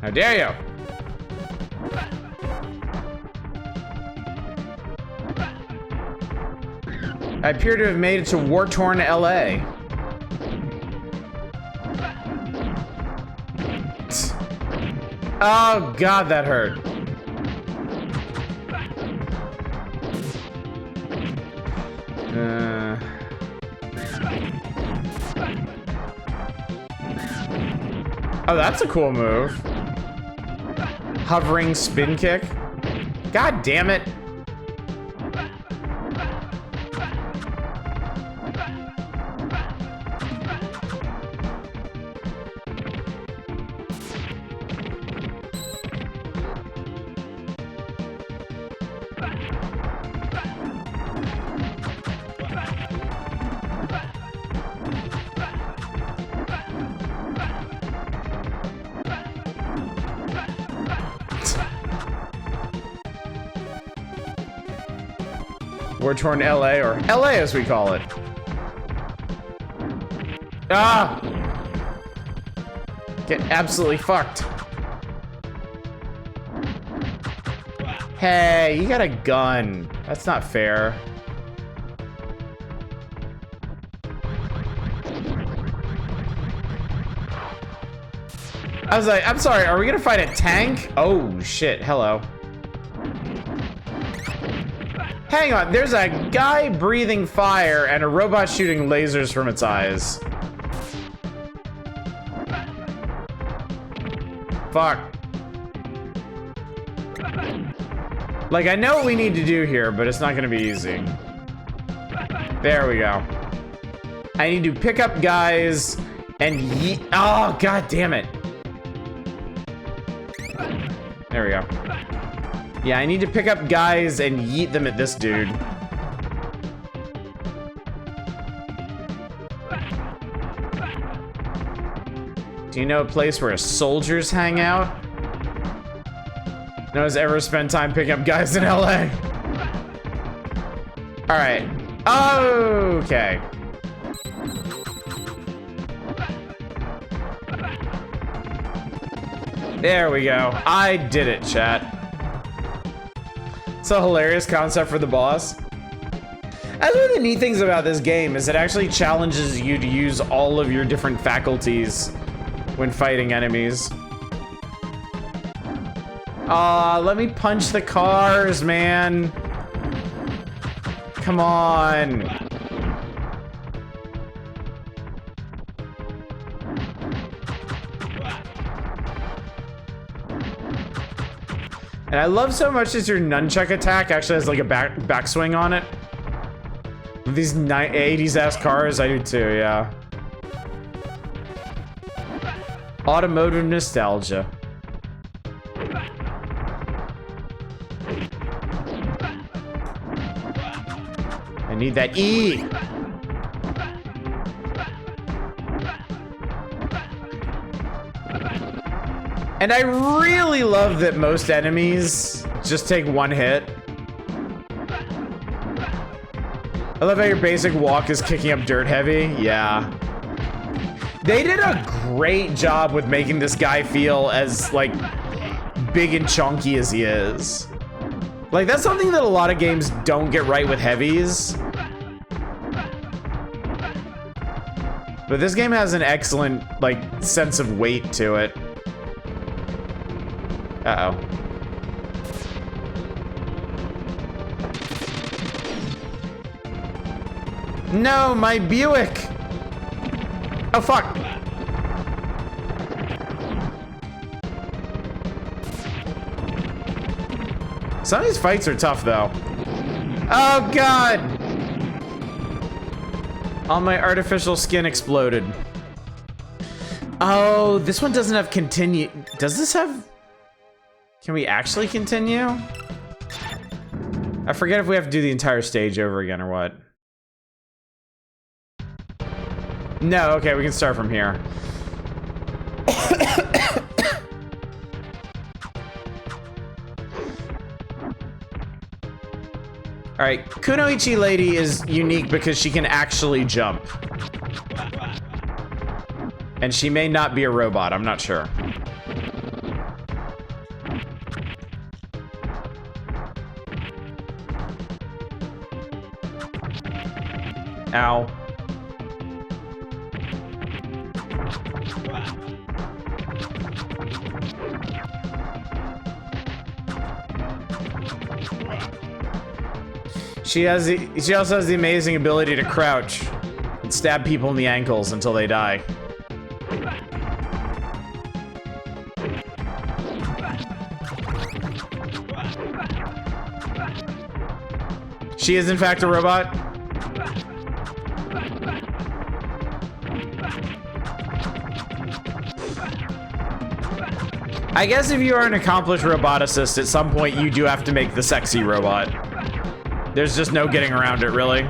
Speaker 2: How dare you? I appear to have made it to war-torn LA. Oh god, that hurt. Oh, that's a cool move. Hovering spin kick. God damn it. War-torn LA, or LA as we call it. Ah! Get absolutely fucked. Hey, you got a gun. That's not fair. I was like, I'm sorry, are we gonna fight a tank? Oh shit, hello. Hang on, there's a guy breathing fire and a robot shooting lasers from its eyes. Fuck. Like, I know what we need to do here, but it's not gonna be easy. There we go. I need to pick up guys and yeet. Oh, god damn it. There we go. Yeah, I need to pick up guys and yeet them at this dude. Do you know a place where soldiers hang out? No one's ever spent time picking up guys in LA. Alright. Okay. There we go. I did it, chat. It's a hilarious concept for the boss. That's one of the neat things about this game is it actually challenges you to use all of your different faculties when fighting enemies. Aw, let me punch the cars, man. Come on. And I love so much that your nunchuck attack actually has like a backswing on it. With these 80s ass cars, I do too, yeah. Automotive nostalgia. I need that E. And I really love that most enemies just take one hit. I love how your basic walk is kicking up dirt heavy. Yeah. They did a great job with making this guy feel as, like, big and chunky as he is. Like, that's something that a lot of games don't get right with heavies. But this game has an excellent, like, sense of weight to it. Uh-oh. No, my Buick! Oh, fuck! Some of these fights are tough, though. Oh, God! All my artificial skin exploded. Oh, this one doesn't have continue. Does this have... Can we actually continue? I forget if we have to do the entire stage over again or what. No, okay, we can start from here. All right, Kunoichi Lady is unique because she can actually jump. And she may not be a robot, I'm not sure. Ow. She also has the amazing ability to crouch and stab people in the ankles until they die. She is in fact a robot. I guess if you are an accomplished roboticist, at some point you do have to make the sexy robot. There's just no getting around it, really.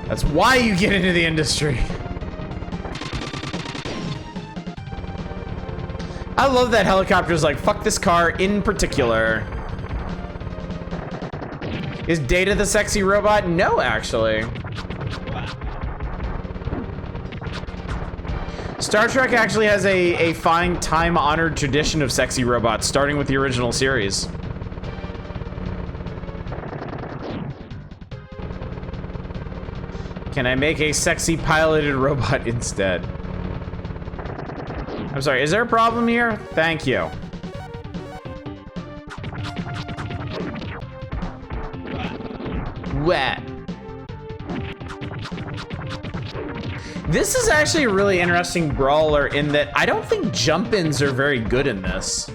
Speaker 2: That's why you get into the industry. I love that helicopter's like, fuck this car in particular. Is Data the sexy robot? No, actually. Star Trek actually has a fine time-honored tradition of sexy robots, starting with the original series. Can I make a sexy piloted robot instead? I'm sorry, is there a problem here? Thank you. Wet. This is actually a really interesting brawler in that I don't think jump-ins are very good in this.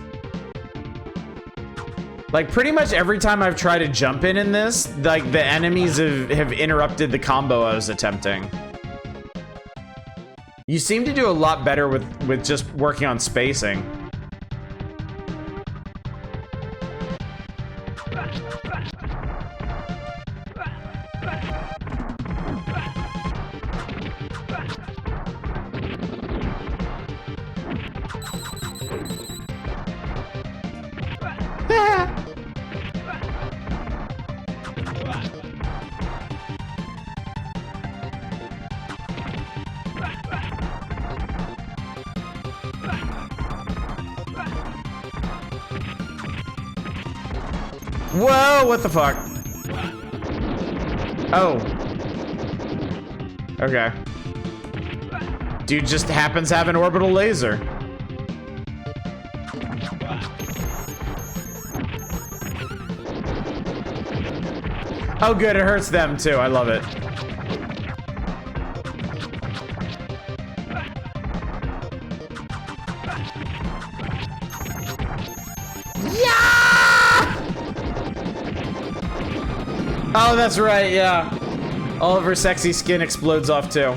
Speaker 2: Like, pretty much every time I've tried to jump in this, like, the enemies have interrupted the combo I was attempting. You seem to do a lot better with just working on spacing. Whoa, what the fuck? Oh. Okay. Dude just happens to have an orbital laser. Oh good, it hurts them too, I love it. Oh, that's right, yeah. All of her sexy skin explodes off too.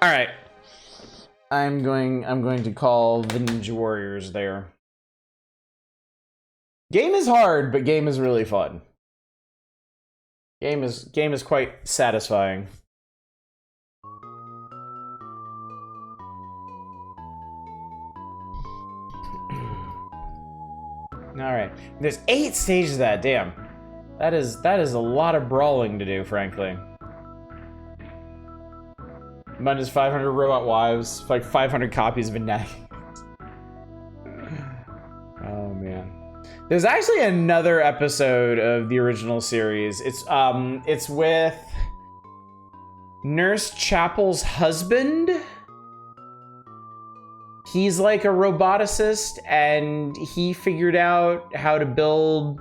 Speaker 2: All right. I'm going to call the Ninja Warriors there. Game is hard, but game is really fun. Game is quite satisfying. All right, there's 8 stages of that. Damn, that is a lot of brawling to do, frankly. Mine is 500 robot wives, like 500 copies of Mania. Oh man, there's actually another episode of the original series. It's with Nurse Chapel's husband. He's like a roboticist, and he figured out how to build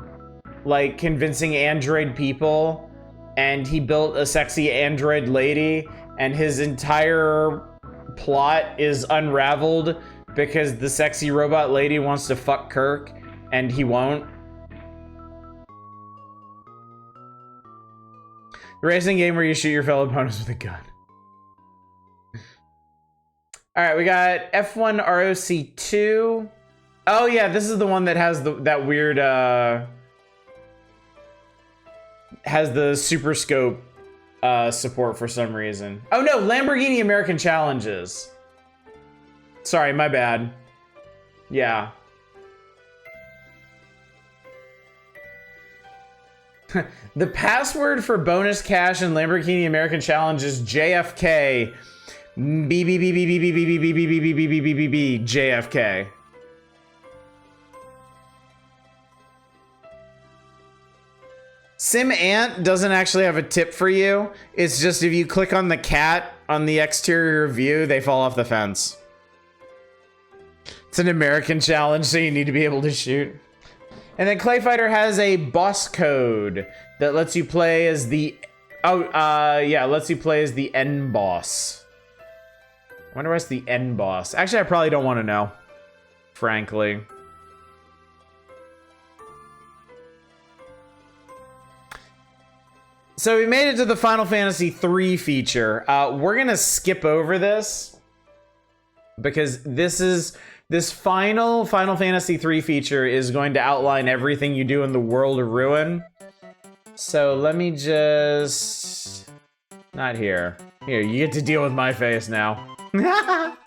Speaker 2: like convincing android people, and he built a sexy android lady, and his entire plot is unraveled because the sexy robot lady wants to fuck Kirk, and he won't. A racing game where you shoot your fellow opponents with a gun. All right, we got F1 ROC2. Oh yeah, this is the one that has that weird has the super scope support for some reason. Oh no, Lamborghini American Challenges. Sorry, my bad. Yeah. The password for bonus cash in Lamborghini American Challenge is JFK. JFK. Sim Ant doesn't actually have a tip for you. It's just if you click on the cat on the exterior view, they fall off the fence. It's an American challenge, so you need to be able to shoot. And then Clay Fighter has a boss code that lets you play as the lets you play as the end boss. I wonder what's the end boss. Actually, I probably don't want to know, frankly. So we made it to the Final Fantasy III feature. We're gonna skip over this because this final Final Fantasy III feature is going to outline everything you do in the World of Ruin. So let me just... Not here. Here, you get to deal with my face now. Let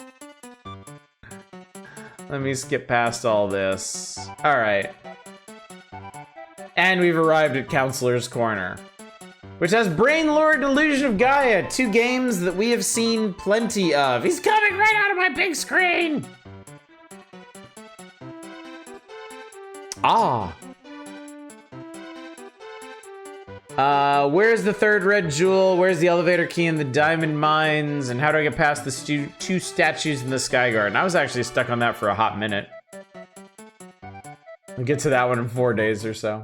Speaker 2: me skip past all this. All right. And we've arrived at Counselor's Corner, which has Brain Lord and Illusion of Gaia, 2 games that we have seen plenty of. He's coming right out of my big screen! Ah. Where's the 3rd red jewel? Where's the elevator key in the diamond mines? And how do I get past the 2 statues in the Sky Garden? I was actually stuck on that for a hot minute. We'll get to that one in 4 days or so.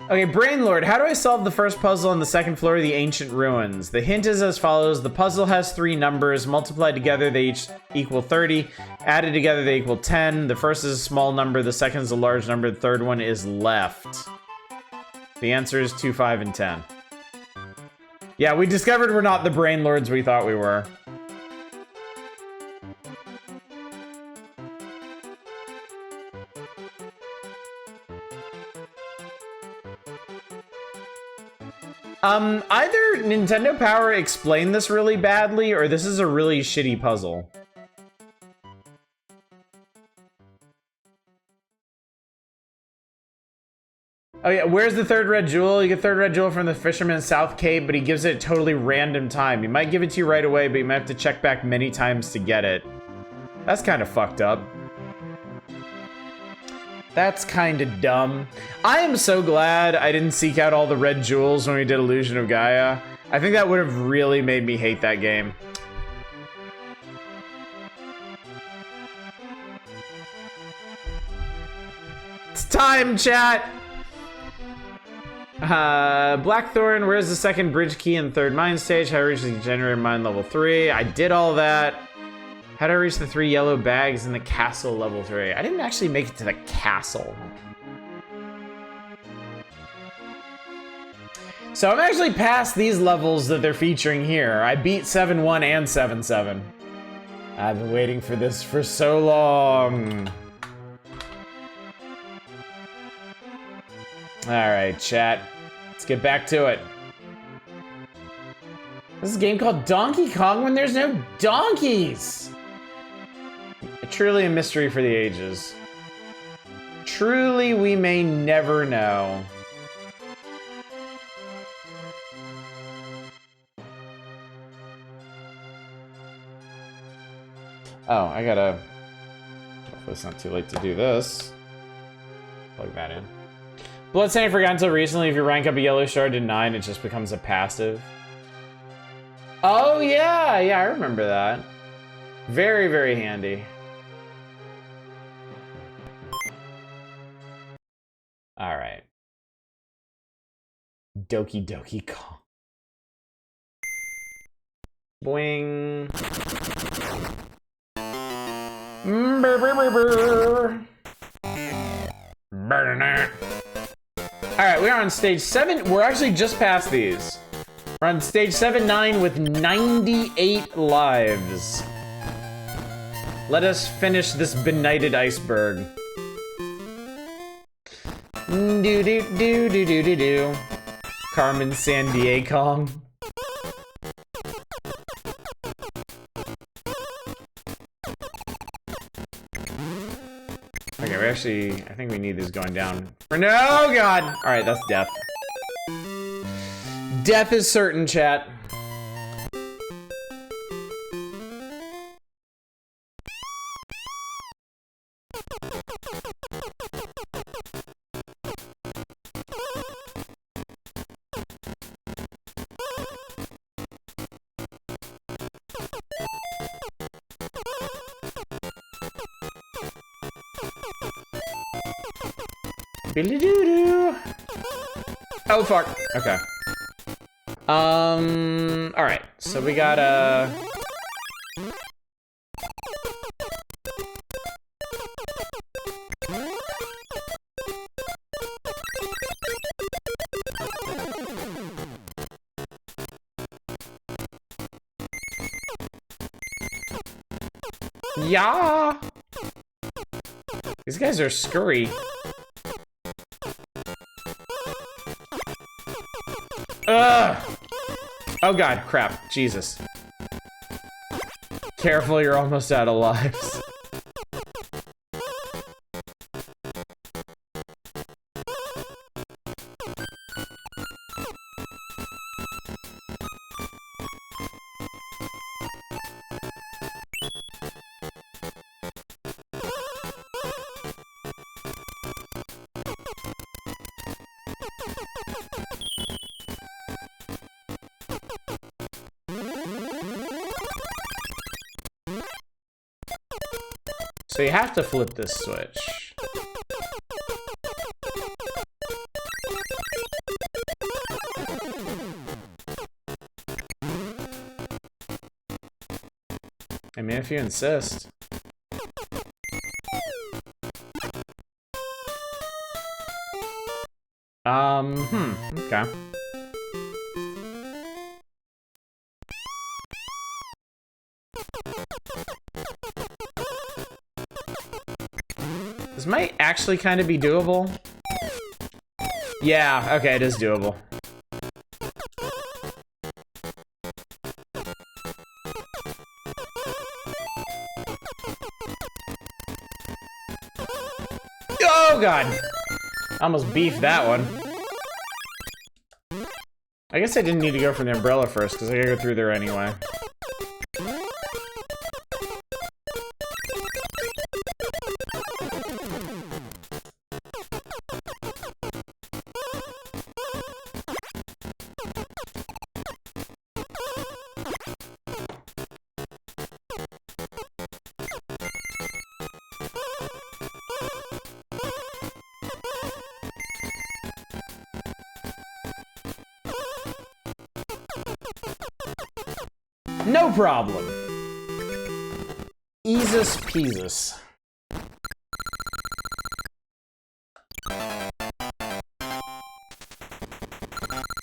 Speaker 2: Okay, Brain Lord, how do I solve the first puzzle on the 2nd floor of the ancient ruins? The hint is as follows. The puzzle has 3 numbers. Multiplied together, they each equal 30. Added together, they equal 10. The first is a small number. The second is a large number. The third one is left. The answer is 2, 5, and 10. Yeah, we discovered we're not the Brain Lords we thought we were. Either Nintendo Power explained this really badly, or this is a really shitty puzzle. Oh yeah, where's the 3rd red jewel? You get 3rd red jewel from the Fisherman's South Cape, but he gives it a totally random time. He might give it to you right away, but you might have to check back many times to get it. That's kind of fucked up. That's kind of dumb. I am so glad I didn't seek out all the red jewels when we did Illusion of Gaia. I think that would have really made me hate that game. It's time, chat! Blackthorn, where's the 2nd bridge key and 3rd mine stage? How do I reach the generator mine level 3? I did all that. How do I reach the 3 yellow bags in the castle level 3? I didn't actually make it to the castle. So I'm actually past these levels that they're featuring here. I beat 7-1 and 7-7. I've been waiting for this for so long. Alright, chat. Let's get back to it. This is a game called Donkey Kong when there's no donkeys! Truly a mystery for the ages. Truly, we may never know. Oh, I gotta... Hopefully it's not too late to do this. Plug that in. Bloodstained forgot until recently if you rank up a yellow shard to 9, it just becomes a passive. Oh yeah, I remember that. Very, very handy. Alright. Doki Doki Kong. Boing. Brr, brr, brr, brr. Burn. Alright, we're on stage 7. We're actually just past these. We're on stage 7-9 with 98 lives. Let us finish this benighted iceberg. Do do do do do do do. Carmen Sandiego. Okay, we actually, I think we need these going down. No, God! Alright, that's death. Death is certain, chat. Billy-doo-doo. Oh, fuck. Okay. Alright. So we got, yeah! These guys are scurry. Ugh! Oh god, crap. Jesus. Careful, you're almost out of lives. So you have to flip this switch. I mean, if you insist. Okay. This might actually kind of be doable. Yeah, okay, it is doable. Oh god! I almost beefed that one. I guess I didn't need to go for the umbrella first, because I gotta go through there anyway. No problem. Easus peasus.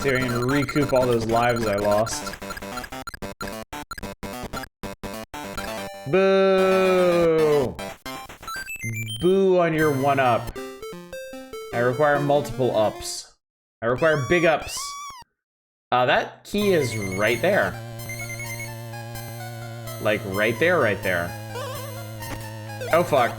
Speaker 2: See if I can recoup all those lives I lost. Boo! Boo on your one-up. I require multiple ups. I require big ups. That key is right there. Like, right there, right there. Oh, fuck.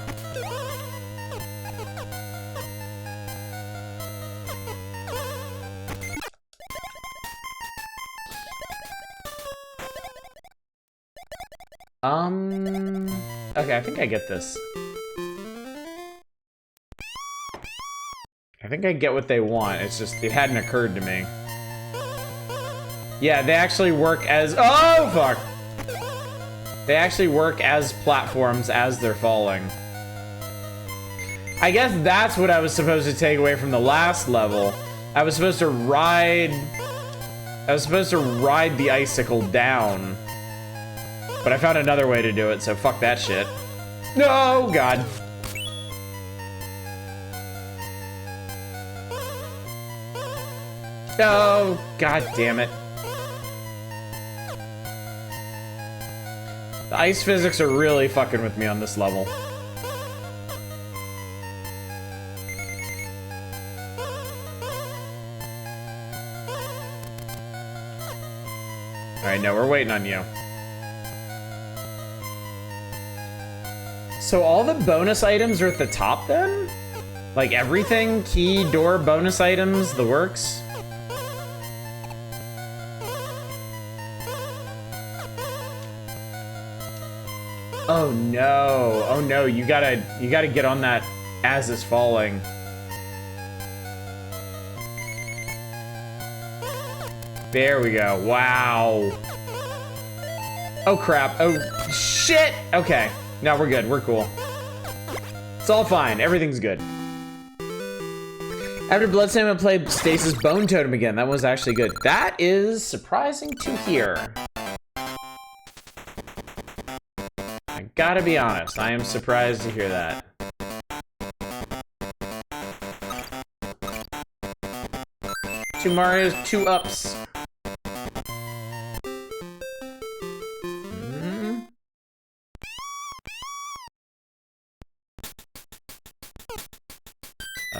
Speaker 2: Okay, I think I get this. I think I get what they want. It's just, it hadn't occurred to me. Yeah, they actually work as, oh, fuck! They actually work as platforms as they're falling. I guess that's what I was supposed to take away from the last level. I was supposed to ride the icicle down. But I found another way to do it, so fuck that shit. No, God. Oh, God damn it. The ice physics are really fucking with me on this level. Alright, no, we're waiting on you. So all the bonus items are at the top then? Like everything? Key, door, bonus items, the works? Oh no, oh no, you gotta get on that as it's falling. There we go, wow. Oh crap, oh shit! Okay, no, we're good, we're cool. It's all fine, everything's good. After Bloodstain, I play Stasis Bone Totem again. That was actually good. That is surprising to hear. I gotta be honest, I am surprised to hear that. Two Marios, two ups.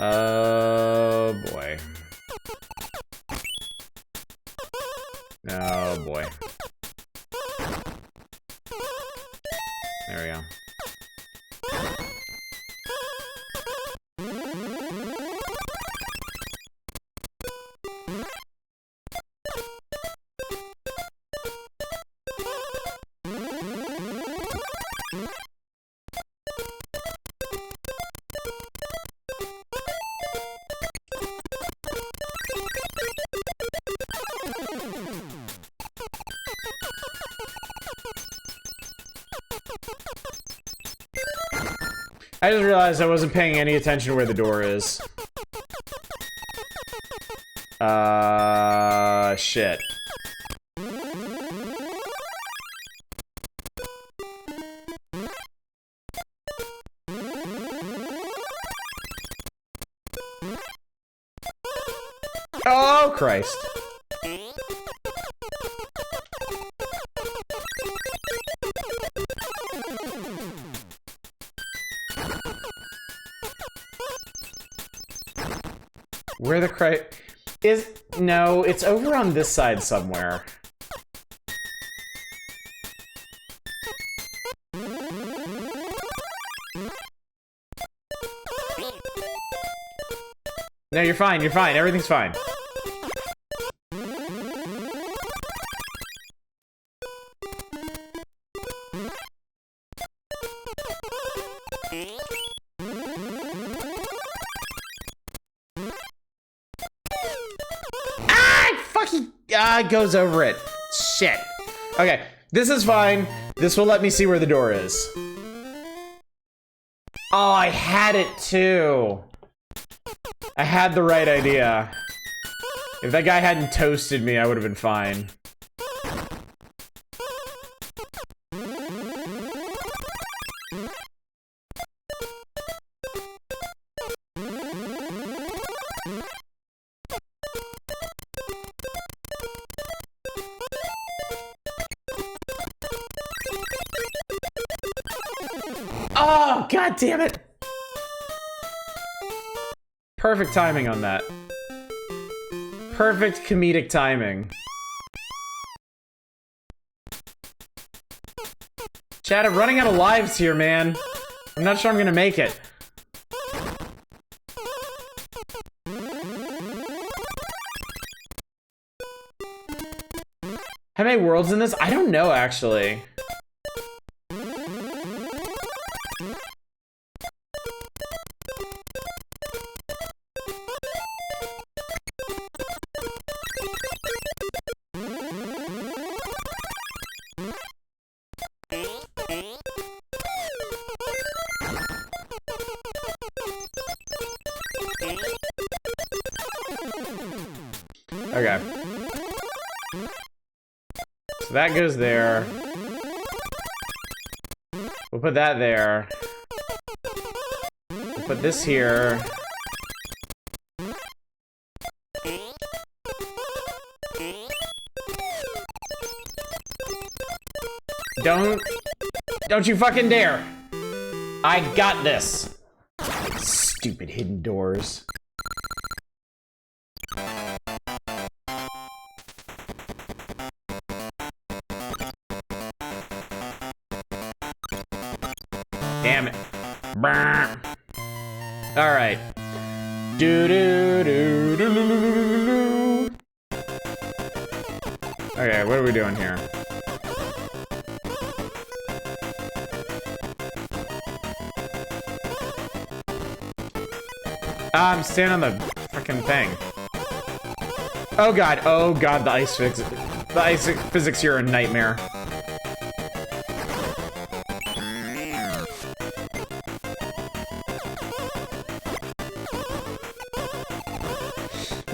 Speaker 2: Oh boy. Oh boy. There we go. I just realized I wasn't paying any attention to where the door is. Shit. Oh, Christ. Where the is... No, it's over on this side somewhere. No, you're fine, everything's fine. It goes over it. Shit. Okay, this is fine. This will let me see where the door is. Oh, I had it too. I had the right idea. If that guy hadn't toasted me, I would have been fine. Oh, god damn it! Perfect timing on that. Perfect comedic timing. Chad, I'm running out of lives here, man. I'm not sure I'm gonna make it. How many worlds in this? I don't know, actually. Okay. So that goes there. We'll put that there. We'll put this here. Don't you fucking dare! I got this! Stupid hidden doors. Damn it. Alright. Okay, what are we doing here? I'm standing on the frickin' thing. Oh god, the ice physics. The ice physics here are a nightmare.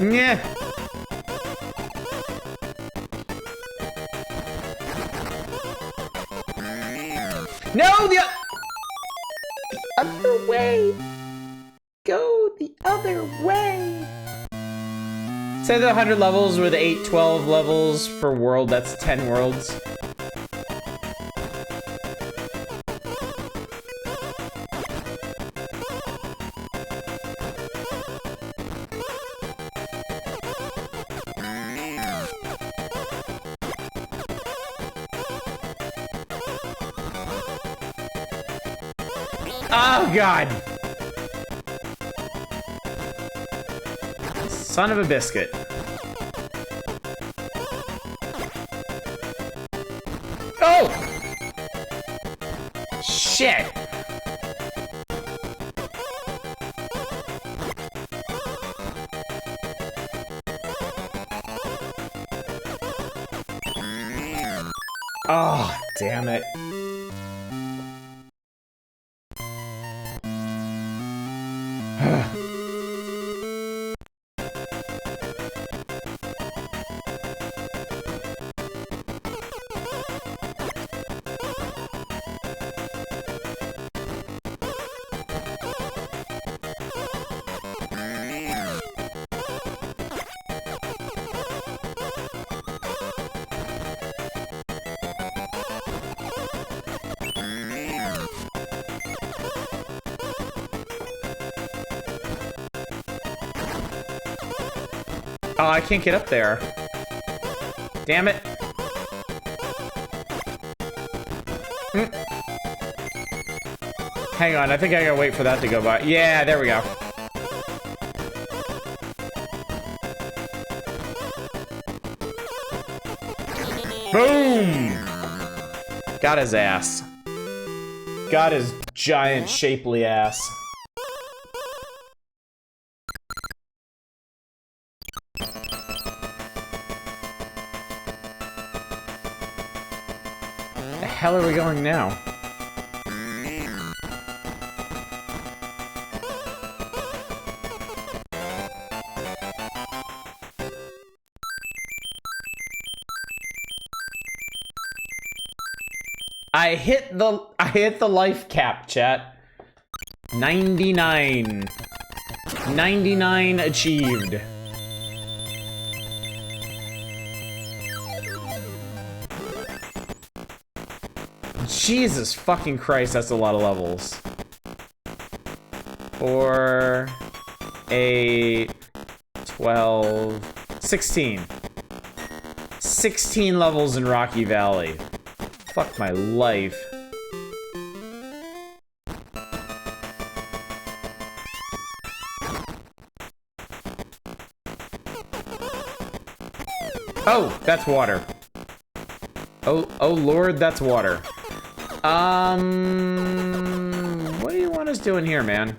Speaker 2: Yeah. No, the other way. Go the other way. Say the 100 levels with 12 levels per world. That's 10 worlds. Oh, God. Son of a biscuit. Oh! Shit. Oh, damn it. Oh, I can't get up there. Damn it. Hang on, I think I gotta wait for that to go by. Yeah, there we go. Boom! Got his ass. Got his giant, shapely ass. The hell are we going now? I hit the life cap, chat. 99. 99 achieved. Jesus fucking Christ, that's a lot of levels. 4, 8, 12, 16. 16 levels in Rocky Valley. Fuck my life. Oh, that's water. Oh Lord, that's water. What do you want us doing here, man?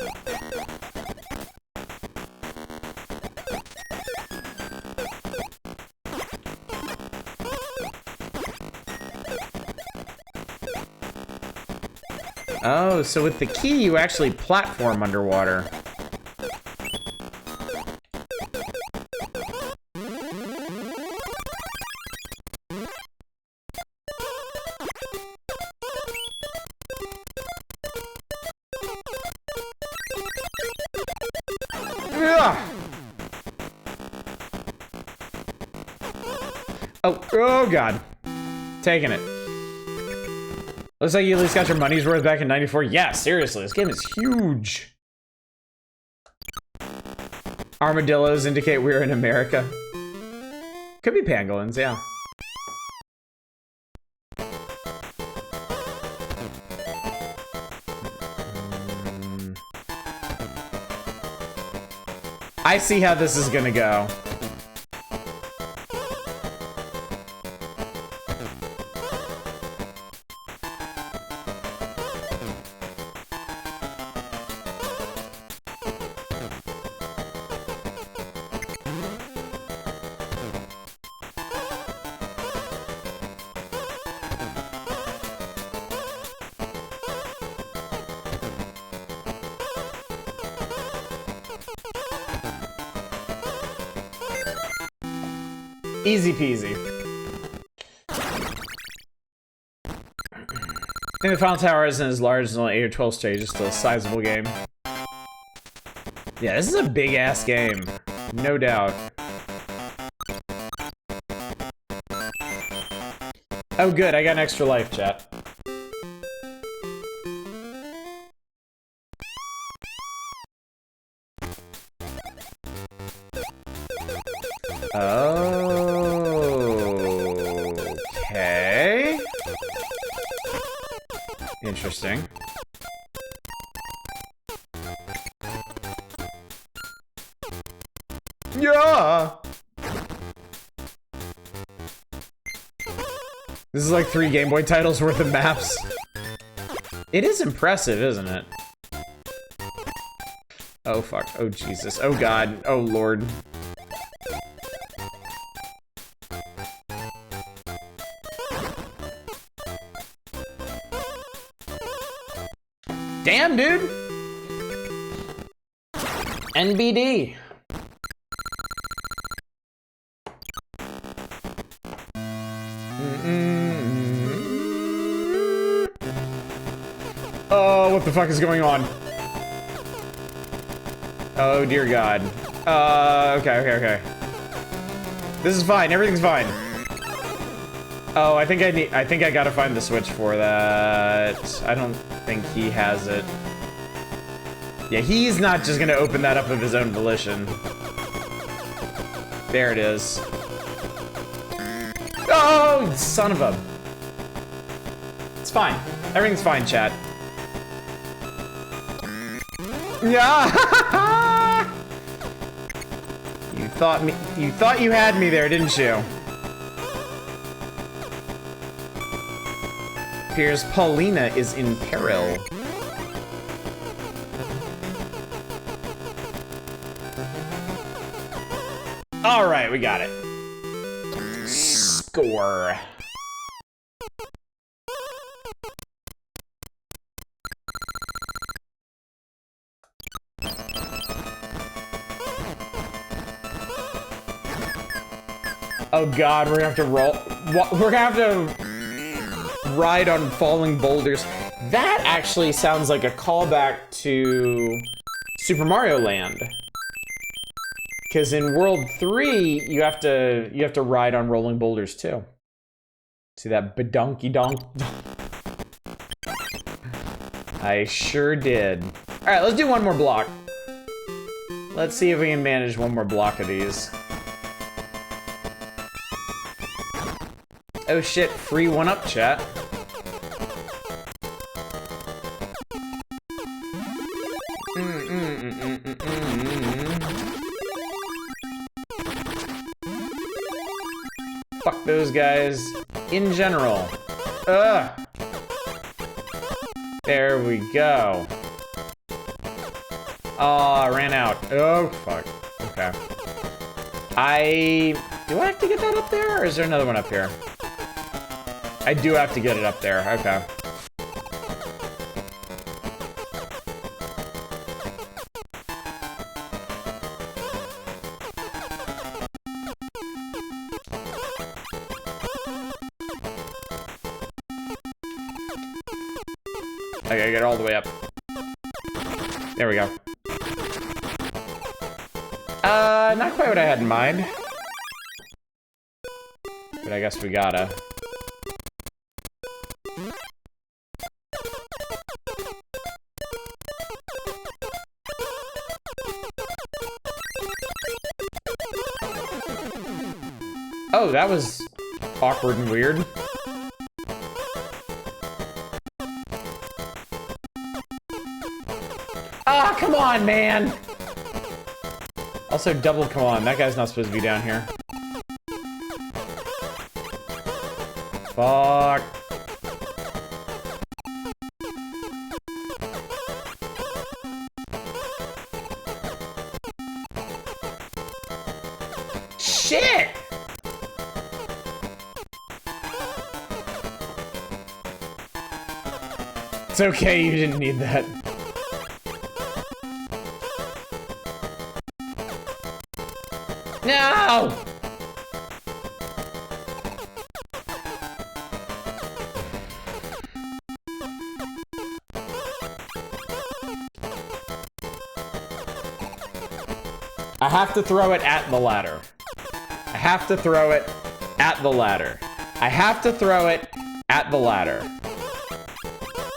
Speaker 2: Oh, so with the key, you actually platform underwater. Oh God. Taking it. Looks like you at least got your money's worth back in '94. Yeah, seriously, this game is huge. Armadillos indicate we're in America. Could be pangolins, yeah. I see how this is gonna go. Easy peasy. I think the final tower isn't as large as only 8 or 12 stages, still a sizable game. Yeah, this is a big ass game. No doubt. Oh good, I got an extra life, chat. Okay. Interesting. Yeah. This is like 3 Game Boy titles worth of maps. It is impressive, isn't it? Oh fuck. Oh Jesus. Oh God. Oh Lord. Damn, dude! NBD. Oh, what the fuck is going on? Oh, dear God. Okay. This is fine. Everything's fine. Oh, I think I gotta find the switch for that. I don't think he has it. Yeah, he's not just gonna open that up of his own volition. There it is. Oh, son of a... It's fine. Everything's fine, chat. Yeah. You thought you had me there, didn't you? Appears Paulina is in peril. All right, we got it. Score. Oh God, we're gonna have to roll. We're gonna have to ride on falling boulders. That actually sounds like a callback to Super Mario Land. Because in World 3, you have to ride on rolling boulders too. See that badonky donk? I sure did. All right, let's do one more block. Let's see if we can manage one more block of these. Oh shit, free 1-up, chat. Fuck those guys in general. Ugh. There we go. Oh, I ran out. Oh, fuck. Okay. Do I have to get that up there, or is there another one up here? I do have to get it up there. Okay. I gotta get it all the way up. There we go. Not quite what I had in mind. But I guess we gotta. Oh, that was awkward and weird. Ah, come on, man! Also, double come on. That guy's not supposed to be down here. Fuck. Shit! It's okay, you didn't need that. No! I have to throw it at the ladder. I have to throw it at the ladder. I have to throw it at the ladder.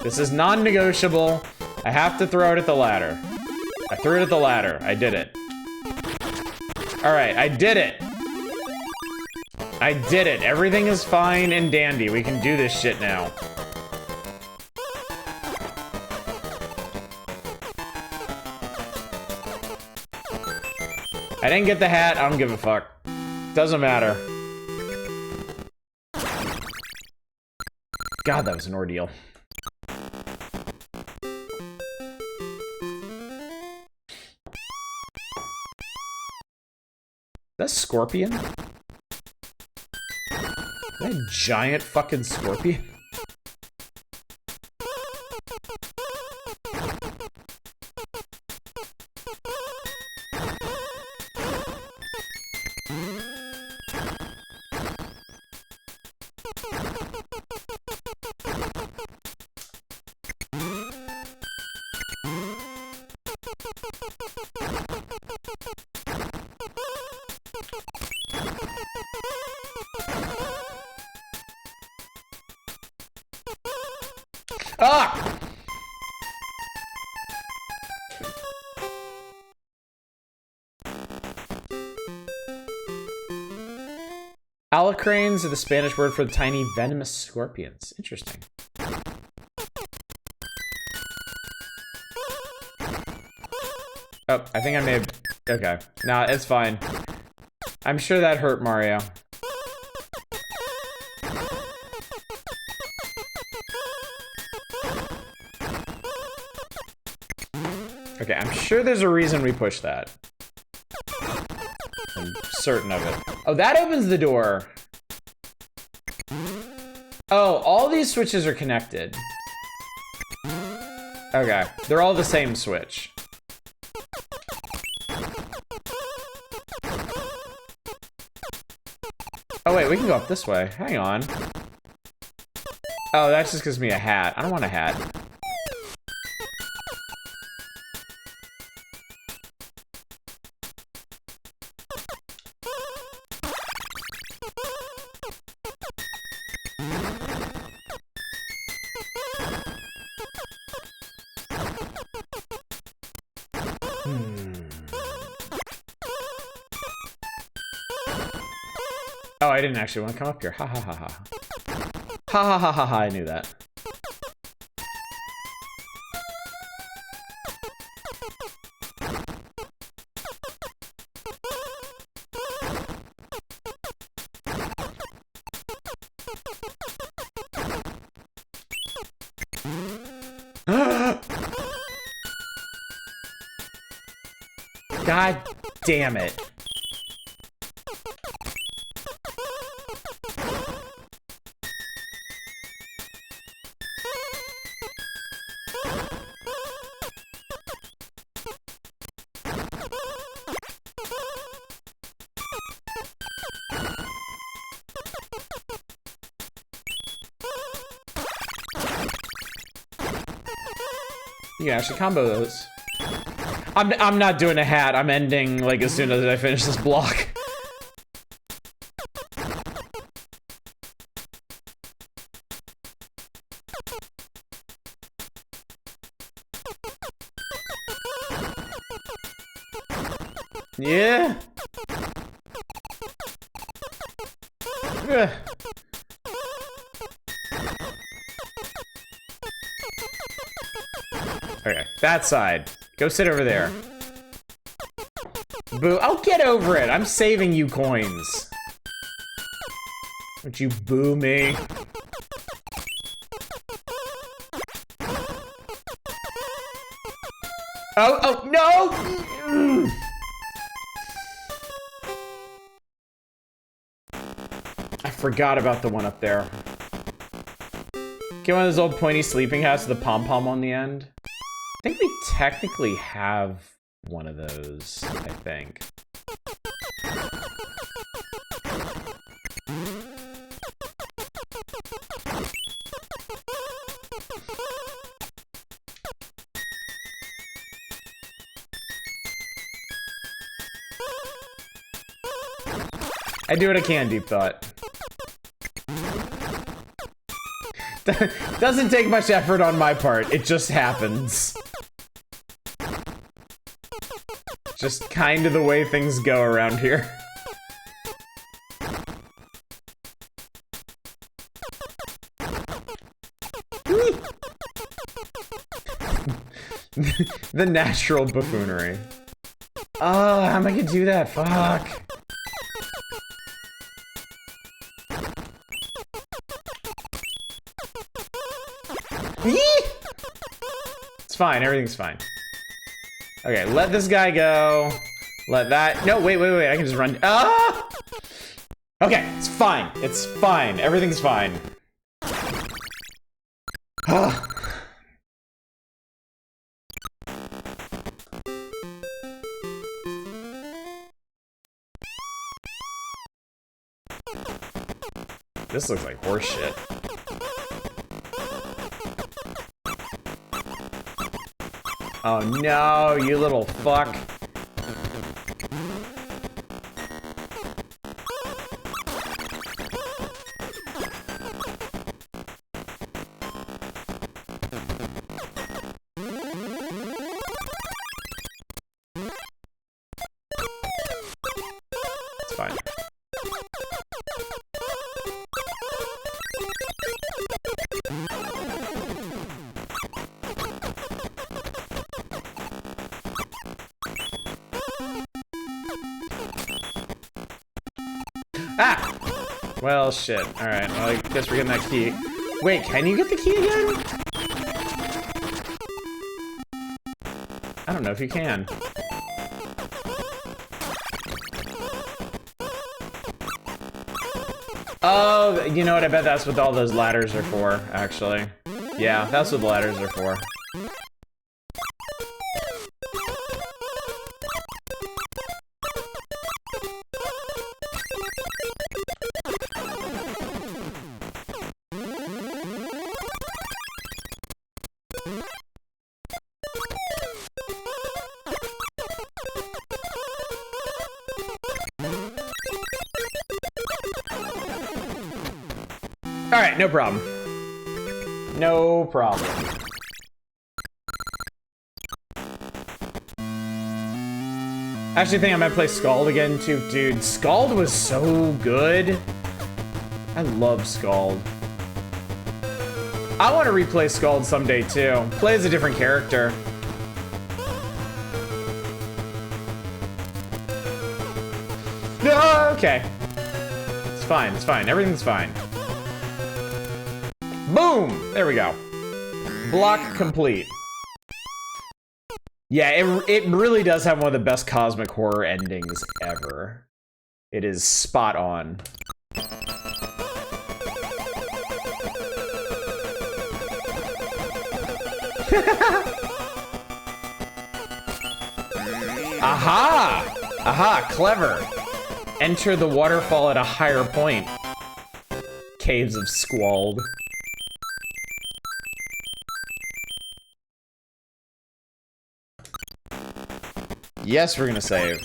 Speaker 2: This is non-negotiable. I have to throw it at the ladder. I threw it at the ladder. I did it. Alright, I did it. I did it. Everything is fine and dandy. We can do this shit now. I didn't get the hat. I don't give a fuck. Doesn't matter. God, that was an ordeal. That scorpion? That giant fucking scorpion? Ah! Alacranes are the Spanish word for the tiny venomous scorpions. Interesting. Oh, I think I may have... Okay. Nah, it's fine. I'm sure that hurt Mario. Okay, I'm sure there's a reason we pushed that. I'm certain of it. Oh, that opens the door. Oh, all these switches are connected. Okay, they're all the same switch. Oh wait, we can go up this way. Hang on. Oh, that just gives me a hat. I don't want a hat. Oh, I didn't actually want to come up here. Ha ha ha ha. Ha ha ha ha ha, I knew that. God damn it. You can actually combo those. I'm not doing a hat. I'm ending like as soon as I finish this block. Yeah. Ugh. Okay, that side. Go sit over there. Boo. Oh, get over it. I'm saving you coins. Don't you boo me. Oh, no! I forgot about the one up there. Get one of those old pointy sleeping hats with the pom-pom on the end. I think we technically have one of those, I think. I do what I can, Deep Thought. Doesn't take much effort on my part, it just happens. Just kind of the way things go around here. The natural buffoonery. Oh, how am I gonna do that? Fuck. It's fine, everything's fine. Okay, let this guy go. Let that. No, wait. I can just run. Ah! Okay, it's fine. It's fine. Everything's fine. Ah. This looks like horse shit. Oh no, you little fuck. It's fine. Ah! Well, shit. Alright, well, I guess we're getting that key. Wait, can you get the key again? I don't know if you can. Oh, you know what? I bet that's what all those ladders are for, actually. Yeah, that's what the ladders are for. Alright, no problem. No problem. actually think I might play Scald again too. Dude, Scald was so good. I love Scald. I want to replay Scald someday too. Play as a different character. No, okay. It's fine, it's fine. Everything's fine. Boom! There we go. Block complete. Yeah, it really does have one of the best cosmic horror endings ever. It is spot on. Aha! Aha, clever. Enter the waterfall at a higher point. Caves of Squald. Yes, we're gonna save.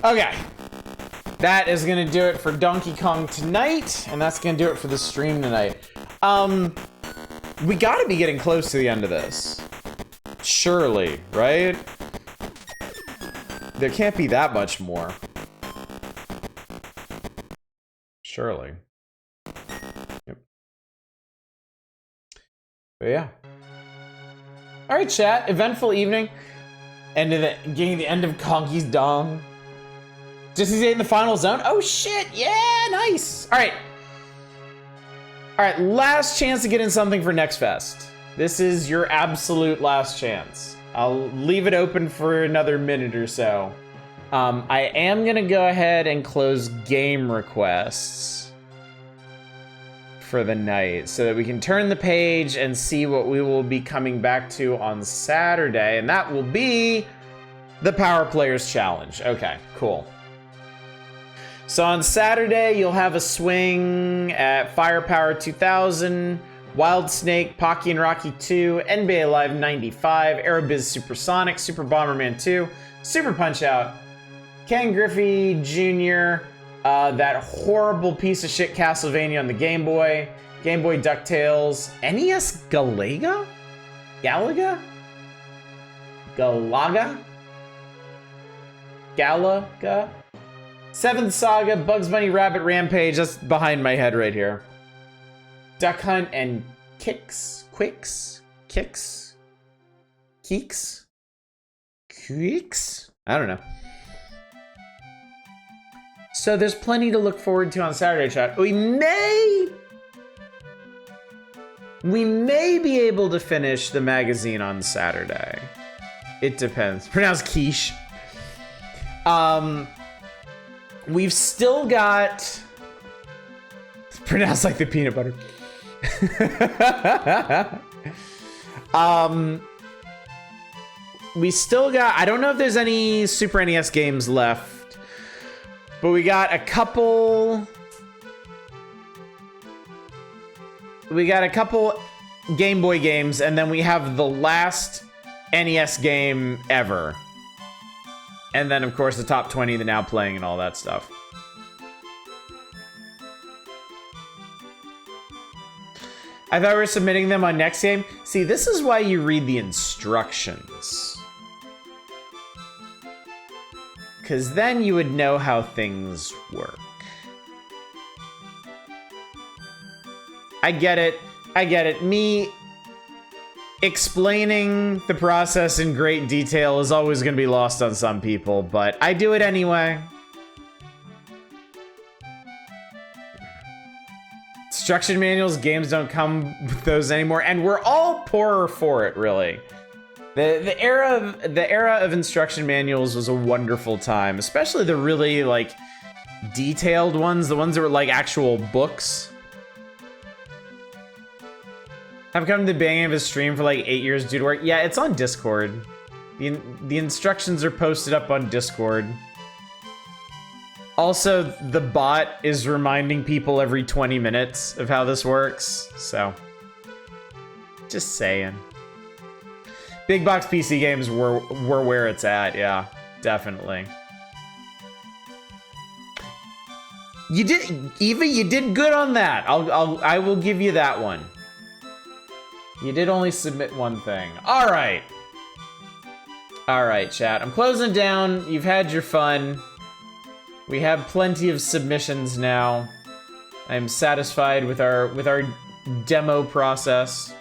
Speaker 2: Okay. That is gonna do it for Donkey Kong tonight, and that's gonna do it for the stream tonight. We gotta be getting close to the end of this. Surely, right? There can't be that much more. Surely. Yep. But yeah. Alright, chat. Eventful evening. Getting the end of Conky's Dong. Just as in the final zone? Oh shit! Yeah, nice! Alright. Alright, last chance to get in something for Next Fest. This is your absolute last chance. I'll leave it open for another minute or so. I am gonna go ahead and close game requests for the night so that we can turn the page and see what we will be coming back to on Saturday, and that will be the Power Players Challenge. Okay, cool. So on Saturday, you'll have a swing at Firepower 2000, Wild Snake, Pocky and Rocky 2, NBA Live 95, Aerobiz Supersonic, Super Bomberman 2, Super Punch-Out, Ken Griffey Jr., that horrible piece of shit Castlevania on the Game Boy DuckTales, NES Galaga? Galaga? Galaga? Galaga? Seventh Saga, Bugs Bunny Rabbit Rampage, that's behind my head right here. Duck Hunt and Keeks? I don't know. So there's plenty to look forward to on Saturday, chat. We may be able to finish the magazine on Saturday. It depends. Pronounced quiche. We've still got... It's pronounced like the peanut butter. We still got... I don't know if there's any Super NES games left, but we got a couple... Game Boy games, and then we have the last NES game ever. And then, of course, the top 20, the now playing, and all that stuff. I thought we were submitting them on next game. See, this is why you read the instructions. Because then you would know how things work. I get it. Me explaining the process in great detail is always going to be lost on some people, but I do it anyway. Instruction manuals, games don't come with those anymore, and we're all poorer for it, really. The era of instruction manuals was a wonderful time, especially the really like detailed ones, the ones that were like actual books. I've come to the beginning of a stream for like 8 years due to work. Yeah, it's on Discord. The instructions are posted up on Discord. Also, the bot is reminding people every 20 minutes of how this works, so just saying. Big box PC games were where it's at, yeah, definitely. You did, Eva, you did good on that. I will give you that one. You did only submit one thing. All right. All right, chat. I'm closing down. You've had your fun. We have plenty of submissions now. I'm satisfied with our demo process.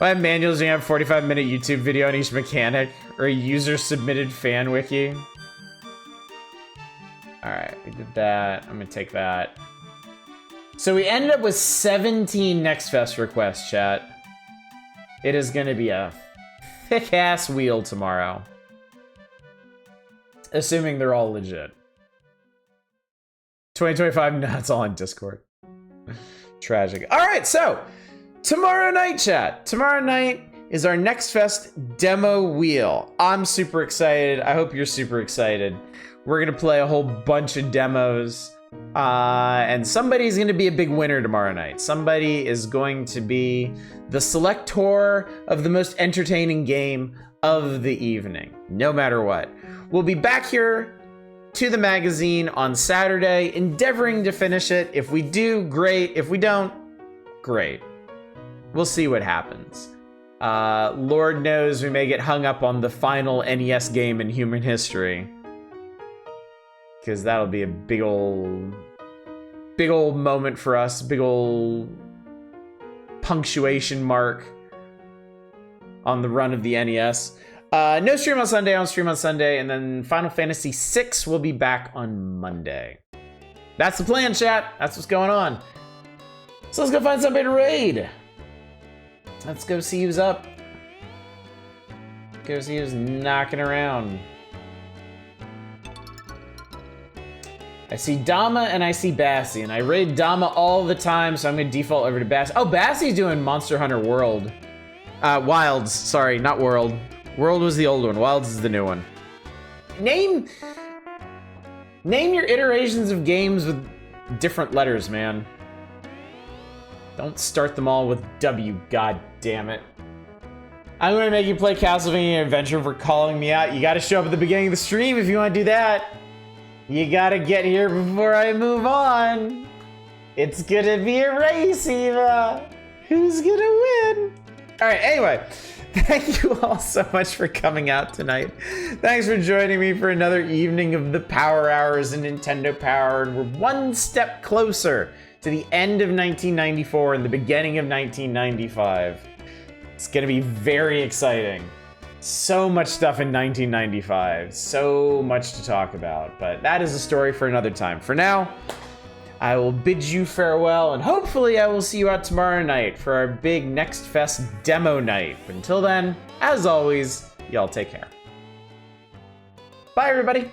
Speaker 2: I have manuals and you have a 45-minute YouTube video on each mechanic or a user-submitted fan wiki. All right, we did that. I'm gonna take that. So we ended up with 17 Next Fest requests, chat. It is gonna be a thick-ass wheel tomorrow. Assuming they're all legit. 2025, no, it's all on Discord. Tragic. All right, so tomorrow night, chat. Tomorrow night is our Next Fest demo wheel. I'm super excited. I hope you're super excited. We're gonna play a whole bunch of demos. And somebody's gonna be a big winner tomorrow night. Somebody is going to be the selector of the most entertaining game of the evening, no matter what. We'll be back here to the magazine on Saturday, endeavoring to finish it. If we do, great. If we don't, great. We'll see what happens. Lord knows we may get hung up on the final NES game in human history, because that'll be a big old moment for us, big old punctuation mark on the run of the NES. No stream on Sunday, on stream on Sunday, and then Final Fantasy VI will be back on Monday. That's the plan, chat. That's what's going on. So let's go find somebody to raid. Let's go see who's up. Go see who's knocking around. I see Dama and I see Bassie, and I raid Dama all the time, so I'm gonna default over to Bassie. Oh, Bassie's doing Monster Hunter World. Wilds, sorry, not World. World was the old one, Wilds is the new one. Name your iterations of games with different letters, man. Don't start them all with W, god damn it. I'm gonna make you play Castlevania Adventure for calling me out. You gotta show up at the beginning of the stream if you wanna do that. You gotta get here before I move on. It's gonna be a race, Eva. Who's gonna win? All right, anyway, thank you all so much for coming out tonight. Thanks for joining me for another evening of the Power Hours and Nintendo Power. And we're one step closer to the end of 1994 and the beginning of 1995. It's gonna be very exciting. So much stuff in 1995, so much to talk about, but that is a story for another time. For now, I will bid you farewell, and hopefully I will see you out tomorrow night for our big Next Fest demo night. But until then, as always, y'all take care. Bye, everybody.